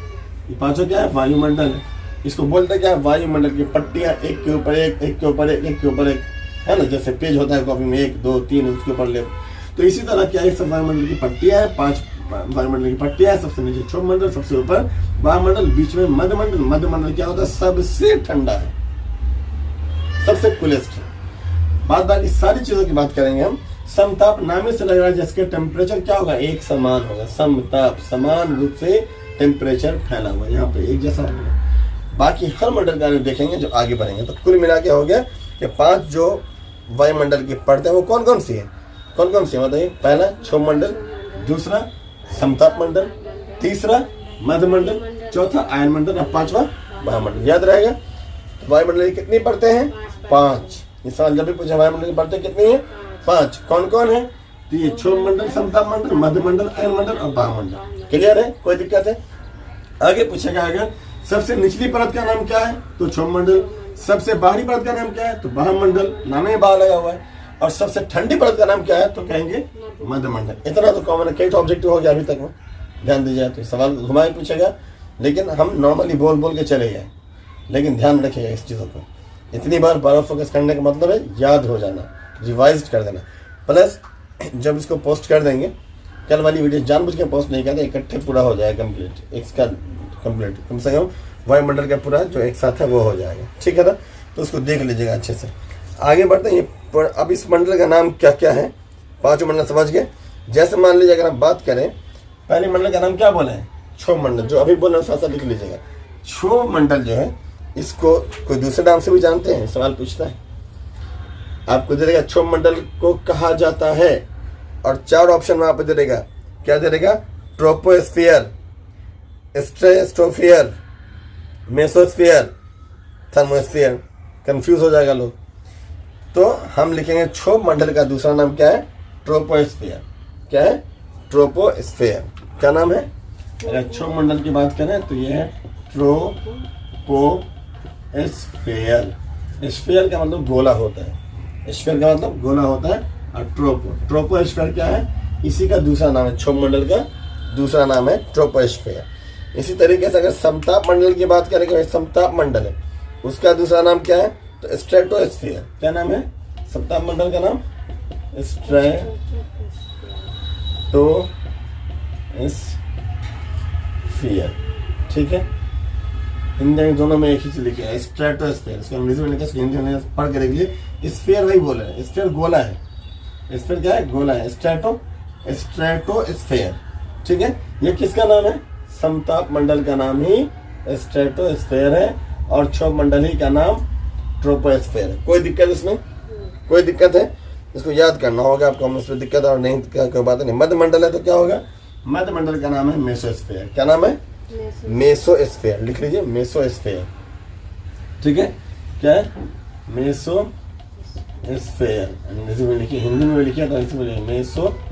Speaker 1: ये 5 क्या है, वायुमंडल है। इसको बोलते क्या है, वायुमंडल की पट्टियां, एक के ऊपर एक, एक के ऊपर एक, एक के ऊपर एक, है ना। जैसे पेज होता है कॉपी में, 1 2 3 उसके ऊपर ले। तो इसी तरह क्या है, सब वायुमंडल की पट्टियां है। 5 वायुमंडल की पट्टियां है। सबसे नीचे क्षोभ मंडल, सबसे ऊपर वायुमंडल, बीच में मध्य मंडल। मध्य मंडल क्या होता है, सबसे ठंडा है, सबसे कूलेस्ट है। बाकी सारी चीजों की बात करेंगे हम। समताप नामे से लग रहा है जिसके टेम्परेचर क्या होगा, एक समान होगा। समताप, समान रूप से टेम्परेचर फैला हुआ, यहाँ पे एक जैसा होगा। बाकी हर मंडल का देखेंगे जो आगे बढ़ेंगे। तो कुल मिला के हो गया कि 5 जो वायुमंडल की परतें हैं वो कौन कौन सी है, कौन कौन सी है बताइए। पहला क्षोभ मंडल, दूसरा समताप मंडल, तीसरा मध्य मंडल, चौथा आयन मंडल और पांचवा वायुमंडल। याद रहेगा। तो वायुमंडल की कितनी परतें हैं, 5। इस साल जब भी पूछा वायुमंडल की परतें कितनी है, 5। कौन कौन है, तो ये क्षोभ मंडल, समताप मंडल, मध्य मंडल, आयन मंडल और वायुमंडल। क्लियर है, कोई दिक्कत है। आगे पूछेगा अगर सबसे निचली परत का नाम क्या है, तो क्षोभ मंडल। सबसे बाहरी परत का नाम क्या है, तो वायुमंडल, नाम में बाहर लगा हुआ है। और सबसे ठंडी परत का नाम क्या है, तो कहेंगे मध्य मंडल। इतना तो कॉमन है। कई तो ऑब्जेक्टिव हो गया अभी तक में, ध्यान दीजिए। तो सवाल घुमा ही पूछेगा, लेकिन हम नॉर्मली बोल बोल के चले गए, लेकिन ध्यान रखिएगा इस चीज़ों को। इतनी बार बार फोकस करने का मतलब है याद हो जाना, रिवाइज कर देना। प्लस जब इसको पोस्ट कर देंगे, कल वाली वीडियो जानबूझ के पोस्ट नहीं करते, इकट्ठे पूरा हो जाएगा कंप्लीट। इसका कंप्लीट कम से कम वायुमंडल का पूरा जो एक साथ है वो हो जाएगा, ठीक है ना। तो उसको देख लीजिएगा अच्छे से। आगे बढ़ते हैं। अब इस मंडल का नाम क्या क्या है, 5 मंडल समझ गए। जैसे मान लीजिए अगर हम बात करें, पहले मंडल का नाम क्या बोले हैं, क्षोभ मंडल। जो अभी बोल रहे हैं साथ लिख लीजिएगा। क्षोभ मंडल जो है, इसको कोई दूसरे नाम से भी जानते हैं, सवाल पूछता है आपको। दे देगा क्षोभ मंडल को कहा जाता है, और 4 ऑप्शन वहां पर दे देगा। क्या दे देगा, troposphere, stratosphere, mesosphere, thermosphere. Confuse हो जाएगा लोग। तो हम लिखेंगे क्षोभ मंडल का दूसरा नाम क्या है, ट्रोपोस्फियर। क्या है, ट्रोपोस्फियर। क्या नाम है, अगर क्षोभ मंडल की बात करें तो ये है ट्रोपोस्फियर। स्फीयर का मतलब गोला होता है, स्फीयर का मतलब गोला होता है। और ट्रोपोस्फियर क्या है, इसी का दूसरा नाम है। क्षोभ मंडल का दूसरा नाम है ट्रोपोस्फियर। इसी तरीके से अगर समताप मंडल की बात करें, समताप मंडल है, उसका दूसरा नाम क्या है, तो स्ट्रेटोस्फियर। क्या नाम है समताप मंडल का नाम, स्ट्रेटोस्फियर। ठीक है, हिंदी दोनों में एक ही चीज लिखे, स्ट्रेटोस्फियर। इसको अंग्रेजी में लिखा, हिंदी में पढ़ के देख लीजिए। स्फीयर वही बोल रहे हैं, स्फीयर गोला है। स्फीयर क्या है, गोला है। स्ट्रेटोस्फियर। ठीक है, ये किसका नाम है, समताप मंडल का नाम ही स्ट्रेटोस्फियर है, और क्षोभ मंडल ही का नाम ट्रोपोस्फियर है। कोई दिक्कत इसमें, कोई दिक्कत है, इसको याद करना होगा आपको। हम इसमें दिक्कत और नहीं, कोई बात नहीं। मध्य मंडल है तो क्या होगा, मध्य मंडल का नाम है मेसोस्फियर। क्या नाम है, मेसोस्फियर। लिख लीजिए, मेसोस्फियर। ठीक है, क्या है, मेसोस्फियर। अंग्रेजी में लिखिए, हिंदी में लिखिए तो ऐसे बोलिए, मेसोस्फियर।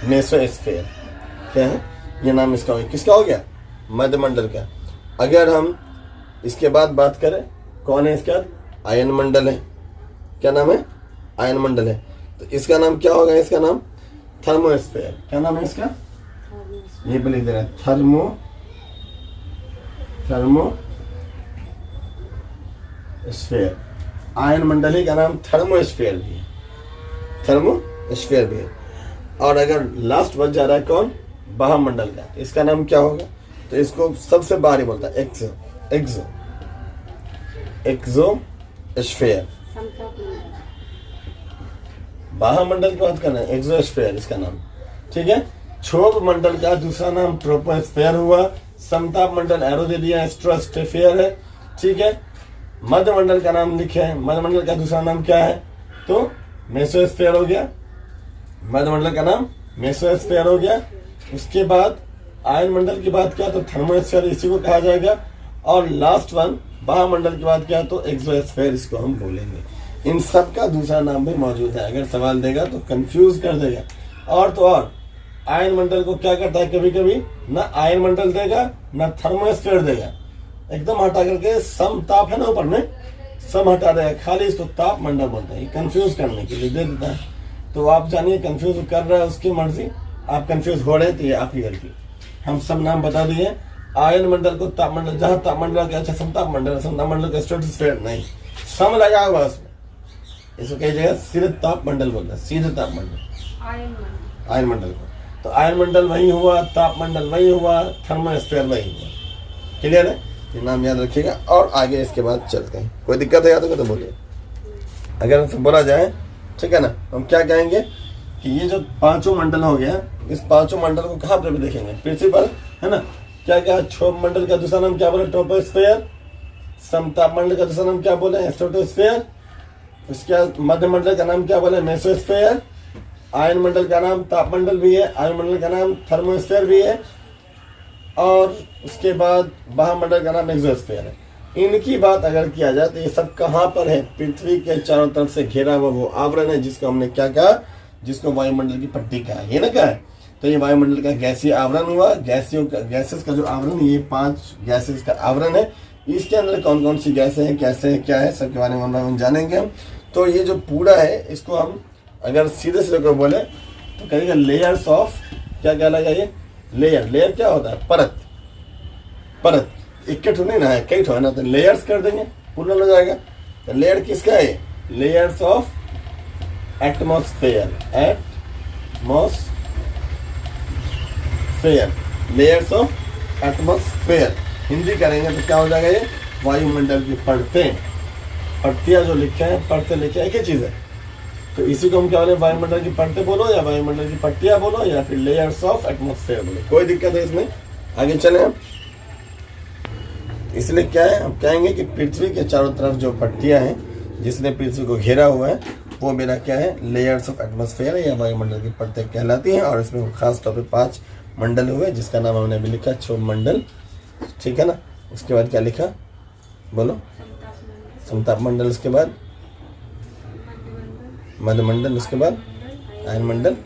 Speaker 1: मेसोस्फियर क्या है, ये नाम इसका हो गया। किसका हो गया, मध्यमंडल का। अगर हम इसके बाद बात करें, कौन है इसके बाद? आयन मंडल है। क्या नाम है? आयन मंडल है। तो इसका नाम क्या होगा? इसका नाम थर्मोस्फेयर। क्या नाम है इसका? ये पे लिख दे रहा है थर्मोस्फेयर। आयन मंडली का नाम थर्मोस्फेयर भी है, थर्मोस्फेयर भी है। और अगर लास्ट बच जा रहा है कौन? बाह्यमंडल का, इसका नाम क्या होगा? तो इसको सबसे बाहरी बोलता है एक्सोस्फेयर। बाह्यमंडल की बात करना है, एक्सोस्फेयर इसका नाम। ठीक है। क्षोभ मंडल का दूसरा नाम ट्रोपोस्फेयर हुआ। समताप मंडल एरो दे दिया, स्ट्रोस्फेयर है। ठीक है। मध्यमंडल का नाम लिखे हैं, मध्यमंडल का दूसरा नाम क्या है? तो मेसोस्फेयर हो गया। मध्यमंडल का नाम मेसोस्फेयर हो गया। उसके बाद आयन मंडल की बात किया तो थर्मोस्फेयर, इसी को कहा जाएगा। और लास्ट वन बाह्यमंडल की बात किया तो एक्सोस्फेयर, इसको हम बोलेंगे। इन सब का दूसरा नाम भी मौजूद है, अगर सवाल देगा तो कंफ्यूज कर देगा। और तो और आयन मंडल को क्या करता है, कभी कभी ना आयन मंडल देगा ना थर्मोस्फेयर देगा, एकदम हटा करके समताप है ना ऊपर में, सम हटा देगा, खाली इसको ताप मंडल बोलते हैं। कंफ्यूज करने के लिए दे देता है। तो आप जानिए कंफ्यूज कर रहा है उसकी मर्जी, आप कंफ्यूज हो रहे थे, ये आपकी गलती। हम सब नाम बता दिए। आयन मंडल को तापमंडल, जहां तापमंडल का अच्छा समताप मंडल, समताप मंडल का स्ट्रेटोस्फेयर नहीं, सम लगा हुआ उसमें, इसको कई जगह सीधे ताप मंडल बोलते हैं, सीधे ताप मंडल आयन मंडल को। तो आयन मंडल वही हुआ, ताप मंडल वही हुआ, थर्मोस्फेयर वही हुआ। क्लियर है? ये नाम याद रखिएगा। और आगे इसके बाद चलते हैं। कोई दिक्कत है या तो बोलिए। अगर हमसे बोला जाए, ठीक है ना, हम क्या कहेंगे कि ये जो पांचों मंडल हो गया, इस पांचों मंडल को कहाँ पर भी देखेंगे? पृथ्वी पर, है ना। क्या क्या? क्षोभ मंडल का दूसरा नाम क्या बोले? ट्रोपोस्फेयर। समताप मंडल का दूसरा नाम क्या बोले? स्ट्रेटोस्फेयर। उसके बाद मध्य मंडल का नाम क्या बोले? मेसोस्फेयर। आयन मंडल का नाम तापमंडल भी है, आयन मंडल का नाम थर्मोस्फेयर भी है, और उसके बाद बाह्यमंडल का नाम एक्सोस्फेयर है। इनकी बात अगर किया जाए तो ये सब कहाँ पर है? पृथ्वी के चारों तरफ से घेरा हुआ वो आवरण है, जिसको हमने क्या कहा? जिसको वायुमंडल की पट्टी कहा, ये ना कहा है। तो ये वायुमंडल का गैसीय आवरण हुआ। गैसेस का जो आवरण, ये 5 गैसेस का आवरण है। इसके अंदर कौन कौन सी गैसें हैं, कैसे है, क्या है, सबके बारे में हम जानेंगे हम। तो ये जो पूरा है, इसको हम अगर सीधे से लेकर बोले तो कहेंगे लेयर्स ऑफ, क्या कहलाएगा ये? लेयर क्या होता है? परत। एक ठो नहीं ना है, कई ठो है ना, तो लेयर्स कर देंगे, पूर्ण हो जाएगा। तो लेयर किसका है? Layers of atmosphere. Layers of atmosphere. Hindi करेंगे तो क्या हो जाएगा? ये वायुमंडल की परतें। पट्टियां जो लिखे हैं, परतें लिखे, एक ही चीज है। तो इसी को हम क्या बोले? वायुमंडल की परतें बोलो, या वायुमंडल की पट्टियां बोलो, या फिर लेयर्स ऑफ एटमॉस्फेयर बोलो, कोई दिक्कत है इसमें। आगे चले हम। इसलिए क्या है, हम कहेंगे कि पृथ्वी के चारों तरफ जो पट्टियां हैं, जिसने पृथ्वी को घेरा हुआ है, वो मेरा क्या है? लेयर्स ऑफ एटमॉस्फेयर या वायुमंडल की परतें कहलाती हैं। और इसमें खास तौर पे 5 मंडल हुए, जिसका नाम हमने अभी लिखा क्षोभ मंडल। ठीक है ना। उसके बाद क्या लिखा? बोलो। समताप मंडल, उसके बाद मध्यमंडल, उसके बाद आयन मंडल,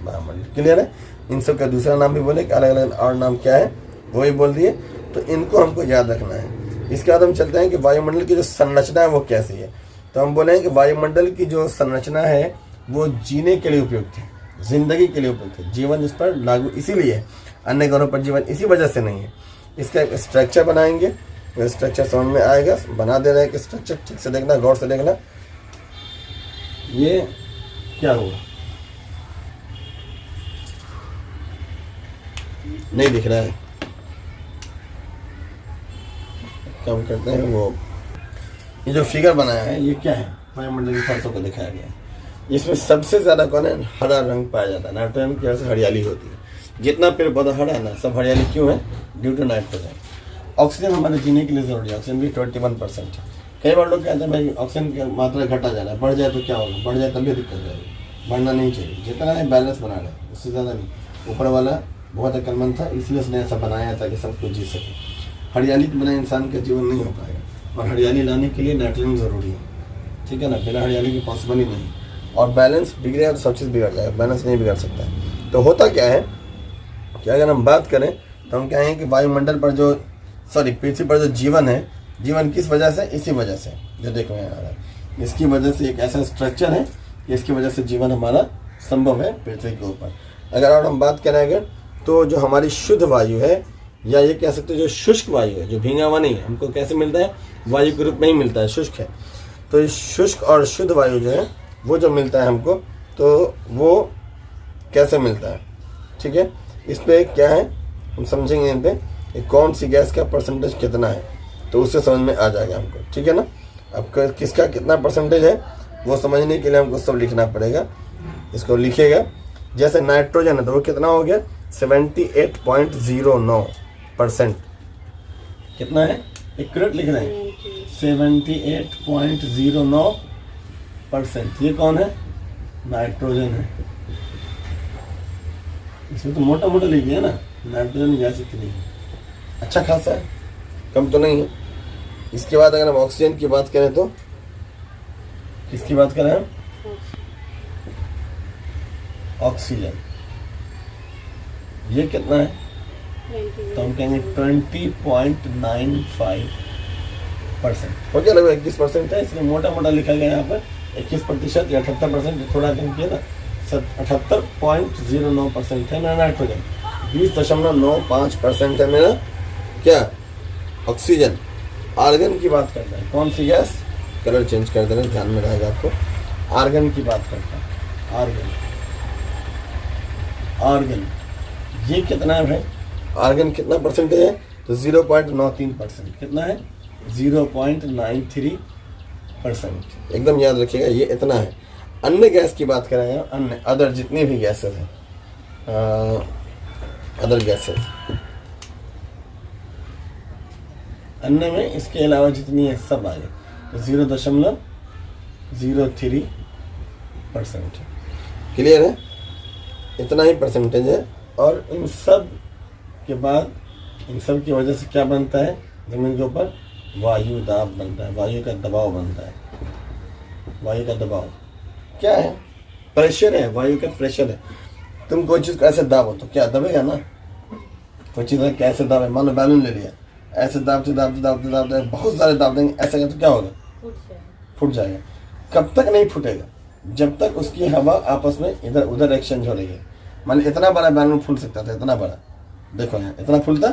Speaker 1: बाह्यमंडल। क्लियर है? इन सब का दूसरा नाम भी बोले, अलग अलग और नाम क्या है वो ही बोल दिए। तो इनको हमको याद रखना है। इसके बाद हम चलते हैं कि वायुमंडल की जो संरचना है वो कैसी है। तो हम बोले कि वायुमंडल की जो संरचना है वो जीने के लिए उपयुक्त है, जिंदगी के लिए उपयुक्त है। जीवन इस पर लागू इसीलिए, अन्य ग्रहों पर जीवन इसी वजह से नहीं है। इसका एक स्ट्रक्चर बनाएंगे, वो स्ट्रक्चर समझ में आएगा। बना दे रहे हैं कि स्ट्रक्चर ठीक से देखना, गौर से देखना। ये क्या हुआ? नहीं दिख रहा है, काम करते हैं वो। ये जो फिगर बनाया है ये क्या है? वायुमंडल की परतों को दिखाया गया है। इसमें सबसे ज्यादा कौन है? हरा रंग पाया जाता है। नाइट्रोजन की वजह से हरियाली होती है। जितना पेड़ पौधा हरा है ना, सब हरियाली क्यों है? Due to nitrogen. ऑक्सीजन हमारे जीने के लिए जरूरी है। ऑक्सीजन भी 21% है। कई बार लोग कहते हैं भाई ऑक्सीजन की मात्रा घटा जा रहा है, बढ़ जाए तो क्या होगा? बढ़ जाए तब भी दिक्कत जाएगी, बढ़ना नहीं चाहिए। जितना है बैलेंस बना रहे, उससे ज़्यादा नहीं। ऊपर वाला बहुत अक्लमंद था, इसलिए उसने ऐसा बनाया ताकि सब कुछ जी सके। हरियाली के बिना इंसान का जीवन नहीं हो पाएगा, और हरियाली लाने के लिए नाइट्रोजन ज़रूरी है। ठीक है ना। बिना हरियाली की पॉसिबल ही नहीं। और बैलेंस बिगड़े तो सब चीज़ बिगड़ जाएगा, बैलेंस नहीं बिगड़ सकता है। तो होता क्या है कि अगर हम बात करें तो हम कहेंगे कि वायुमंडल पर जो पृथ्वी पर जो जीवन है, जीवन किस वजह से, इसी वजह से जो देखो यहाँ इसकी वजह से एक ऐसा स्ट्रक्चर है, इसकी वजह से जीवन हमारा संभव है पृथ्वी के ऊपर। अगर और हम बात करें अगर, तो जो हमारी शुद्ध वायु है, या ये कह सकते हैं जो शुष्क वायु है, जो भींगा हुआ नहीं है, हमको कैसे मिलता है, वायु के रूप में ही मिलता है, शुष्क है। तो ये शुष्क और शुद्ध वायु जो है वो जो मिलता है हमको, तो वो कैसे मिलता है, ठीक है। इस पर क्या है हम समझेंगे, इन पे कौन सी गैस का परसेंटेज कितना है, तो उससे समझ में आ जाएगा हमको, ठीक है ना। अब किसका कितना परसेंटेज है वो समझने के लिए हमको सब लिखना पड़ेगा। इसको लिखेगा, जैसे नाइट्रोजन है तो वो कितना हो गया, 78.09%। कितना है, एक्यूरेट लिखना है, 78.09%। ये कौन है, नाइट्रोजन है। इसमें तो मोटा मोटा लिख दिया ना, नाइट्रोजन गैस इतनी है, अच्छा खासा है, कम तो नहीं है। इसके बाद अगर हम ऑक्सीजन की बात करें तो किसकी बात करें हम, ऑक्सीजन, ये कितना है, तो हम कहेंगे 20.95%। हो गया, लगभग 21% है, इसलिए मोटा मोटा लिखा गया यहाँ पर 21% या 78%, थोड़ा कम किया ना, 78.09% है मेरा नाइट्रोजन, 20.95% है मेरा क्या, ऑक्सीजन। आर्गन की बात करता है, कौन सी गैस, कलर चेंज कर देना, ध्यान में रहेगा आपको। आर्गन की बात करता है, आर्गन ये कितना है भाई, आर्गन कितना परसेंटेज है, तो 0.93%। कितना है, 0.93%, एकदम याद रखिएगा, ये इतना है। अन्य गैस की बात करें, अन्य अदर जितनी भी गैसेस हैं, अदर गैसेस, अन्य में इसके अलावा जितनी है सब आ गए, तो 0.03%। क्लियर है, इतना ही परसेंटेज है। और इन सब के बाद, इन सब की वजह से क्या बनता है जमीन के ऊपर, वायु दाब बनता है, वायु का दबाव बनता है। वायु का दबाव क्या है, प्रेशर है, वायु का प्रेशर है। तुम कोई चीज़ को ऐसे दाबो तो क्या दबेगा ना, कोई चीज़ कैसे दाबे, मान लो बैलून ले लिया, ऐसे दाबते दाबते दाबते दाबते बहुत सारे दाब देंगे, ऐसा तो क्या होगा, फूट जाएगा। कब तक नहीं फूटेगा, जब तक उसकी हवा आपस में इधर उधर एक्सचेंज हो रही है। मान इतना बड़ा बैलून फूल सकता था, इतना बड़ा, देखो यहाँ इतना फूलता,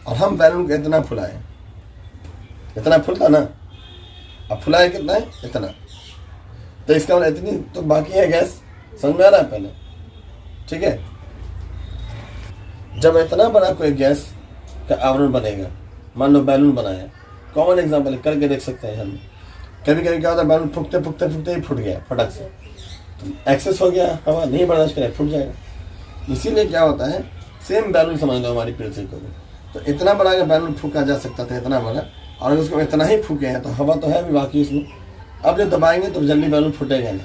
Speaker 1: और हम बैलून को इतना फुलाए, इतना फूलता ना, अब फुलाए कितना है, इतना, तो इसका मतलब इतनी तो बाकी है गैस, समझ में आ रहा है पहले, ठीक है। जब इतना बड़ा कोई गैस का आवरण बनेगा, मान लो बैलून बनाया, कॉमन एग्जांपल करके देख सकते हैं हम। कभी कभी क्या होता है, बैलून फूकते फूकते फूकते ही फूट गया फटक से, तो एक्सेस हो गया, हवा नहीं बर्दाश्त करे, फूट जाएगा। इसीलिए क्या होता है, सेम बैलून समझ लो हमारी पृथ्वी को भी, तो इतना बड़ा अगर बैलून फूका जा सकता था, इतना बड़ा, और उसको इतना ही फूके हैं, तो हवा तो है भी बाकी उसमें। अब जब दबाएंगे तो जल्दी बैलून फूटेगा नहीं,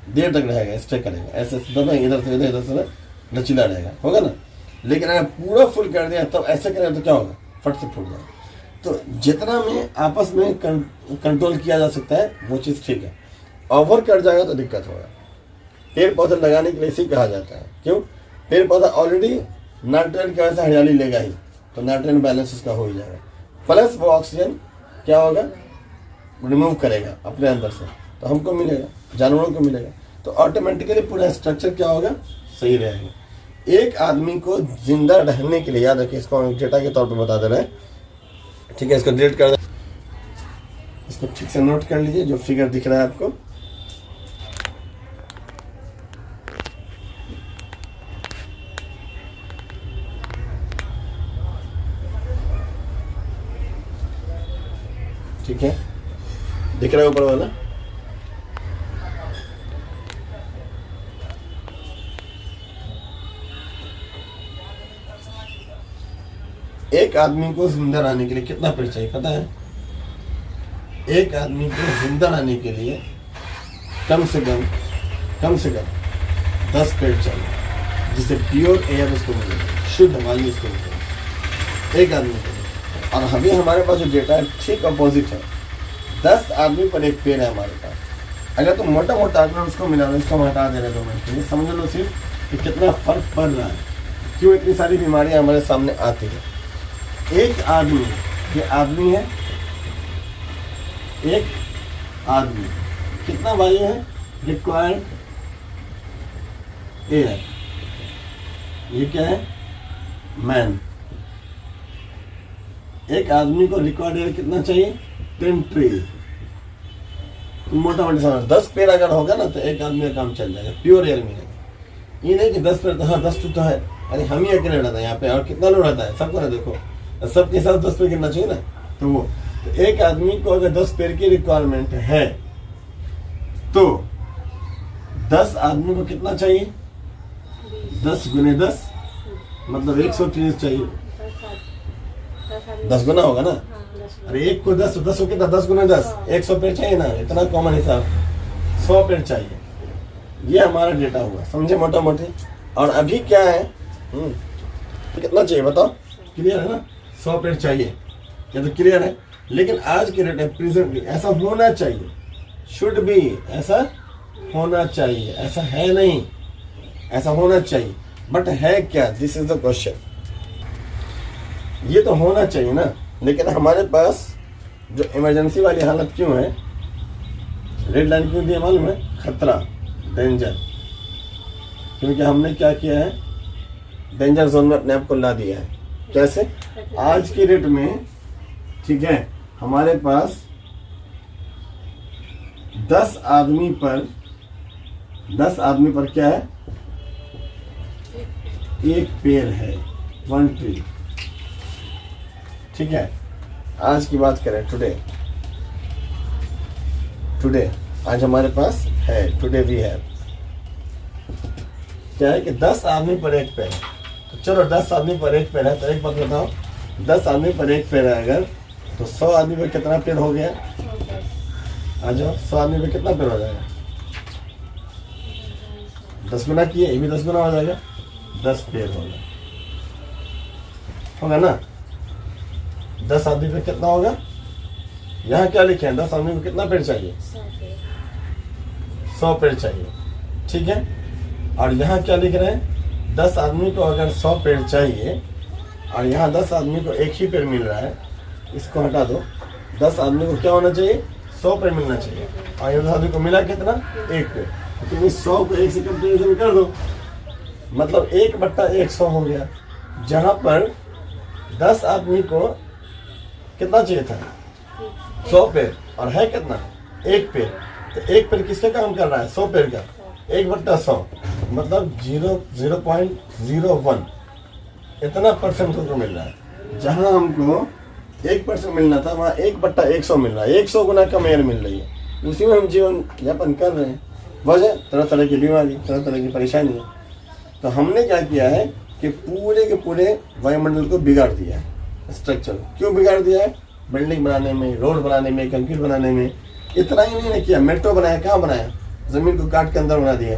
Speaker 1: देर तक रहेगा, स्टे करेगा, ऐसे दबाएंगे इधर से इधर से लचीला रहेगा, होगा ना। लेकिन अगर पूरा फुल कर दिया तब ऐसे करें तो क्या होगा, फट से फूट जाएगा। तो जितना में आपस में कंट्रोल किया जा सकता है वो चीज़ ठीक है, ओवर कर जाएगा तो दिक्कत होगा। पेड़ पौधे लगाने के लिए इसी कहा जाता है, क्यों, पेड़ पौधा ऑलरेडी नाइट्रोजन की वजह से हरियाली लेगा ही, तो नाइट्रोजन बैलेंस उसका हो ही जाएगा, प्लस वो ऑक्सीजन क्या होगा, रिमूव करेगा अपने अंदर से, तो हमको मिलेगा, जानवरों को मिलेगा, तो ऑटोमेटिकली पूरा स्ट्रक्चर क्या होगा, सही रहेगा। एक आदमी को जिंदा रहने के लिए, याद रखिए, इसको हम डेटा के तौर पर बता दे रहे हैं, ठीक है। इसको डिलीट कर दे, इसको ठीक से नोट कर लीजिए, जो फिगर दिख रहा है आपको, ठीक है, दिख रहा है ऊपर वाला। एक आदमी को जिंदा रहने के लिए कितना पेड़ चाहिए पता है, एक आदमी को जिंदा रहने के लिए कम से कम 10 पेड़ चाहिए, जिससे प्योर एयर उसको मिलेगा, शुद्ध वायु उसको मिलेगा एक आदमी को। और अभी हमारे पास जो डेटा है ठीक अपोजिट है, 10 आदमी पर एक पेड़ है हमारे पास। अगर तुम मोटा मोटा आंकड़ा उसको मिला दो, इसको हम हटा दे रहे 2 मिनट के लिए, समझ लो सिर्फ कि कितना फर्क पड़ रहा है। क्यों इतनी सारी बीमारियां हमारे सामने आती है? एक आदमी, ये आदमी है, एक आदमी, कितना वायु है? रिक्वायर्ड एयर, ये क्या है? मैन। एक आदमी को रिक्वायर्ड एयर कितना चाहिए? 10 ट्री। मोटा मोटा समझ, 10 पेड़ अगर होगा ना तो एक आदमी का काम चल जाएगा, प्योर एयर मिलेगा। ये नहीं कि 10 पेड़ तो हाँ 10 तो है, अरे हम ही अकेले रहता है यहाँ पे, और कितना लोग रहता है? सबको ना देखो, सबके साथ 10 पेड़ गिरना चाहिए ना। तो वो तो एक आदमी को अगर 10 पेड़ की रिक्वायरमेंट है तो 10 आदमी को कितना चाहिए? 10 गुने 10 मतलब 100 ट्रीज चाहिए। 10 गुना होगा ना। अरे एक को 10 10 को कितना? 10 गुना 10 100 पेड़ चाहिए ना, इतना कॉमन हिसाब। 100 पेड़ चाहिए, ये हमारा डेटा हुआ, समझे मोटा मोटी। और अभी क्या है, कितना चाहिए बताओ? क्लियर है ना? 100 पेड़ चाहिए, ये तो क्लियर है। लेकिन आज के डेट में प्रेजेंटली ऐसा होना चाहिए, शुड बी, ऐसा होना चाहिए, ऐसा है नहीं, ऐसा होना चाहिए, बट है क्या? This is the question. ये तो होना चाहिए ना, लेकिन हमारे पास जो इमरजेंसी वाली हालत क्यों है? रेड लाइन क्यों दी है मालूम है? खतरा, डेंजर। क्योंकि हमने क्या किया है? डेंजर जोन में अपने आप को ला दिया है। कैसे? आज की डेट में, ठीक है, हमारे पास 10 आदमी पर क्या है? एक पेड़ है, 1 ट्री। ठीक है, आज की बात करें, टुडे आज हमारे पास है, टुडे वी हैव क्या है कि 10 आदमी पर एक पेड़ है। तो चलो 10 आदमी पर एक पेड़ है, तो एक बात बताओ, 10 आदमी पर एक पेड़ है अगर, तो 100 आदमी पर कितना पेड़ हो गया? आ जाओ, 100 आदमी पर कितना पेड़ हो जाएगा? 10 गुना किए, ये भी 10 गुना हो जाएगा, 10 पेड़ होगा ना। 10 आदमी पे कितना होगा? यहाँ क्या लिखे हैं? 10 आदमी को कितना पेड़ चाहिए? 100 पेड़ चाहिए, ठीक है। और यहाँ क्या लिख रहे हैं? 10 आदमी को अगर 100 पेड़ चाहिए और यहाँ 10 आदमी को एक ही पेड़ मिल रहा है, इसको हटा दो। 10 आदमी को क्या होना चाहिए? 100 पेड़ मिलना चाहिए, और यहाँ 10 आदमी को मिला कितना? एक पेड़। तो इस 100 को 1 से कंपेरिजन कर दो, मतलब 1/100 हो गया। जहाँ पर 10 आदमी को कितना चाहिए था? 100 पेड़, और है कितना? एक पेड़। तो एक पेड़ किसका काम कर रहा है? 100 पेड़ का। 1/100 मतलब 0.01 इतना परसेंट हमको मिल रहा है। जहाँ हमको 1% मिलना था, वहाँ 1/100 मिल रहा है। 100 गुना कम एयर मिल रही है, उसी में हम जीवन यापन कर रहे हैं। वजह तरह तरह की बीमारी, तरह तरह की परेशानी है। तो हमने क्या किया है कि पूरे के पूरे वायुमंडल को बिगाड़ दिया है। स्ट्रक्चर क्यों बिगाड़ दिया है? बिल्डिंग बनाने में, रोड बनाने में, कंक्रीट बनाने में। इतना ही नहीं किया, मेट्रो बनाया, कहाँ बनाया? जमीन को काट के अंदर बना दिया।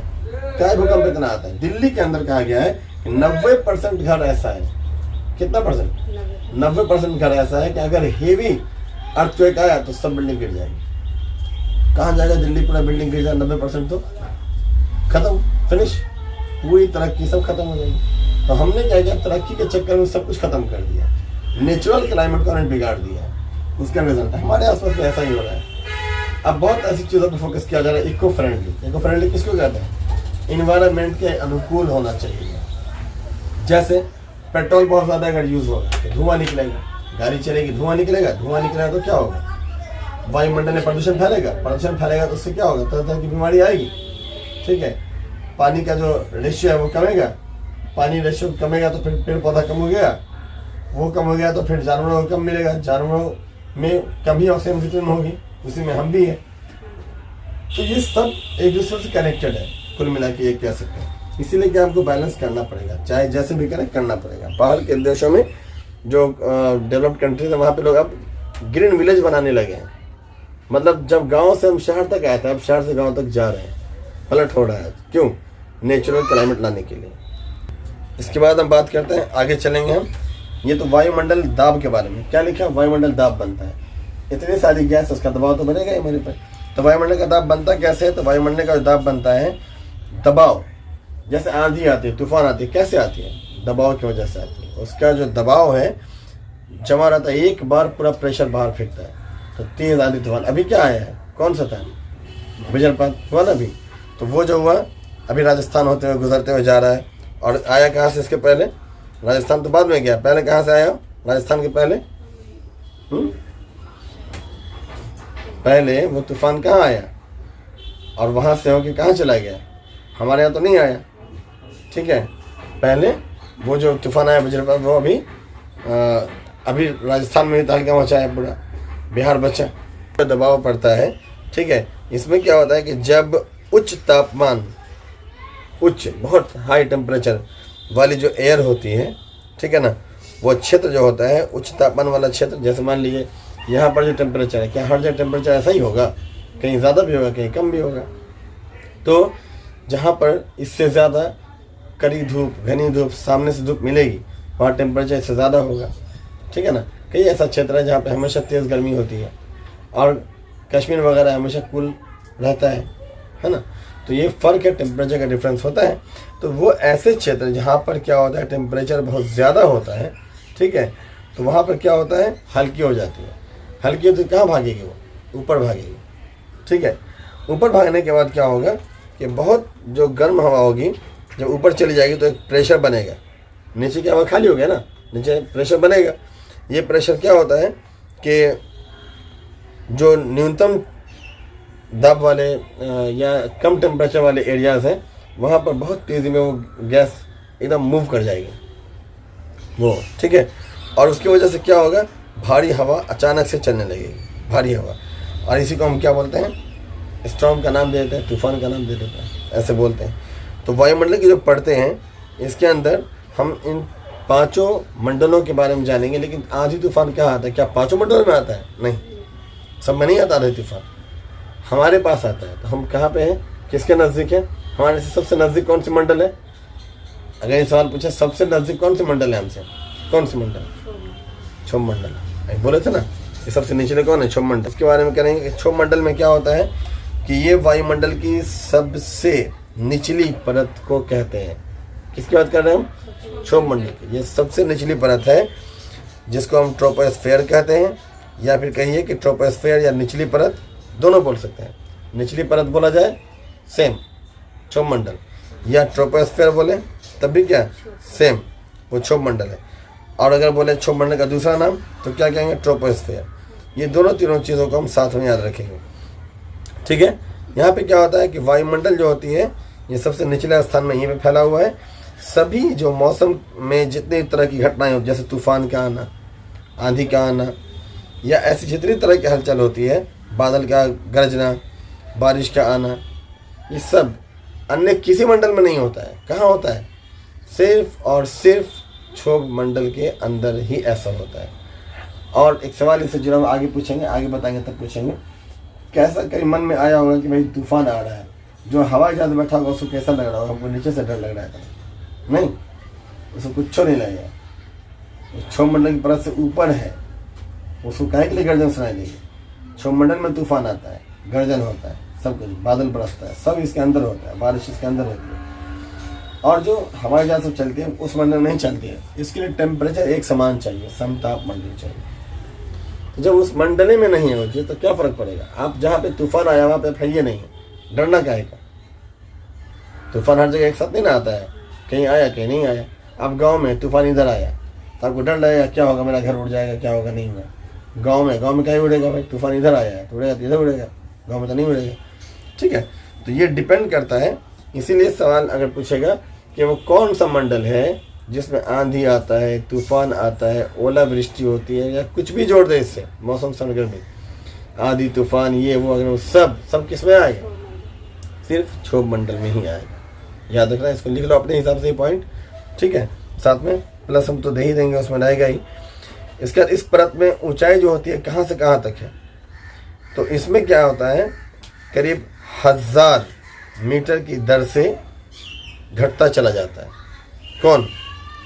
Speaker 1: क्या भूकंप इतना आता है? दिल्ली के अंदर कहा गया है कि 90% घर ऐसा है। कितना परसेंट? 90% घर ऐसा है कि अगर हेवी अर्थक्वेक आया तो सब बिल्डिंग गिर जाएगी। कहाँ जाएगा दिल्ली? पूरा बिल्डिंग गिर जाए 90% तो खत्म, फिनिश, पूरी तरक्की सब खत्म हो जाएगी। तो हमने क्या किया? तरक्की के चक्कर में सब कुछ खत्म कर दिया, नेचुरल क्लाइमेट को हमने बिगाड़ दिया। उसका रिजल्ट है हमारे आसपास में ऐसा ही हो रहा है। अब बहुत ऐसी चीज़ों पर फोकस किया जा रहा है। इको फ्रेंडली किसको कहते हैं? इन्वायरमेंट के अनुकूल होना चाहिए। जैसे पेट्रोल बहुत ज़्यादा अगर यूज़ होगा तो धुआं निकलेगा, गाड़ी चलेगी धुआं निकलेगा तो क्या होगा? वायुमंडल में प्रदूषण फैलेगा तो उससे क्या होगा? तरह तरह की बीमारी आएगी। ठीक है, पानी का जो रेशियो है वो कमेगा, पानी रेशियो कमेगा तो फिर पेड़ पौधा कम हो गया, वो कम हो गया तो फिर जानवरों को कम मिलेगा, जानवरों में कम ही ऑक्सीजन वितरण होगी, उसी में हम भी हैं। तो ये सब एक दूसरे से कनेक्टेड है, कुल मिला के ये कह सकते हैं। इसीलिए कि हमको बैलेंस करना पड़ेगा, चाहे जैसे भी करें करना पड़ेगा। बाहर के देशों में जो डेवलप्ड कंट्रीज है वहाँ पे लोग अब ग्रीन विलेज बनाने लगे हैं। मतलब जब गांव से हम शहर तक आए थे, अब शहर से गांव तक जा रहे हैं, पलट हो रहा है। क्यों? नेचुरल क्लाइमेट लाने के लिए। इसके बाद हम बात करते हैं, आगे चलेंगे हम। ये तो वायुमंडल दाब के बारे में क्या लिखा? वायुमंडल दाब बनता है, इतनी सारी गैस, उसका दबाव तो बनेगा ही मेरे पे। तो वायुमंडल का दाब बनता कैसे है? तो वायुमंडल का दाब बनता है दबाव। जैसे आंधी आती है, तूफान आती है, कैसे आती है? दबाव की वजह से आती है। उसका जो दबाव है जमा रहता है, एक बार पूरा प्रेशर बाहर फेंकता है। तो तेज आंधी तूफान अभी क्या आया है, कौन सा था, वज्रपात हुआ ना अभी, तो वो जो हुआ अभी राजस्थान होते हुए गुजरते हुए जा रहा है। और आया कहाँ से इसके पहले, राजस्थान तो बाद में गया, पहले कहाँ से आया राजस्थान के पहले, पहले वो तूफान कहाँ आया और वहाँ से होके कहाँ चला गया, हमारे यहाँ तो नहीं आया। ठीक है, पहले वो जो तूफान आया वज्रपात वो अभी राजस्थान में तहलका मचाया, पूरा बिहार बचा, दबाव पड़ता है। ठीक है, इसमें क्या होता है कि जब उच्च तापमान, उच्च बहुत हाई टेम्परेचर वाली जो एयर होती है, ठीक है ना, वो क्षेत्र जो होता है उच्च तापमान वाला क्षेत्र, जैसे मान लीजिए यहाँ पर जो टेम्परेचर है, क्या हर जगह टेम्परेचर ऐसा ही होगा, कहीं ज़्यादा भी होगा कहीं कम भी होगा। तो जहाँ पर इससे ज़्यादा कड़ी धूप, घनी धूप, सामने से धूप मिलेगी, वहाँ टेम्परेचर इससे ज़्यादा होगा। ठीक है ना, कई ऐसा क्षेत्र है जहाँ पे हमेशा तेज़ गर्मी होती है और कश्मीर वगैरह हमेशा कूल रहता है ना। तो ये फ़र्क है, टेम्परेचर का डिफरेंस होता है। तो वो ऐसे क्षेत्र जहाँ पर क्या होता है टेम्परेचर बहुत ज़्यादा होता है, ठीक है, तो वहाँ पर क्या होता है हल्की हो जाती है। हल्की होती कहाँ भागेगी, वो ऊपर भागेगी। ठीक है, ऊपर भागने के बाद क्या होगा कि बहुत जो गर्म हवा होगी जब ऊपर चली जाएगी तो एक प्रेशर बनेगा, नीचे की हवा खाली हो गया ना, नीचे प्रेशर बनेगा। ये प्रेशर क्या होता है कि जो न्यूनतम दाब वाले या कम टेम्परेचर वाले एरियाज़ हैं वहाँ पर बहुत तेज़ी में वो गैस एकदम मूव कर जाएगी वो। ठीक है, और उसकी वजह से क्या होगा, भारी हवा अचानक से चलने लगेगी, भारी हवा। और इसी को हम क्या बोलते हैं, स्टॉर्म का नाम दे देते हैं, तूफान का नाम दे देते हैं, ऐसे बोलते हैं। तो वायुमंडल के जो पढ़ते हैं इसके अंदर हम इन पांचों मंडलों के बारे में जानेंगे। लेकिन आंधी तूफान क्या आता है, क्या पांचों मंडलों में आता है, नहीं, सब में नहीं आता आंधी तूफान, हमारे पास आता है। तो हम कहाँ पे हैं, किसके नज़दीक है, हमारे से सबसे नज़दीक कौन सी मंडल है। अगर ये सवाल पूछे सबसे नज़दीक कौन सी मंडल है हमसे, कौन सी मंडल, क्षोभ मंडल। बोले थे ना ये सबसे निचले कौन है, क्षोभ मंडल। इसके बारे में करेंगे कि क्षोभ मंडल में क्या होता है कि ये वायुमंडल की सबसे निचली परत को कहते हैं। किसकी बात कर रहे हैं हम, क्षोभ मंडल की। ये सबसे निचली परत है जिसको हम ट्रोपोस्फेयर कहते हैं, या फिर कहिए कि ट्रोपोस्फेयर या निचली परत, दोनों बोल सकते हैं। निचली परत बोला जाए सेम क्षोभ मंडल, या ट्रोपोस्फेयर बोले तब भी क्या सेम, वो क्षोभ मंडल है। और अगर बोले क्षोभ मंडल का दूसरा नाम तो क्या कहेंगे, ट्रोपोस्फेयर। ये दोनों तीनों चीज़ों को हम साथ में याद रखेंगे। ठीक है, यहाँ पे क्या होता है कि वायुमंडल जो होती है ये सबसे निचले स्थान में यहीं पे फैला हुआ है। सभी जो मौसम में जितनी तरह की घटनाएं होती जैसे तूफान का आना, आंधी का आना, या ऐसी जितनी तरह की हलचल होती है, बादल का गरजना, बारिश का आना, ये सब अन्य किसी मंडल में नहीं होता है। कहाँ होता है, सिर्फ और सिर्फ क्षोभ मंडल के अंदर ही ऐसा होता है। और एक सवाल इससे जुड़ा हुआ आगे पूछेंगे, आगे बताएंगे तब पूछेंगे। कैसा कहीं मन में आया होगा कि भाई तूफान आ रहा है, जो हवाई जहाज बैठा होगा उसको कैसा लग रहा होगा, हमको नीचे से डर लग रहा है, नहीं, उसको कुछ नहीं लगेगा, क्षोभ मंडल की परत से ऊपर है, उसको काहे के लिए गर्जन सुनाई देगी। क्षोभ मंडल में तूफान आता है, गर्जन होता है, सब कुछ, बादल बरसता है, सब इसके अंदर होता है, बारिश इसके अंदर होती है। और जो हवाई जहाज सब चलती है उस मंडल में नहीं चलती है, इसके लिए टेम्परेचर एक समान चाहिए, समताप मंडल चाहिए। तो जब उस मंडले में नहीं होती तो क्या फर्क पड़ेगा, आप जहाँ पे तूफान आया वहाँ पे फैलिए नहीं, डरना क्या है। तूफान हर जगह एक साथ नहीं ना आता है, कहीं आया कहीं नहीं आया। अब गाँव में तूफान इधर आया तो आपको डर लगेगा, क्या होगा, मेरा घर उड़ जाएगा, क्या होगा, नहीं होगा। गाँव में कहीं उड़ेगा भाई, तूफान इधर आया है तो उड़ेगा, इधर उड़ेगा, गाँव में तो नहीं उड़ेगा। ठीक है, तो ये डिपेंड करता है। इसीलिए सवाल अगर पूछेगा कि वो कौन सा मंडल है जिसमें आंधी आता है, तूफान आता है, ओलावृष्टि होती है, या कुछ भी जोड़ दे इससे, मौसम सर्गर्मी, आंधी तूफान ये वो, अगर वो सब किस में आएगा, सिर्फ क्षोभ मंडल में ही आएगा। याद रखना, इसको लिख लो अपने हिसाब से पॉइंट। ठीक है, साथ में प्लस हम तो दे ही देंगे, उसमें रहेगा ही। इसके बाद इस परत में ऊंचाई जो होती है कहाँ से कहाँ तक है, तो इसमें क्या होता है करीब 1000 मीटर की दर से घटता चला जाता है। कौन,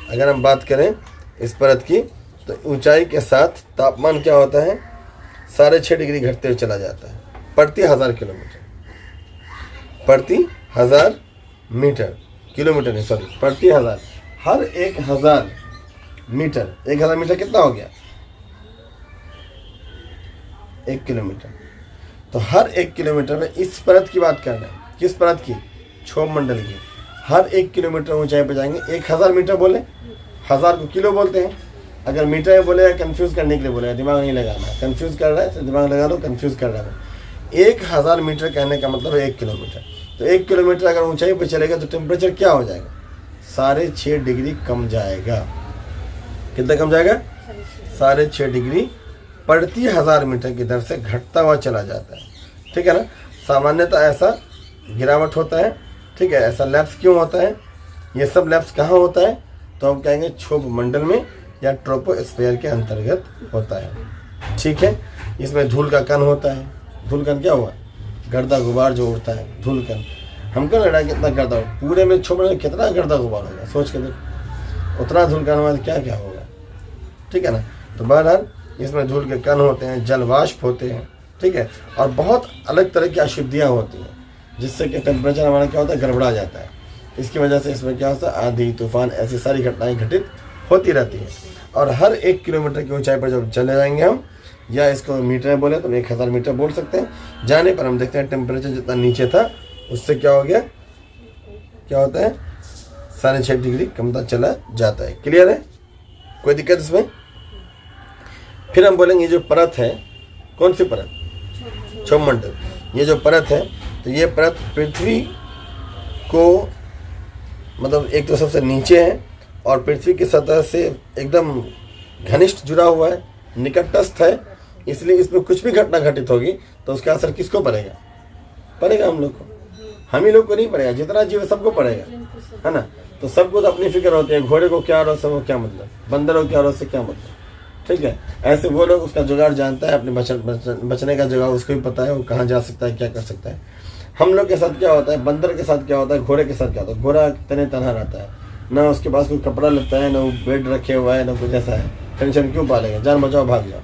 Speaker 1: अगर हम बात करें इस परत की तो ऊंचाई के साथ तापमान क्या होता है 6.5 डिग्री घटते हुए चला जाता है प्रति 1000 किलोमीटर, प्रति 1000 मीटर, किलोमीटर नहीं सॉरी, प्रति 1000 हर 1000 मीटर, 1000 मीटर कितना हो गया? 1 किलोमीटर। तो हर 1 किलोमीटर में इस परत की बात कर रहे हैं। किस परत की? क्षोभ मंडल की। हर 1 किलोमीटर ऊंचाई पर जाएंगे। 1000 मीटर बोले, 1000 को किलो बोलते हैं। अगर मीटर में बोले कंफ्यूज करने के लिए बोले, दिमाग नहीं लगाना। कंफ्यूज कर रहा है तो दिमाग लगा लो, कंफ्यूज कर रहा है। 1000 मीटर कहने का मतलब है 1 किलोमीटर। तो 1 किलोमीटर अगर ऊंचाई पर चलेगा तो टेम्परेचर क्या हो जाएगा? 6.5 डिग्री कम जाएगा। कितना कम जाएगा? 6.5 डिग्री प्रति 1000 मीटर की दर से घटता हुआ चला जाता है। ठीक है ना। सामान्यतः ऐसा गिरावट होता है। ठीक है। ऐसा लैप्स क्यों होता है? ये सब लैप्स कहाँ होता है? तो हम कहेंगे क्षोभ मंडल में या ट्रोपोस्फीयर के अंतर्गत होता है। ठीक है। इसमें धूल का कण होता है। धूल कण क्या हुआ? गर्दा गुबार जो उड़ता है, धूल कण। हमको लग रहा है कितना गर्दा, पूरे में क्षोभ मंडल में कितना गर्दा गुबार होगा, सोच के देखो। उतना धूल कण हुआ तो क्या क्या होगा। ठीक है ना। तो बहरहाल इसमें धूल के कण होते हैं, जलवाष्प होते हैं। ठीक है। और बहुत अलग तरह की अशुद्धियाँ होती हैं जिससे कि टेम्परेचर हमारा क्या होता है? गड़बड़ा जाता है। इसकी वजह से इसमें क्या होता है? आंधी तूफान ऐसी सारी घटनाएं घटित होती रहती हैं। और हर 1 किलोमीटर की ऊंचाई पर जब चले जाएंगे हम, या इसको मीटर में बोले तो 1000 मीटर बोल सकते हैं, जाने पर हम देखते हैं टेम्परेचर जितना नीचे था उससे क्या हो गया? क्या होता है? 6.5 डिग्री कमता चला जाता है। क्लियर है? कोई दिक्कत इसमें? फिर हम बोलेंगे जो परत है, कौन सी परत? क्षोभ मंडल। ये जो परत है, तो ये परत पृथ्वी को मतलब एक तो सबसे नीचे है और पृथ्वी की सतह से एकदम घनिष्ठ जुड़ा हुआ है, निकटस्थ है। इसलिए इसमें कुछ भी घटना घटित होगी तो उसका असर किसको पड़ेगा? पड़ेगा हम लोग को। हम ही लोग को नहीं पड़ेगा, जितना जीव है सबको पड़ेगा, है ना। तो सबको तो अपनी फिक्र होती है। घोड़े को क्या रोग से वो क्या मतलब, बंदरों को क्या रोग से क्या मतलब। ठीक है। ऐसे वो लोग उसका जुगाड़ जानता है, अपने बचने का जुगाड़ उसको भी पता है, वो कहाँ जा सकता है, क्या कर सकता है। हम लोग के साथ क्या होता है? बंदर के साथ क्या होता है? घोड़े के साथ क्या होता है? घोड़ा तने तना रहता है, ना उसके पास कोई कपड़ा लगता है, ना वो बेड रखे हुआ है, ना कुछ ऐसा है। टेंशन क्यों पालेगा? जान बचाओ, भाग जाओ।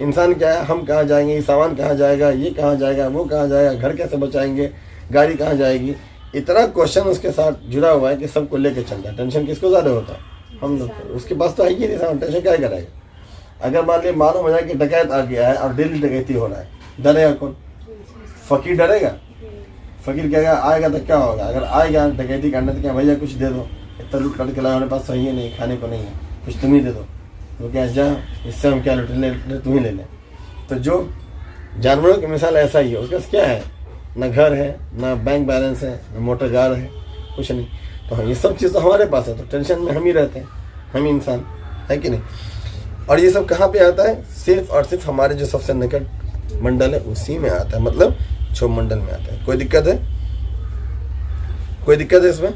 Speaker 1: इंसान क्या है? हम कहाँ जाएंगे, ये सामान कहाँ जाएगा, ये कहाँ जाएगा, वो कहाँ जाएगा, घर कैसे बचाएंगे, गाड़ी कहाँ जाएगी। इतना क्वेश्चन उसके साथ जुड़ा हुआ है कि सबको लेके चलता है। टेंशन किसको ज़्यादा होता है? हम लोग को। उसके पास तो है ही नहीं सामान, टेंशन क्या करेगा। अगर मान लीजिए मालूम हो जाए कि डकैत आ गया है और डेली डकैती हो रहा है, डरेगा कौन? फकीर डरेगा? फकीर कहेगा आएगा तो क्या होगा? अगर आएगा डकैती करने तो क्या भैया कुछ दे दो, इतना लूट करके लाया, हमारे पास सही है नहीं, खाने को नहीं है, कुछ तुम ही दे दो। तो क्या जा, इससे हम क्या लूट ले, तुम ही ले लें। तो जो जानवरों की मिसाल ऐसा ही है। उसके पास क्या है? ना घर है, ना बैंक बैलेंस है, ना मोटर कार है, कुछ नहीं। तो ये सब चीज़ तो हमारे पास है, तो टेंशन में हम ही रहते हैं, हम ही इंसान है कि नहीं। और ये सब कहाँ पे आता है? सिर्फ और सिर्फ हमारे जो सबसे निकट मंडल है उसी में आता है, मतलब क्षोभ मंडल में आता है। कोई दिक्कत है? कोई दिक्कत है इसमें?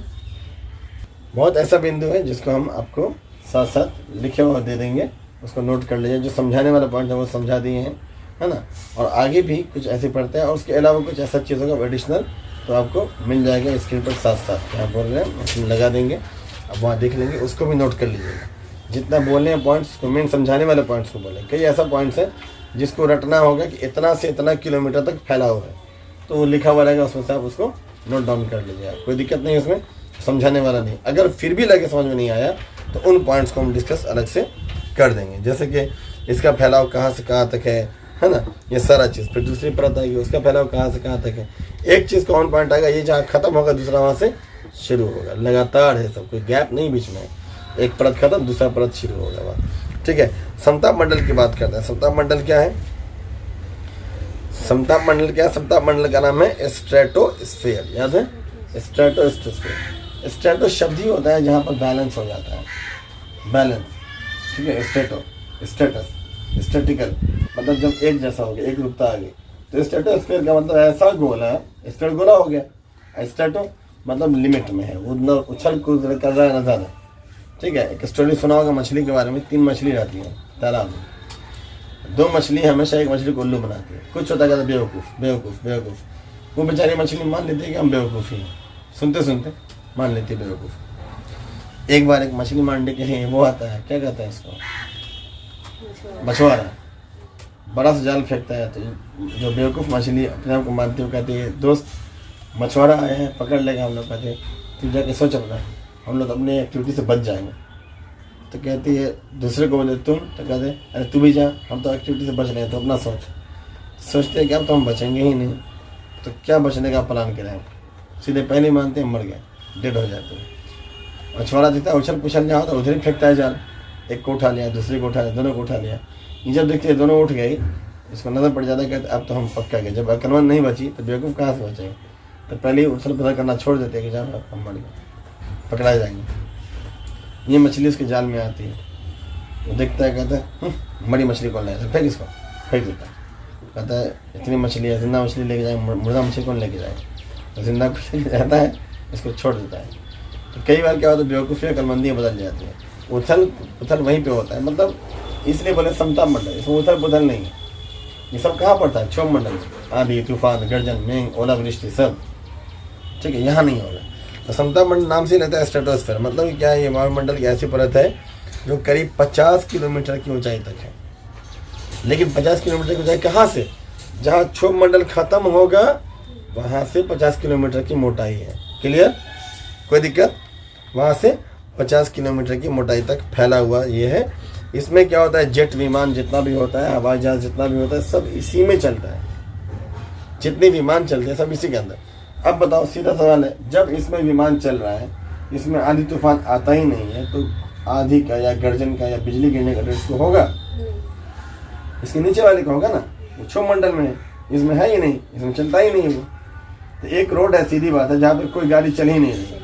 Speaker 1: बहुत ऐसा बिंदु है जिसको हम आपको साथ साथ लिखे हुए दे देंगे, उसको नोट कर लीजिए। जो समझाने वाला पॉइंट है वो समझा दिए हैं, है ना। और आगे भी कुछ ऐसे पढ़ते हैं और उसके अलावा कुछ ऐसा चीज़ों का एडिशनल तो आपको मिल जाएगा स्क्रीन पर साथ साथ। क्या बोल रहे हैं उसमें लगा देंगे, अब वहाँ देख लेंगे, उसको भी नोट कर लीजिएगा। जितना बोलने हैं पॉइंट्स को, मेन समझाने वाले पॉइंट्स को बोलें। कई ऐसा पॉइंट्स है जिसको रटना होगा कि इतना से इतना किलोमीटर तक फैला हुआ है, तो वो लिखा हुआ रहेगा, उसमें से आप उसको नोट डाउन कर लीजिए। आप कोई दिक्कत नहीं है उसमें, समझाने वाला नहीं। अगर फिर भी लगे समझ में नहीं आया तो उन पॉइंट्स को हम डिस्कस अलग से कर देंगे। जैसे कि इसका फैलाव कहाँ से कहाँ तक है ना, ये सारा चीज़। फिर दूसरी परत आएगी, उसका फैलाव कहाँ से कहाँ तक है। एक चीज़ का ऑन पॉइंट आएगा, ये जहाँ खत्म होगा दूसरा वहाँ से शुरू होगा। लगातार है सब, कोई गैप नहीं बीच में। एक परत खत्म, दूसरा परत शुरू होगा वहाँ। ठीक है। समताप मंडल की बात करते हैं। समताप मंडल क्या है? समताप मंडल क्या है? समताप मंडल का नाम है स्ट्रेटोस्फीयर। याद है? स्ट्रेटोस्फीयर। स्ट्रेटो शब्द ही होता है जहाँ पर बैलेंस हो जाता है, बैलेंस। ठीक है। स्ट्रेटो, स्टेटस, स्टेटिकल, मतलब जब एक जैसा हो गया, एक रूपता आ गई। तो स्ट्रेटोस्फीयर का मतलब ऐसा गोला है, स्ट्रेट गोला हो गया। स्ट्रेटो मतलब लिमिट में है, वो न उछल कूद कर रहा है ना ज़्यादा। ठीक है। एक स्टोरी सुना होगा मछली के बारे में। 3 मछली रहती है तालाब में। 2 मछली हमेशा एक मछली को उल्लू बनाती है। कुछ होता है बेवकूफ़ बेवकूफ़ बेवकूफ़। वो बेचारी मछली मान लेती है कि हम बेवकूफ़ ही, सुनते सुनते मान लेती है बेवकूफ़। एक बार एक मछली मारने के लिए वो आता है, क्या कहता है इसको, मछुआरा, बड़ा सा जाल फेंकता है। तो जो बेवकूफ़ मछली अपने आप को मानती है, कहती है दोस्त मछुआरा आया है, पकड़ लेगा हम लोग। कहते तू जाके सोच अपना, हम लोग अपनी एक्टिविटी से बच जाएंगे। तो कहती है दूसरे को बोले तुम, तो कहते अरे तू भी जा, हम तो एक्टिविटी से बच रहे हैं, तो अपना सोचते हैं कि अब तो हम बचेंगे ही नहीं। तो क्या बचने का प्लान करें, सीधे पहले मानते हैं मर गए, डेड हो जाते हैं। और छोरा दिखता है उछल पुछल जाओ तो उधर ही फेंकता है जाल, एक को उठा लिया, दूसरे को उठा लिया, दोनों को उठा लिया। ये जब देखते हैं दोनों उठ गई, इसको नजर पड़ जाता है, कहते अब तो हम पक्का गए। जब अकलमंद नहीं बची तो बेवकूफ़ कहाँ से बचेंगे, तो पहले ही उछल पुछल करना छोड़ देते हैं कि जाओ हम मर गए, पकड़ाए जाएंगे। ये मछली उसके जाल में आती है, वो देखता है, कहता है बड़ी मछली कौन लाया, फेंक इसको, फेंक देता है। कहता है इतनी मछली है, जिंदा मछली लेके जाए, मुर्दा मछली कौन लेके जाए, तो जिंदा कुछ लेके जाता है, इसको छोड़ देता है। तो कई बार क्या होता है बेवकूफ़ी अकलमंदियाँ बदल जाती है। उथल पुथल वहीं पे होता है, मतलब इसलिए बोले समता मंडल, इसमें उथल पुथल नहीं है। ये सब कहाँ पड़ता है, क्षोभ मंडल में, आंधी तूफान गर्जन मेघ ओलावृष्टि सब, ठीक है, यहाँ नहीं होगा। तो समता मंडल नाम से लेता है स्ट्रेटोस्फीयर, मतलब क्या है, ये वायुमंडल की ऐसी परत है जो करीब 50 किलोमीटर की ऊंचाई तक है। लेकिन 50 किलोमीटर की ऊंचाई कहाँ से, जहाँ क्षोभ मंडल खत्म होगा वहाँ से 50 किलोमीटर की मोटाई है। क्लियर, कोई दिक्कत, वहाँ से 50 किलोमीटर की मोटाई तक फैला हुआ ये है। इसमें क्या होता है, जेट विमान जितना भी होता है, हवाई जहाज जितना भी होता है, सब इसी में चलता है। जितने विमान चलते हैं सब इसी के अंदर। अब बताओ, सीधा सवाल है, जब इसमें विमान चल रहा है, इसमें आंधी तूफान आता ही नहीं है, तो आंधी का या गर्जन का या बिजली गिरने का डर इसको होगा, इसके नीचे वाले का होगा ना। वो क्षोभ मंडल में है, इसमें है ही नहीं, इसमें चलता ही नहीं है वो। तो एक रोड है, सीधी बात है, जहाँ पे कोई गाड़ी चल ही नहीं रही,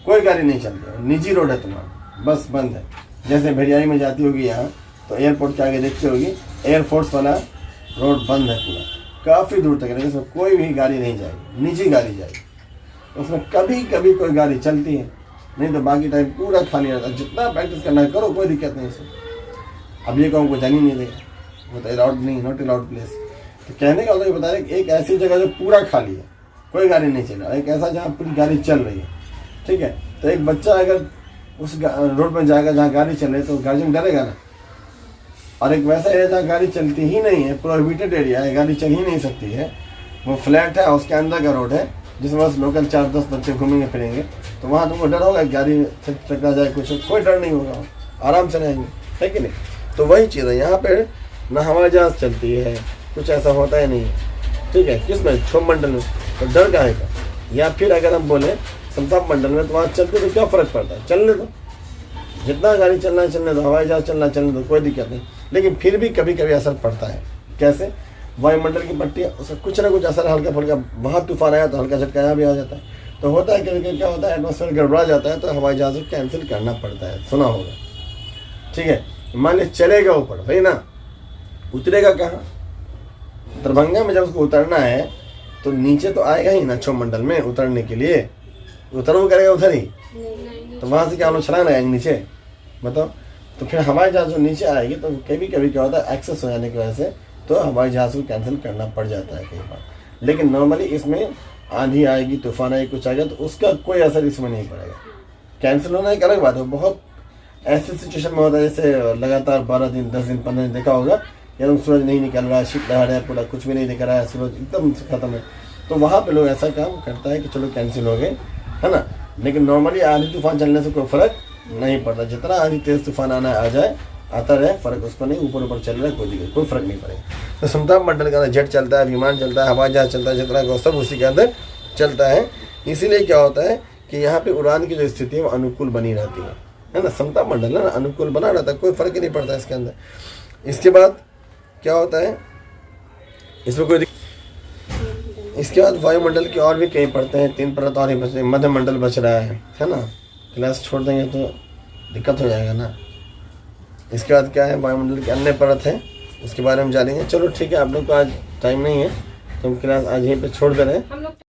Speaker 1: कोई गाड़ी नहीं चलती, निजी रोड है तुम्हारा, बस बंद है। जैसे भेड़ियाई में जाती होगी यहाँ, तो एयरपोर्ट के आगे देखते होगी एयरफोर्स वाला रोड बंद है पूरा, काफ़ी दूर तक, लेकिन उसमें कोई भी गाड़ी नहीं जाएगी, निजी गाड़ी जाएगी। उसमें कभी कभी कोई गाड़ी चलती है, नहीं तो बाकी टाइम पूरा खाली रहता है। जितना प्रैक्टिस करना है करो, कोई दिक्कत नहीं इसमें। अब ये कहूँ को जानी नहीं देगा, वो तो अलाउड नहीं, नॉट अलाउड प्लेस। तो कहने का मतलब ये बता रहे कि एक ऐसी जगह जो पूरा खाली है, कोई गाड़ी नहीं चल रहा, एक ऐसा जहाँ पूरी गाड़ी चल रही है, ठीक है। तो एक बच्चा अगर उस रोड में जाएगा जहाँ गाड़ी चल रही है, तो गार्जियन डरेगा ना। और एक वैसा एरिया जहाँ गाड़ी चलती ही नहीं है, प्रोहिबिटेड एरिया है, गाड़ी चल ही नहीं सकती है, वो फ्लैट है, उसके अंदर का रोड है, जिसमें बस लोकल 4-10 बच्चे घूमेंगे फिरेंगे, तो वहाँ तुमको डर होगा गाड़ी टकरा जाए कुछ, कोई डर नहीं होगा, आराम से रहेंगे, है कि नहीं। तो वही चीज़ है, यहाँ पे ना हवाई जहाज चलती है, कुछ ऐसा होता ही नहीं, ठीक है। किसमें, क्षोभ मंडल में, तो डर काहे का। या फिर अगर हम बोले समता मंडल में, तो वहाँ चलते तो क्या फ़र्क पड़ता है, चलने दो, जितना गाड़ी चलना है चलने दो, हवाई जहाज चलना चलने दो, कोई दिक्कत नहीं। लेकिन फिर भी कभी कभी असर पड़ता है। कैसे, वायुमंडल की पट्टी है, उसका कुछ ना कुछ असर हल्का फुल्का, वहाँ तूफान आया तो हल्का झटका यहाँ भी आ जाता है। तो होता है कभी कभी क्या होता है, एटमॉस्फेयर गड़बड़ा जाता है, तो हवाई जहाज को कैंसिल करना पड़ता है, सुना होगा, ठीक है। मान लीजिए चलेगा ऊपर, भाई ना, उतरेगा कहाँ, दरभंगा में जब उसको उतरना है तो नीचे तो आएगा ही ना क्षोभ मंडल में उतरने के लिए, उतर वो करेगा उधर ही, तो वहाँ से क्या हम लोग छलांग लगाएंगे नीचे, बताओ। तो फिर हवाई जहाज जो नीचे आएगी, तो कभी कभी क्या होता है, एक्सेस हो जाने की वजह से तो हवाई जहाज को कैंसिल करना पड़ जाता है कई बार। लेकिन नॉर्मली इसमें आंधी आएगी, तूफान आएगी, कुछ आएगा, तो उसका कोई असर इसमें नहीं पड़ेगा। कैंसिल होना एक अलग बात है, बहुत ऐसे सिचुएशन में होता है, जैसे लगातार 12 दिन 10 दिन 15 दिन देखा होगा, एकदम सूरज नहीं निकल रहा है, शीतलहर है, पूरा कुछ भी नहीं दिख रहा है, सूरज एकदम खत्म है, तो वहाँ पे लोग ऐसा काम करता है कि चलो कैंसिल हो गए, है ना। लेकिन नॉर्मली आंधी तूफान चलने से कोई फर्क नहीं पड़ता, जितना आंधी तेज तूफान आना आ जाए, आता रहे, फर्क उसको नहीं, ऊपर ऊपर चल रहा है, कोई फर्क नहीं पड़ेगा। तो समता मंडल के अंदर जेट चलता है, विमान चलता है, हवाई जहाज चलता है, जितना का सब उसी के अंदर चलता है। इसीलिए क्या होता है कि यहाँ पे उड़ान की जो स्थिति है वो अनुकूल बनी रहती है ना, समता मंडल है ना, अनुकूल बना रहता है, कोई फर्क ही नहीं पड़ता इसके अंदर। इसके बाद क्या होता है, इसमें कोई इसके बाद वायुमंडल की और भी कई परतें हैं, 3 परत और ही बच रही, मध्य मंडल बच रहा है ना। क्लास छोड़ देंगे तो दिक्कत हो जाएगा ना। इसके बाद क्या है, वायुमंडल की अन्य परत है, उसके बारे में जानेंगे। चलो ठीक है, आप लोग को आज टाइम नहीं है, तो हम क्लास आज यहीं पे छोड़ दे रहे हैं।